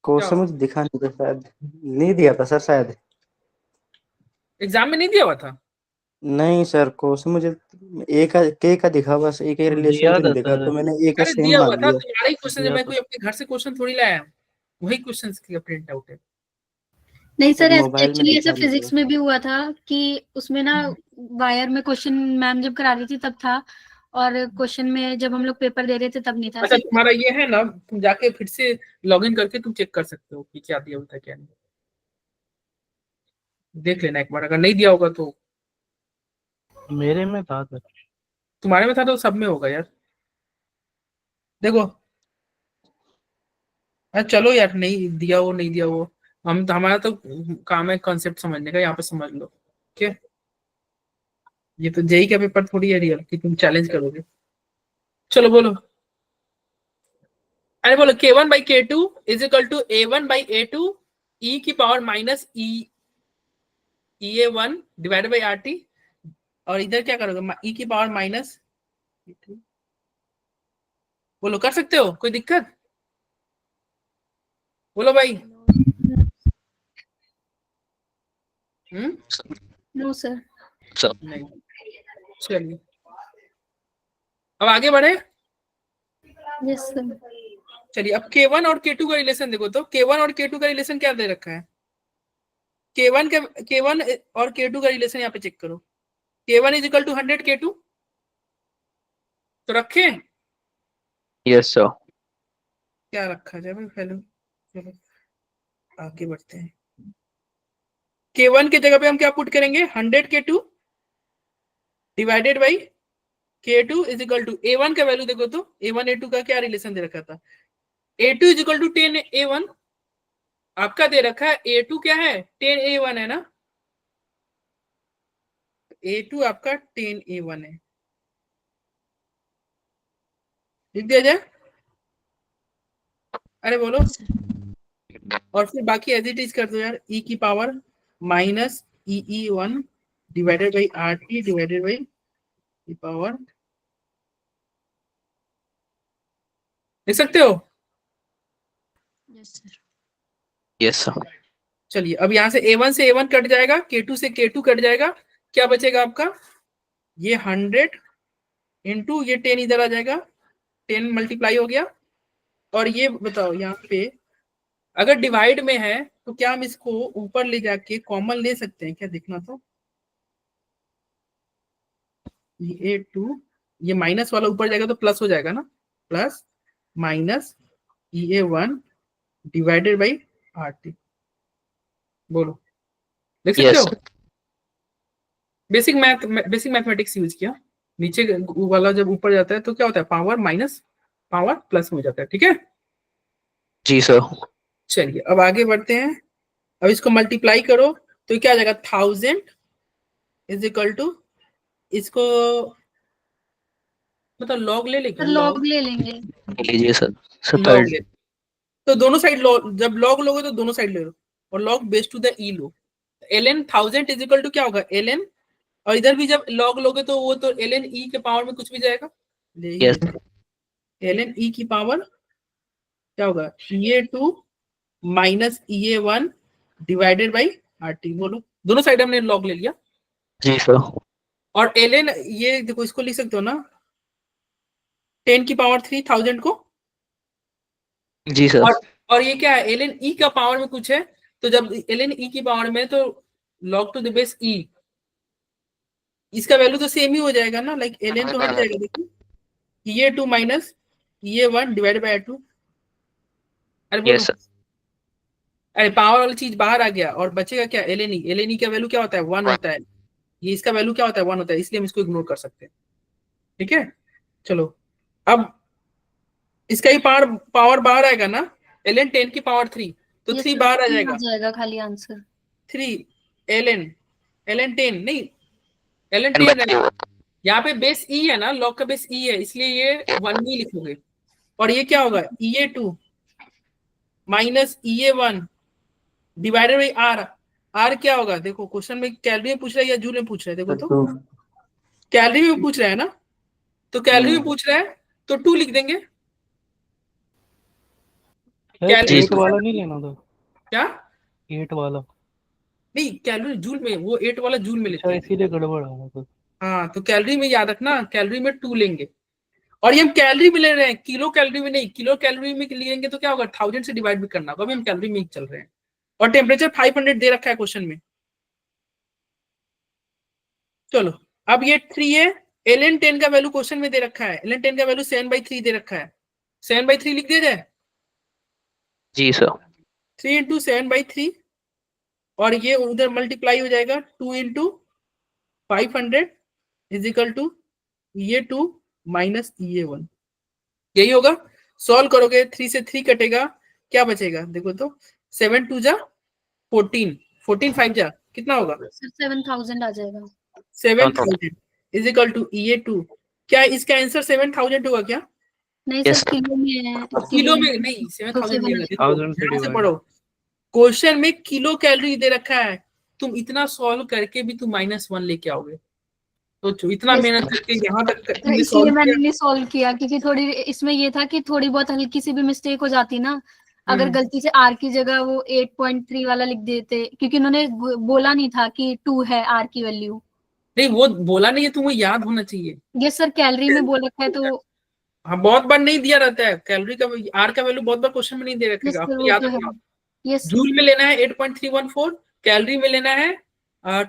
क्वेश्चन मुझे दिखा नहीं था शायद, नहीं दिया था सर शायद। एग्जाम में नहीं दिया हुआ था, नहीं सर, क्वेश्चन मुझे के का दिखा, बस एक रिलेशन दिया से नहीं था दिखा, सर। तो मैंने ए का अरे सेम दिया हुआ मान था, लिया। तुम्हारा ही क्वेश्चन है, दिया मैं था। कोई अपने घर से क्वेश्चन थोड़ी लाया हूँ, वही क्वेश्चन का प्रिंट आउट है। नहीं सर सर, मोबाइल में एक्चुअली ऐसा दिखा नहीं फिजिक्स था। में भी हुआ था कि उसमें ना वायर में क्वेश्चन मैम जब करा रही थी तब था, और क्वेश्चन में जब हम लोग पेपर दे रहे थे तब नहीं था। अच्छा तुम्हारा ये है ना, तुम जाके फिर से लॉग इन करके तुम चेक कर सकते हो कि क्या दिया होता है क्या नहीं, देख लेना एक बार, अगर नहीं दिया होगा तो, मेरे में था सर। तुम्हारे में था तो सब में होगा यार, देखो। अरे चलो यार, नहीं दिया वो नहीं दिया वो, हम तो हमारा तो काम है कॉन्सेप्ट समझने का, यहाँ पे समझ लो, ठीक है। ये तो जेई का पेपर थोड़ी है रियल कि तुम चैलेंज करोगे। चलो बोलो, अरे बोलो, K1/K2 is equal to A1/A2 e की power minus EA1 divided by RT, और इधर क्या करोगे, e की पावर माइनस, बोलो कर सकते हो, कोई दिक्कत, बोलो भाई। No sir. नहीं, चलिए अब आगे बढ़े। Yes sir. चलिए अब K1 और K2 का रिलेशन देखो, तो K1 और K2 का रिलेशन क्या दे रखा है, K1 और K2 का रिलेशन यहाँ पे चेक करो, K1 is equal to 100 K2, तो रखे यस सर। क्या रखा जाए भाई पहले, चलो आगे बढ़ते हैं। K1 की जगह पे हम क्या पुट करेंगे, 100 K2 divided by K2 is equal to A1 का वैल्यू देखो, तो A1 A2 का क्या रिलेशन दे रखा था, A2 is equal to 10 A1, आपका दे रखा है A2 क्या है, 10 A1 है ना, A2 आपका 10 A1 है, लिख दिया जाए, अरे बोलो। और फिर बाकी एज इट इज कर दो यार, e की power minus EE1 divided by RT divided by की पावर, लिख सकते हो। Yes sir. Yes sir. चलिए अब यहाँ से A1 से A1 कट जाएगा, K2 से K2 कट जाएगा, क्या बचेगा आपका, ये 100 इंटू ये 10 इधर आ जाएगा, 10 मल्टीप्लाई हो गया, और ये बताओ यहाँ पे अगर डिवाइड में है तो क्या हम इसको ऊपर ले जाके कॉमन ले सकते हैं क्या, देखना तो। ये A2, ये माइनस वाला ऊपर जाएगा तो प्लस हो जाएगा ना, plus minus EA1 divided by RT। बोलो, देख सकते यस हो? बेसिक मैथमेटिक्स यूज किया। नीचे वाला जब ऊपर जाता है तो क्या होता है, पावर माइनस पावर प्लस में हो जाता है, ठीक है। जी सर। चलिए अब आगे बढ़ते हैं। अब इसको मल्टीप्लाई करो तो क्या आ जाएगा, 1000 इज इक्वल टू, इसको मतलब लॉग ले लेंगे, लॉग लॉग ले लेंगे। लीजिए सर। लॉग 70। ले, तो दोनों साइड लॉग, जब लॉग लोगे तो दोनों साइड ले लो और log base two the E लो। ln 1000 इज इक्वल टू क्या होगा, ln, और इधर भी जब लॉग लोगे तो वो तो ln e के पावर में कुछ भी जाएगा, ले ही यस लेते हैं। ln e की पावर क्या होगा, EA2 minus EA1 divided by RT। बोलो, दोनों साइड हमने लॉग ले लिया। जी सर। और ln, ये देखो इसको लिख सकते हो ना, 10 की पावर 3 1000 को, जी सर। और ये क्या है, ln e का पावर में कुछ है, तो जब ln e की पावर में तो log to the base e, इसका वैल्यू तो सेम ही हो जाएगा ना, लाइक ln तो हट जाएगा, देखो EA2 minus EA1 divided by 2। अरे बोलो, यस सर। अरे पावर वाली चीज बाहर आ गया और बचेगा क्या, ln e का वैल्यू क्या होता है, 1 होता है। ये इसका वैल्यू क्या होता है, 1 होता है, इसलिए हम इसको इग्नोर कर सकते हैं, ठीक है। चलो अब इसका ही पावर पावर बाहर आएगा ना, ln 10 की पावर 3, तो ये 3 सर बाहर आ तीन जाएगा, जाएगा खाली आंसर। 3 ln 10 नहीं, ln 10 रहेगा। यहाँ पे बेस ई है ना, लॉग का बेस ई है, इसलिए ये 1 ही लिखोगे। और ये क्या होगा, EA2 minus EA1 divided by R. R क्या होगा, देखो क्वेश्चन में कैलोरी में पूछ रहा है या जूल में पूछ रहा है, देखो तो टू। कैलोरी में पूछ रहा है ना, तो कैलोरी में पूछ रहा है तो 2 लिख देंगे। कैलोरी एट वाला नहीं लेना था, क्या, 8 वाला। नहीं कैलोरी जूल में, वो 8 वाला जूल में लेते अच्छा हैं। इसीलिए गड़बड़ आ गया। हाँ तो कैलोरी में याद रखना, कैलोरी में 2 लेंगे। और ये हम कैलोरी में ले रहे हैं, किलो कैलोरी में नहीं, किलो कैलोरी में लेंगे तो क्या होगा, 1000 से डिवाइड भी करना होगा, अभी हम कैलोरी में ही चल रहे हैं। और टेम्परेचर 500 दे रखा है क्वेश्चन में। चलो अब ये 3 है, ln 10 का वैल्यू क्वेश्चन में दे रखा है, ln 10 का वैल्यू 7/3 दे रखा है, 7/3 लिख दिया जाए, जी सर। 3 इंटू 7/3, और ये उधर मल्टीप्लाई हो जाएगा 2 into 500 is equal to EA2 minus EA1, यही होगा। सॉल्व करोगे 3 से 3 कटेगा, क्या बचेगा देखो तो, 7 2 जा 14, 14 5 जा कितना होगा, सर 7000 आ जाएगा। 7000 इज इक्वल टू EA2। क्या इसका आंसर 7000 होगा क्या, नहीं Yes, सर किलो में है, किलो में नहीं, 7000 नहीं होगा, देखो 1000 से ध्यान से divide। पढ़ो, क्वेश्चन में किलो कैलोरी दे रखा है, तुम इतना सॉल्व करके भी तुम -1 लेके आओगे, तो इतना Yes, मेहनत करके यहाँ तक तो तुमने इसलिए सॉल्व मैंने किया। नहीं सॉल्व किया, क्योंकि थोड़ी इसमें ये था कि थोड़ी बहुत हल्की सी भी मिस्टेक हो जाती ना, अगर गलती से आर की जगह वो 8.3 वाला लिख देते, क्योंकि उन्होंने बोला नहीं था कि 2 है आर की वैल्यू। नहीं वो बोला नहीं है, तुम्हें याद होना चाहिए। ये सर कैलोरी में बोल रखा है तो। हाँ बहुत बार नहीं दिया रहता है कैलोरी का, आर का वैल्यू बहुत बार क्वेश्चन में नहीं दे यस रखेगा, सर आपको वो याद तो है। रखना। यस जूल में लेना है 8.314, कैलोरी में लेना है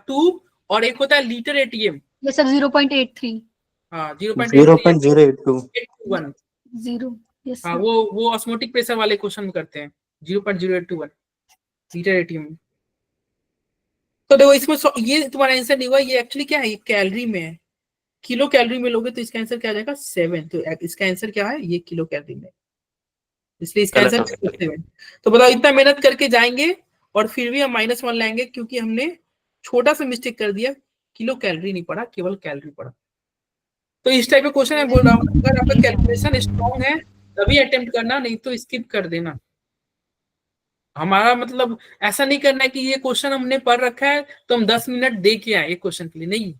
2, और एक होता है लीटर ATM, ये सर 0.83 हाँ 0.082। 0.0821, 0। यस हाँ सर। वो ऑस्मोटिक प्रेशर वाले क्वेश्चन में करते हैं, 0.0821 लीटर ATM। तो देखो इसमें ये तुम्हारा आंसर नहीं हुआ, ये एक्चुअली क्या है, ये कैलोरी में है, किलो कैलोरी में लोगे तो इसका आंसर क्या आ जाएगा 7, तो इसका आंसर क्या है, ये किलो कैलोरी में, इसलिए इसका आंसर 7। तो बताओ इतना मेहनत करके जाएंगे और फिर भी हम -1 लाएंगे, क्योंकि हमने छोटा सा मिस्टेक कर दिया, किलो कैलोरी नहीं पढ़ा, केवल कैलोरी पढ़ा। तो इस टाइप का क्वेश्चन मैं बोल रहा हूँ, अगर आपका कैलकुलेशन स्ट्रॉन्ग है तभी अटेम्प्ट करना, नहीं तो स्किप कर देना। हमारा मतलब ऐसा नहीं करना है कि ये क्वेश्चन हमने पढ़ रखा है तो हम 10 मिनट दे के आए एक क्वेश्चन के लिए, नहीं,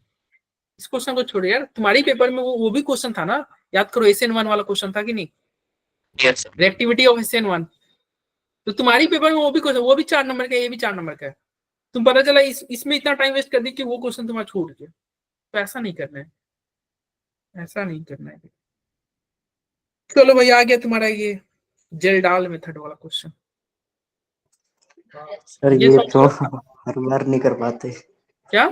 इस क्वेश्चन को छोड़ो यार, तुम्हारी पेपर में वो भी क्वेश्चन था ना, याद करो SN1 वाला क्वेश्चन था कि नहीं, यस रिएक्टिविटी ऑफ SN1, तो तुम्हारी पेपर में वो भी क्वेश्चन, वो भी 4 नंबर का, ये भी 4 नंबर का है, तुम पता चला इसमें इतना टाइम वेस्ट कर दी कि वो क्वेश्चन तुम्हारा छूट गया, तो ऐसा नहीं करना है, ऐसा नहीं करना है। चलो भाई आ गया तुम्हारा ये जेल डाल मेथड वाला क्वेश्चन। सर ये ये सब तो हर बार नहीं कर पाते क्या,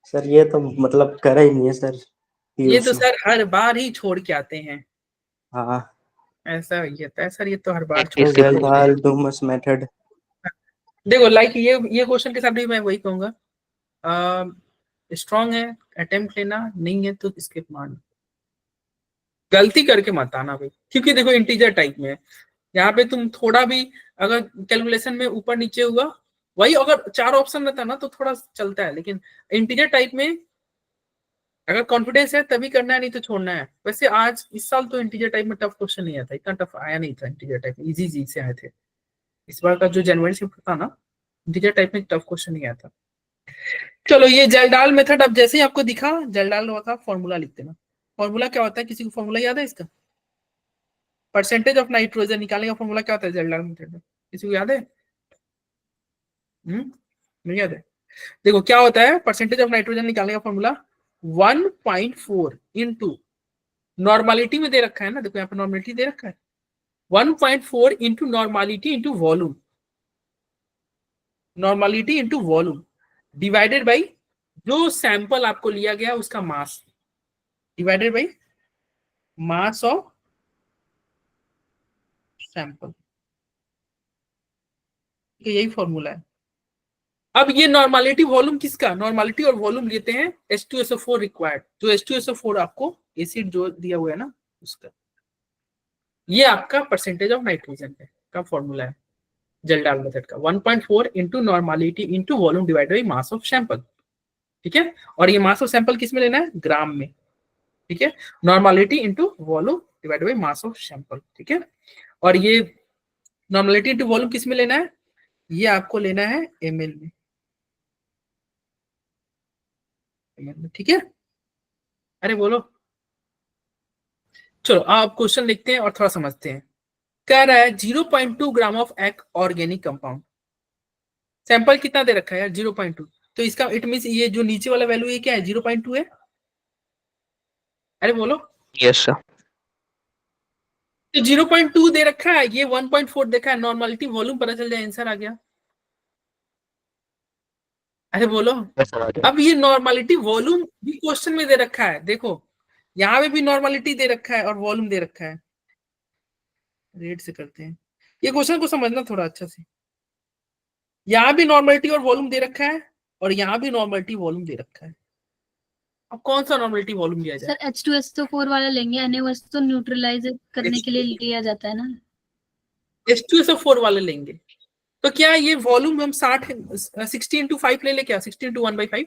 सर, ये तो मतलब करा ही नहीं है सर ये तो POC। सर हर बार ही छोड़ के आते हैं, हाँ ऐसा ये था सर, ये तो हर बार छोड़ प्रैक्टिस के की आते हैं। जलदाल डूमस मेथड। देखो लाइक ये क्वेश्चन के साथ भी मैं वही कहूंगा, स्ट्रांग है अटेम्प्ट लेना, नहीं है तो स्किप मारना, गलती करके मत आना भाई, क्योंकि देखो इंटीजर टाइप में है, यहाँ पे तुम थोड़ा भी अगर कैलकुलेशन में ऊपर नीचे हुआ, वही अगर 4 ऑप्शन रहता ना तो थोड़ा चलता है, लेकिन इंटीजर टाइप में अगर कॉन्फिडेंस है तभी करना है, नहीं तो छोड़ना है। वैसे आज इस साल तो इंटीजर टाइप में टफ क्वेश्चन नहीं आता, इतना टफ आया नहीं था इंटीजर टाइप में, इजी इजी से आए थे। इस बार का जो जनवरी शिफ्ट था ना, इंटीजर टाइप में टफ क्वेश्चन नहीं आया था। चलो ये जलडाल मेथड, अब जैसे ही आपको दिखा जलडाल का फॉर्मूला लिख देना। फॉर्मूला क्या होता है, किसी को फॉर्मूला याद है इसका? परसेंटेज ऑफ नाइट्रोजन निकालने का फॉर्मूला क्या होता है जलडाल मेथड में, किसी को याद है? नहीं याद है? देखो क्या होता है, परसेंटेज ऑफ नाइट्रोजन निकालने का फॉर्मूला 1.4 इंटू नॉर्मालिटी में दे रखा है ना, देखो यहाँ पे नॉर्मालिटी दे रखा है, 1.4 into normality into volume, normality into volume divided by जो सैंपल आपको लिया गया उसका मास, divided by mass of sample, यही फॉर्मूला है। अब ये नॉर्मालिटी वॉल्यूम किसका, नॉर्मालिटी और वॉल्यूम लेते हैं H2SO4 रिक्वायर्ड, जो H2SO4 आपको एसिड जो दिया हुआ है ना उसका, ये आपका परसेंटेज ऑफ नाइट्रोजन है का फॉर्मूला है जलडाल मेथड का, 1.4 into normality into volume divided by mass of sample, ठीक है। और ये मास ऑफ सैंपल किस में लेना है, ग्राम में, ठीक है। Normality into volume divided by mass of sample, ठीक है। और ये नॉर्मालिटी इंटू वॉल्यूम किस में लेना है, ये आपको लेना है ml में, ठीक है। अरे बोलो, चलो आप क्वेश्चन लिखते हैं और थोड़ा समझते हैं। कह रहा है 0.2 ग्राम ऑफ एक ऑर्गेनिक कंपाउंड, सैंपल कितना दे रखा है यार 0.2, तो इसका इट मींस ये जो नीचे वाला वैल्यू ये क्या है 0.2 है, अरे बोलो। Yes sir. तो 0.2 दे रखा है, ये 1.4 देखा है, नॉर्मलिटी वॉल्यूम पता चल जाए, आंसर आ गया। अरे बोलो, अब ये नॉर्मलिटी वॉल्यूम भी क्वेश्चन में दे रखा है, देखो यहाँ पे भी नॉर्मलिटी दे रखा है और वॉल्यूम दे रखा है। रेड से करते हैं, ये क्वेश्चन को समझना थोड़ा अच्छा से, यहाँ भी नॉर्मलिटी और वॉल्यूम दे रखा है और यहाँ भी नॉर्मलिटी वॉल्यूम दे रखा है, अब कौन सा नॉर्मलिटी वॉल्यूम दिया जाए? सर H2SO4 वाला लेंगे, NaOH तो न्यूट्रलाइज करने के लिए लिया जाता है ना। H2SO4 वाले लेंगे, तो क्या ये वॉल्यूम हम 60 इंटू 5 ले क्या, 60 इंटू 1/5?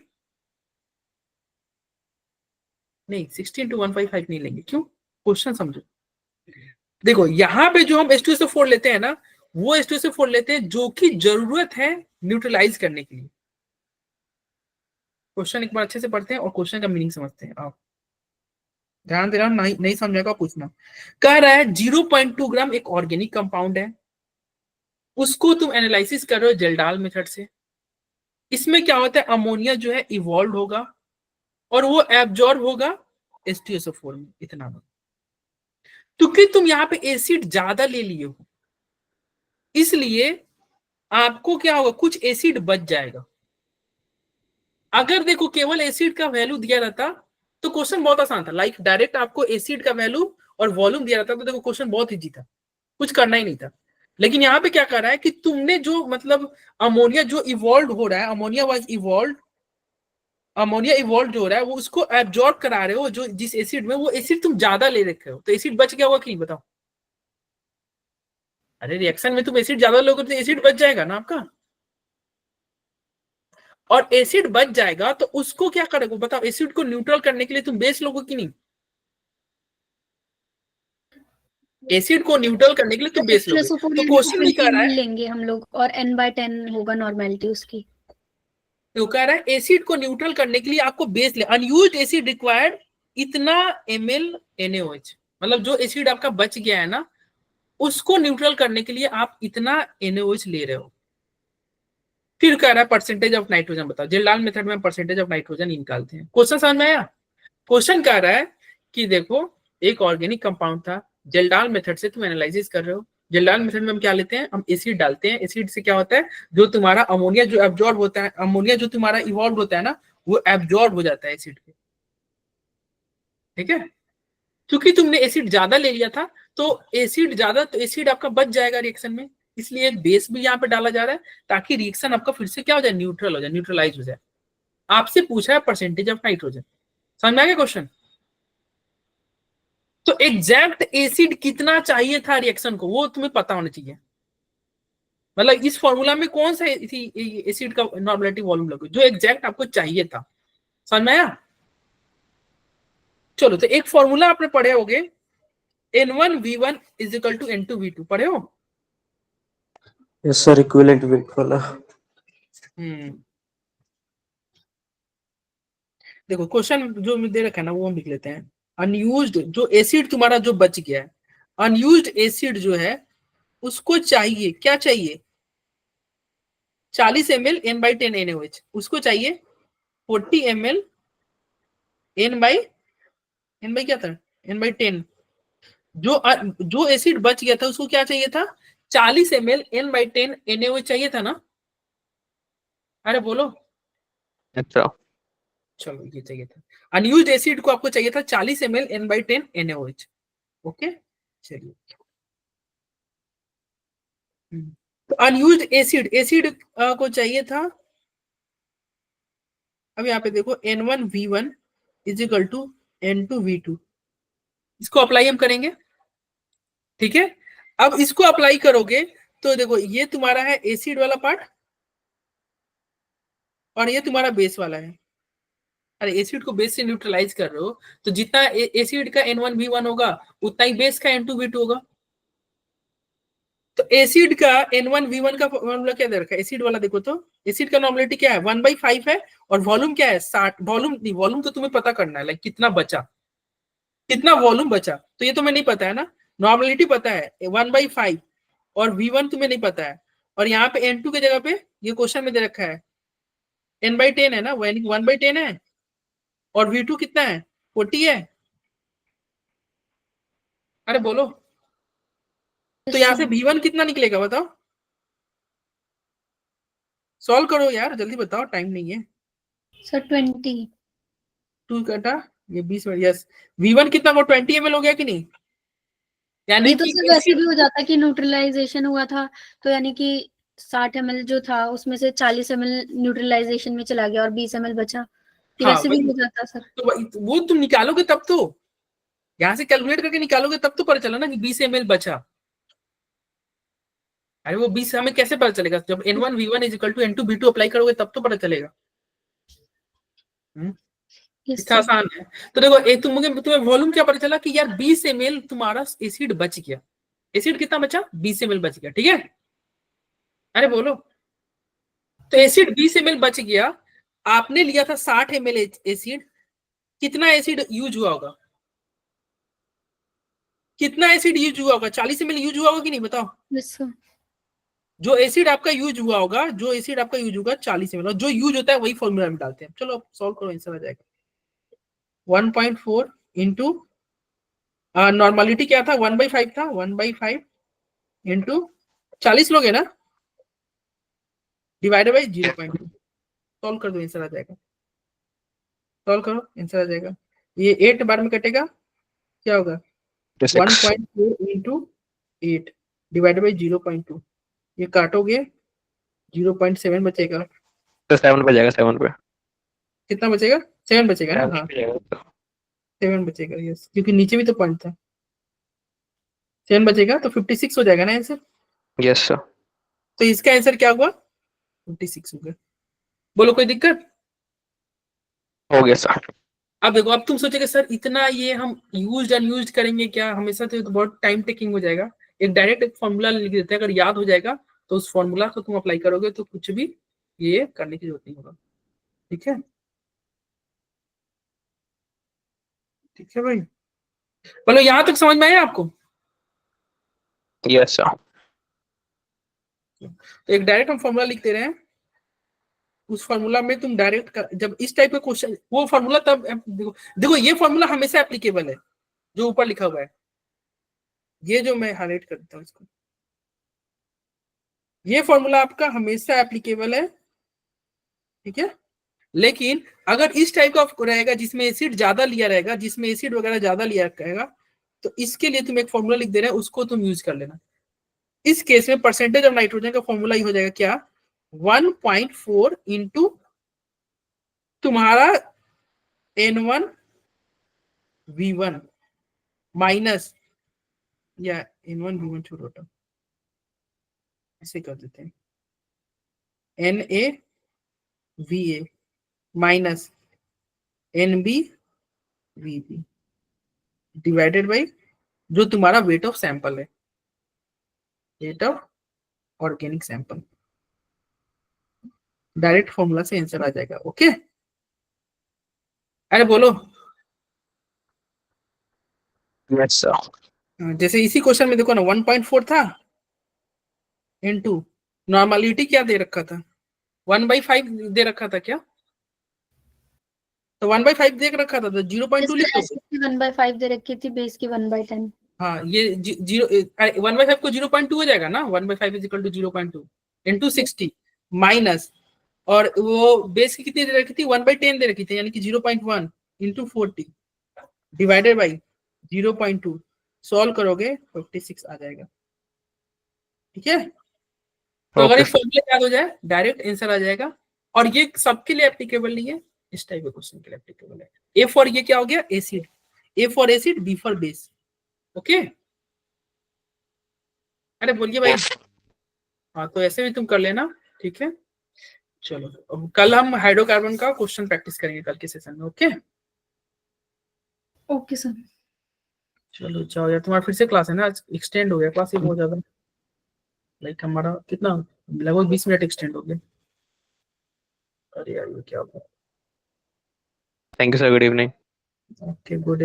नहीं 60 इंटू 1/5 नहीं लेंगे, क्यों, क्वेश्चन समझो। देखो यहाँ पे जो हम H2SO4 लेते हैं ना, वो H2SO4 लेते हैं जो कि जरूरत है न्यूट्रलाइज करने के लिए। क्वेश्चन एक बार अच्छे से पढ़ते हैं और क्वेश्चन का मीनिंग समझते हैं। आप ध्यान दे रहा हूं, नहीं समझेगा पूछना। कह रहा है 0.2 ग्राम एक ऑर्गेनिक कंपाउंड है, उसको तुम एनालिसिस कर रहे हो जलडाल मेथड से। इसमें क्या होता है, अमोनिया जो है इवॉल्व होगा और वो एब्जॉर्ब होगा H2SO4 में, इतना में। क्योंकि तुम यहाँ पे एसिड ज्यादा ले लिए हो, इसलिए आपको क्या होगा, कुछ एसिड बच जाएगा। अगर देखो केवल एसिड का वैल्यू दिया रहता तो क्वेश्चन बहुत आसान था, लाइक डायरेक्ट आपको एसिड का वैल्यू और वॉल्यूम दिया रहता तो देखो क्वेश्चन बहुत इजी था, कुछ करना ही नहीं था। लेकिन यहाँ पे क्या कर रहा है कि तुमने जो मतलब अमोनिया जो इवॉल्व हो रहा है, अमोनिया इवॉल्व जो हो रहा है वो उसको एब्जॉर्ब करा रहे हो, जो जिस एसिड में, वो एसिड तुम ज्यादा ले रखे हो, तो एसिड बच गया होगा कि नहीं बताओ? अरे रिएक्शन में तुम एसिड ज्यादा लोगे तो एसिड बच जाएगा ना आपका, और एसिड बच जाएगा तो उसको क्या करोगे बताओ, एसिड को न्यूट्रल करने के लिए तुम बेस लोगे कि नहीं? एसिड को न्यूट्रल करने के लिए तुम बेस लोगे। तो क्वेश्चन नहीं कर रहा है, लेंगे हम लोग और N/10 होगा नॉर्मेलिटी उसकी। तो कह रहा है एसिड को न्यूट्रल करने के लिए आपको बेस ले, अनयूज्ड एसिड रिक्वायर्ड इतना ml NaOH, मतलब जो एसिड आपका बच गया है ना उसको न्यूट्रल करने के लिए आप इतना NaOH ले रहे हो। फिर कह रहा है परसेंटेज ऑफ नाइट्रोजन बताओ, जलडाल मेथड में परसेंटेज ऑफ नाइट्रोजन निकालते हैं। क्वेश्चन समझ में आया? क्वेश्चन कह रहा है कि देखो एक ऑर्गेनिक कंपाउंड था, जलडाल मेथड से तुम एनालिसिस कर रहे हो, जिल्दाल मेथड में हम क्या लेते हैं, हम एसिड डालते हैं, एसिड से क्या होता है, जो तुम्हारा अमोनिया जो एब्जॉर्ब होता है, अमोनिया जो तुम्हारा इवॉल्व होता है ना, वो एब्जॉर्ब हो जाता है एसिड पे, ठीक है। क्योंकि तुमने एसिड ज्यादा ले लिया था, तो एसिड ज्यादा, तो एसिड आपका बच जाएगा रिएक्शन में, इसलिए बेस भी यहाँ पे डाला जा रहा है, ताकि रिएक्शन आपका फिर से क्या हो जाए, न्यूट्रल हो जाए, न्यूट्रलाइज हो जाए। आपसे पूछा है परसेंटेज ऑफ नाइट्रोजन, समझ में आ गया क्वेश्चन। तो एग्जैक्ट एसिड कितना चाहिए था रिएक्शन को, वो तुम्हें पता होना चाहिए। मतलब इस फॉर्मूला में कौन सा एसिड का नॉर्मेलिटी वॉल्यूम लगे जो एग्जैक्ट आपको चाहिए था, समझ में आया। चलो, तो एक फॉर्मूला आपने पढ़े होगे, N1V1 is equal to N2V2, पढ़े हो। यस सर, इक्विवेलेंट वेट वाला। देखो क्वेश्चन जो दे रखा है ना, वो हम लिख लेते हैं। अनयूज्ड जो एसिड तुम्हारा जो बच गया है, अनयूज्ड एसिड जो है उसको चाहिए, क्या चाहिए, 40 ml N/10 NaOH, उसको चाहिए 40 ml N क्या था, N/10। जो एसिड बच गया था उसको क्या चाहिए था, 40 ml N/10 NaOH चाहिए था ना, अरे बोलो। अच्छा, चलो ये चाहिए था, अनयूज्ड एसिड को आपको चाहिए था 40 ml N/10 NaOH, ओके। चलिए, तो अनयूज्ड एसिड को चाहिए था, अब यहाँ पे देखो N1V1 is equal to N2V2, इसको अप्लाई हम करेंगे, ठीक है। अब इसको अप्लाई करोगे तो देखो ये तुम्हारा है एसिड वाला पार्ट, और ये तुम्हारा बेस वाला है। अरे एसिड को बेस से न्यूट्रलाइज कर रहे हो, तो जितना एसिड का N1V1 होगा उतना ही बेस का N2V2 होगा। तो एसिड का N1V1 का फॉर्मूला क्या दे रखा है, एसिड वाला देखो तो, एसिड का नॉर्मेलिटी क्या है, 1/5 है, और वॉल्यूम क्या है 60। वॉल्यूम नहीं, वॉल्यूम तो तुम्हें पता करना है, लाइक कितना बचा, कितना वॉल्यूम बचा, तो ये तुम्हें नहीं पता है ना। नॉर्मेलिटी पता है 1/5, और V1 तुम्हें नहीं पता है, और यहाँ पे N2 की जगह पे ये क्वेश्चन में दे रखा है N/10 है ना, 1/10 है, और V2 कितना है, 40 है। अरे बोलो, तो यहाँ से V1 कितना निकलेगा बताओ, सॉल्व करो यार, जल्दी बताओ, टाइम नहीं है। सर 20। 2 कटा ये 20 में, यस। V1 कितना, वो 20 ml हो गया कि नहीं, यानी ये तो कि सर वैसे भी हो जाता कि न्यूट्रलाइजेशन हुआ था, तो यानी कि 60 ml जो था उसमें से 40 ml न्यूट्रलाइजेशन में चला गया और 20 ml बचा, तो हाँ, वैसे भी हो जाता सर। तो वो तुम निकालोगे तब तो, यहाँ से कैलकुलेट करके निकालोगे तब तो पता चला ना कि 20 ml बचा। अरे वो 20 हमें कैसे पता चलेगा, जब N1V1 is equal to N2V2 apply करोगे तब तो पता चलेगा। Yes, इतना sir. आसान है। तो देखो एक तुम्हें वॉल्यूम क्या पता चला कि यार 20 ml तुम्हारा एसिड बच गया, एसिड कितना बचा, 20 ml बच गया, ठीक है। अरे बोलो, तो एसिड 20 ml बच गया, आपने लिया था 60 ml एसिड, कितना एसिड यूज हुआ होगा, कितना एसिड यूज हुआ होगा, 40 ml यूज हुआ होगा कि नहीं बताओ। Yes, sir. जो एसिड आपका यूज हुआ होगा, जो एसिड आपका यूज होगा 40 ml, और जो यूज होता है वही फॉर्मूला में डालते हैं। चलो सॉल्व करो, आंसर आ जाएगा 1.4 इंटू, नॉर्मलिटी क्या था, 1/5 था, 1/5 इंटू 40 लोगे ना, डिवाइडेड बाई 0.2, सॉल्व कर दो, आंसर आ जाएगा। सॉल्व करो, आंसर आ जाएगा। ये 8 बार में कटेगा, क्या होगा 1.4 इंटू 8 डिवाइडेड बाई 0.2, ये काटोगे 0.7 बचेगा, तो 7 पे जाएगा, 7 पे, कितना बचेगा, 7 बचेगा ना, 7 हाँ पे जाएगा। 7 बचेगा, यस, क्योंकि नीचे भी तो पॉइंट था, 7 बचेगा, तो 56 हो जाएगा ना आंसर। यस सर, तो इसका आंसर क्या हुआ, 56 हो गया। बोलो कोई दिक्कत, हो गया सर। अब देखो, अब तुम सोचोगे सर इतना ये हम यूज अनयूज करेंगे क्या हमेशा, तो बहुत टाइम टेकिंग हो जाएगा। एक डायरेक्ट एक फॉर्मूला लिख देते हैं, अगर याद हो जाएगा तो उस फॉर्मूला को तुम अप्लाई करोगे तो कुछ भी ये करने की जरूरत नहीं होगा, ठीक है। ठीक है भाई, बोलो यहां तक समझ में आया आपको। यस सर, तो एक डायरेक्ट हम फॉर्मूला लिख दे रहे हैं, उस फॉर्मूला में तुम डायरेक्ट जब इस टाइप का क्वेश्चन, वो फॉर्मूला तब देखो ये फॉर्मूला हमेशा एप्लीकेबल है जो ऊपर लिखा हुआ है, ये जो मैं हाईलाइट करता हूँ इसको, ये फॉर्मूला आपका हमेशा एप्लीकेबल है, ठीक है। लेकिन अगर इस टाइप का रहेगा जिसमें एसिड ज्यादा लिया रहेगा, जिसमें एसिड वगैरह ज्यादा लिया रहेगा, तो इसके लिए तुम एक फॉर्मूला लिख दे रहे हैं, उसको तुम यूज कर लेना। इस केस में परसेंटेज ऑफ नाइट्रोजन का फॉर्मूला ही हो जाएगा क्या, 1.4 इंटू तुम्हारा N1 V1 माइनस, या N1 V1 छोड़ो, ऐसे कर देते हैं, Na Va minus NB Vb divided by जो तुम्हारा वेट ऑफ सैंपल है, weight of organic sample. Direct formula से आंसर आ जाएगा। ओके, अरे बोलो। Yes sir. जैसे इसी क्वेश्चन में देखो ना 1.4 था इनटू नॉर्मलिटी क्या दे रखा था, 1/5 दे रखा था क्या, तो 1/5 देख रखा था तो 0.2 लिख दो। 1/5 दे रखी थी, बेस की 1/10। हाँ ये 1/5 को 0.2 हो जाएगा ना, 1/5 is equal to 0.2 into 60 minus, और वो बेस की कितनी दे रखी थी, 1/10 दे रखी थी, यानी कि 0.1 इंटू 40 डिवाइडेड बाई 0.2, सॉल्व करोगे 56 आ जाएगा। ठीक है, तो अगर ये फॉर्मूला याद हो जाए डायरेक्ट आंसर आ जाएगा। और ये सबके लिए एप्लीकेबल नहीं है, इस टाइप के क्वेश्चन के लिए एप्लीकेबल है। ए फॉर ये क्या हो गया, acid, A for acid, B for base. Okay, अरे बोलिए भाई। हाँ तो ऐसे भी तुम कर लेना, ठीक है। चलो अब कल हम हाइड्रोकार्बन का क्वेश्चन प्रैक्टिस करेंगे कल के सेशन में। Okay okay sir. चलो जाओ यार, तुम्हारा फिर से क्लास है ना, आज एक्सटेंड हो गया क्लास, ये बहुत ज्यादा, लाइक हमारा कितना लगभग 20 मिनट एक्सटेंड हो गया। अरे यार ये क्या होगा। Thank you sir, good evening. Okay good.